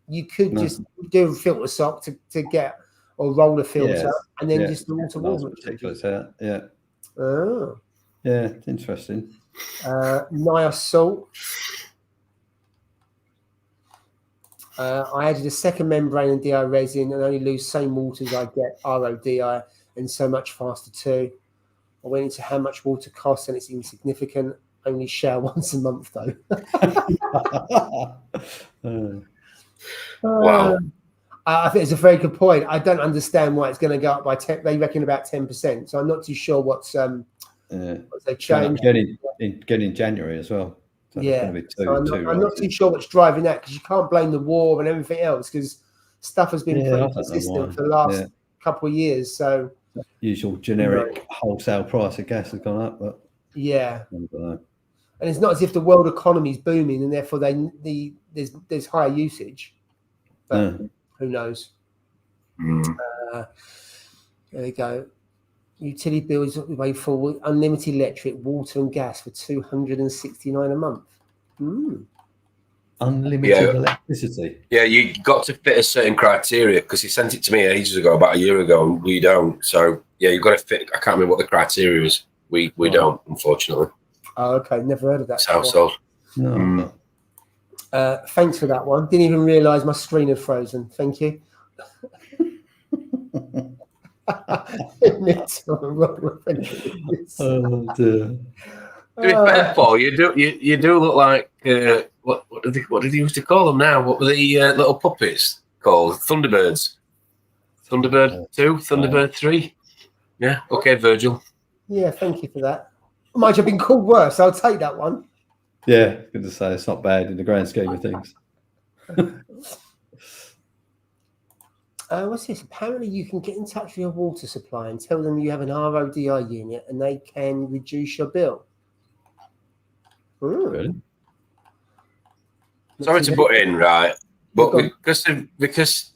You could just do a filter sock to get, or roll a filter, and then just the water. Yeah. Oh. Yeah, interesting. Nice salt. I added a second membrane and DI resin and only lose same water as I get RODI, and so much faster too. I went into how much water costs and it's insignificant. Only shower once a month though. Wow. I think it's a very good point. I don't understand why it's going to go up by 10. They reckon about 10%. So I'm not too sure what's they changed. Again in January as well. So I'm not too sure what's driving that, because you can't blame the war and everything else, because stuff has been pretty consistent for the last couple of years. So usual generic wholesale price of gas has gone up, but and it's not as if the world economy is booming and therefore there's higher usage. But who knows? There we go. Utility bills way forward. Unlimited electric, water, and gas for $269 a month. Unlimited electricity. Yeah, you got to fit a certain criteria, because he sent it to me ages ago, about a year ago, and we don't. So yeah, you've got to fit. I can't remember what the criteria is. We don't, unfortunately. Oh, okay. Never heard of that. Household. No. Thanks for that one. Didn't even realise my screen had frozen. Thank you. Oh dear. To be fair, Paul, you do look like what did he used to call them now? What were the little puppets called? Thunderbirds. Thunderbird 2, Thunderbird 3. Yeah. Okay, Virgil. Yeah, thank you for that. Might have been called worse. I'll take that one. Yeah, good to say. It's not bad in the grand scheme of things. What's this? Apparently you can get in touch with your water supply and tell them you have an RODI unit and they can reduce your bill. Really? Sorry to butt in, right? But because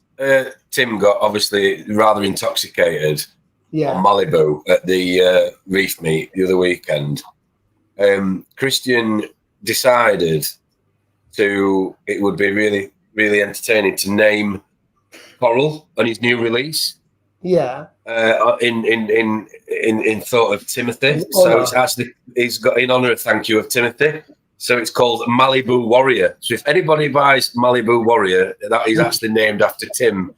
Tim got obviously rather intoxicated on Malibu at the reef meet the other weekend, Christian decided it would be really, really entertaining to name Coral on his new release. Yeah. In thought of Timothy. So it's actually, he's got in honor of thank you of Timothy. So it's called Malibu Warrior. So if anybody buys Malibu Warrior, that is actually named after Tim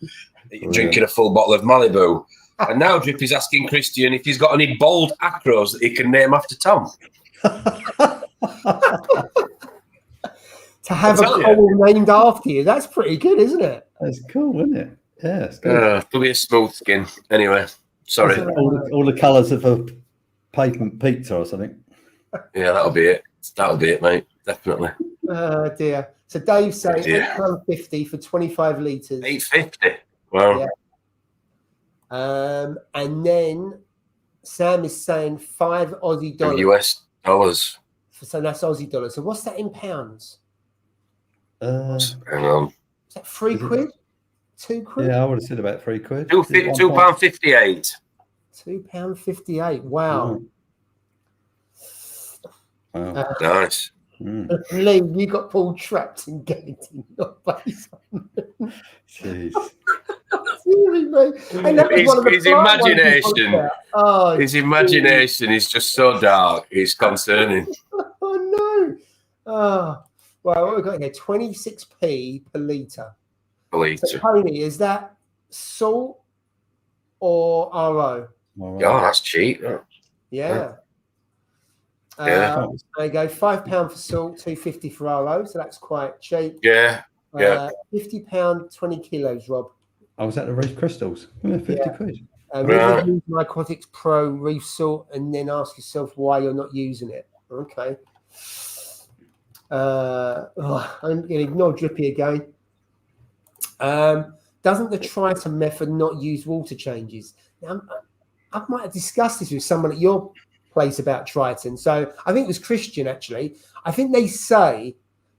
drinking a full bottle of Malibu. And now Drip is asking Christian if he's got any bold acros that he can name after Tom. To have a coral named after you, that's pretty good, isn't it? That's cool, isn't it? Yeah, it's good. It'll be a smooth skin. Anyway, sorry. All the colours of a pavement pizza or something. Yeah, that'll be it. That'll be it, mate. Definitely. Oh dear. So Dave's saying £8.50 for 25 litres. $8.50. Wow. Yeah. And then Sam is saying $5 Aussie dollars. US dollars. So that's Aussie dollars. So what's that in pounds? Hang on. Is that £3? £2? Yeah, I would have said about £3. £2.58. £2.58. Wow. Wow. Nice. Lee, you got Paul trapped in gated in your face. Jeez. His imagination. His imagination is just so dark. It's concerning. Oh no. Well, what we've got here, 26p per litre. So, Tony, is that salt or RO? Oh, that's cheap. Yeah. There you go, £5 for salt, $2.50 for RO, so that's quite cheap. Yeah. £50, 20 kilos, Rob. I was at the Reef Crystals. Yeah, 50 quid. Use Mycotics Pro Reef Salt and then ask yourself why you're not using it. Okay. I'm going to ignore Drippy again. Doesn't the Triton method not use water changes? Now, I might have discussed this with someone at your place about Triton. So I think it was Christian, actually. I think they say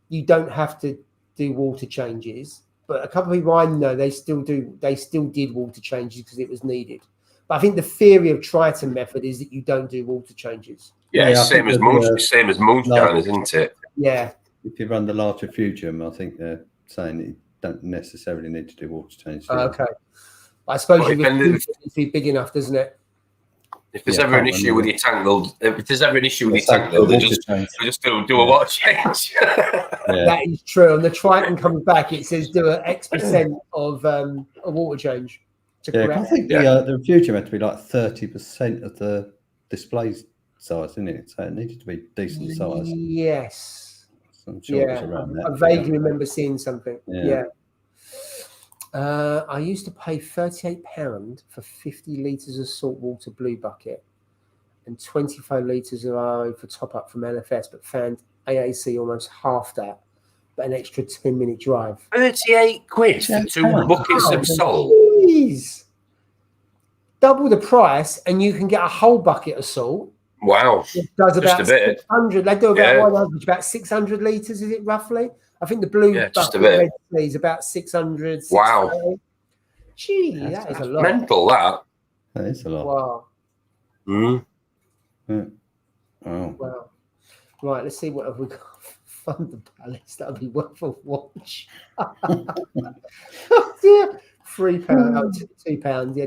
you don't have to do water changes. But a couple of people I know, they still did water changes because it was needed. But I think the theory of Triton method is that you don't do water changes. Yeah, it's same as moonshine, isn't it? Yeah. If you run the larger Fugium, I think they're saying that you don't necessarily need to do water changes. Okay. I suppose you need to be big enough, doesn't it? If there's ever an issue with your tank, they'll just do a water change. That is true. On the Triton comes back, it says do an X% of a water change. I think the Fugium had to be like 30% of the display size, didn't it? So it needed to be decent size. Yes. So I'm sure it was around that. I vaguely remember seeing something. Yeah. I used to pay £38 for 50 litres of saltwater blue bucket and 25 litres of RO for top up from LFS, but found AAC almost half that, but an extra 10-minute drive. 38 quid for 2 buckets of salt. Jeez. Double the price, and you can get a whole bucket of salt. Wow. It does about 600. They do about on average about 600 litres, is it roughly? I think the blue bucket is about 600. Wow. Gee, that is a lot. Mental, that. That is a lot. Wow. Wow. Right, let's see what have we got. Fund the Palace. That'll be worth a watch. Oh dear. £3, £2. Yeah,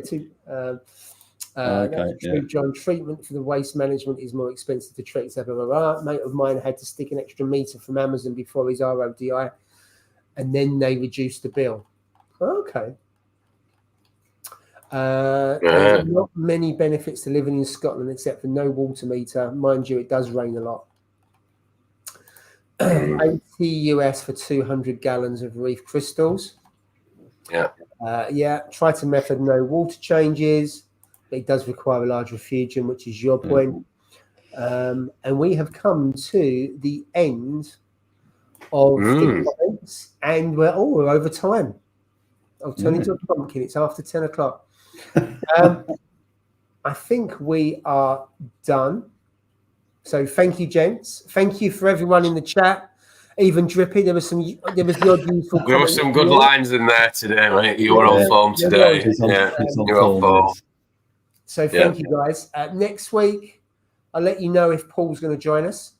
£2. John, treatment for the waste management is more expensive to treat. Blah, blah, blah. Mate of mine had to stick an extra meter from Amazon before his RODI, and then they reduced the bill. Okay. There's not many benefits to living in Scotland except for no water meter. Mind you, it does rain a lot. 80 US for 200 gallons of reef crystals. Triton method, no water changes. It does require a large refugium, which is your point. And we have come to the end of the comments, and we're over time. I'll turn into a pumpkin. It's after 10 o'clock. I think we are done. So thank you, gents. Thank you for everyone in the chat. Even Drippy, there was the odd useful. There were some good lines in there today, mate. You were on form today. You're on form. So thank you, guys. Next week, I'll let you know if Paul's going to join us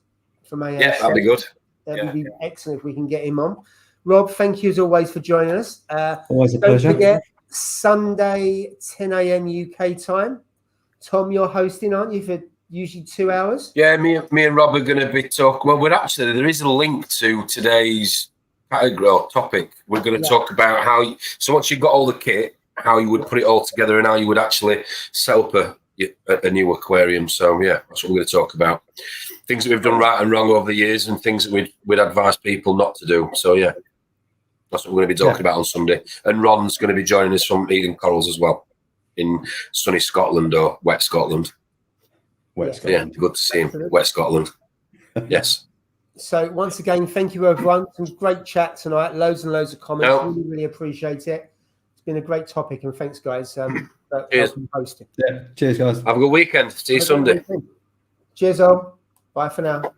from AAC. Yeah, that'd be good. That would be excellent if we can get him on. Rob, thank you as always for joining us. Always a pleasure. Don't forget, Sunday, 10 a.m. UK time. Tom, you're hosting, aren't you, for usually 2 hours? Yeah, me and Rob are going to be talking. Well, there is a link to today's category or topic. We're going to talk about how, so once you've got all the kit, how you would put it all together and how you would actually set up a new aquarium. So, yeah, that's what we're going to talk about. Things that we've done right and wrong over the years and things that we'd advise people not to do. So, yeah, that's what we're going to be talking about on Sunday. And Ron's going to be joining us from Eden Corals as well in sunny Scotland or wet Scotland. Yeah, good to see him. Wet Scotland. Yes. So, once again, thank you, everyone. Some great chat tonight. Loads and loads of comments. Really, really appreciate it. It's been a great topic, and thanks, guys. Cheers. Cheers, guys. Have a good weekend. See you Sunday. Cheers, all. Bye for now.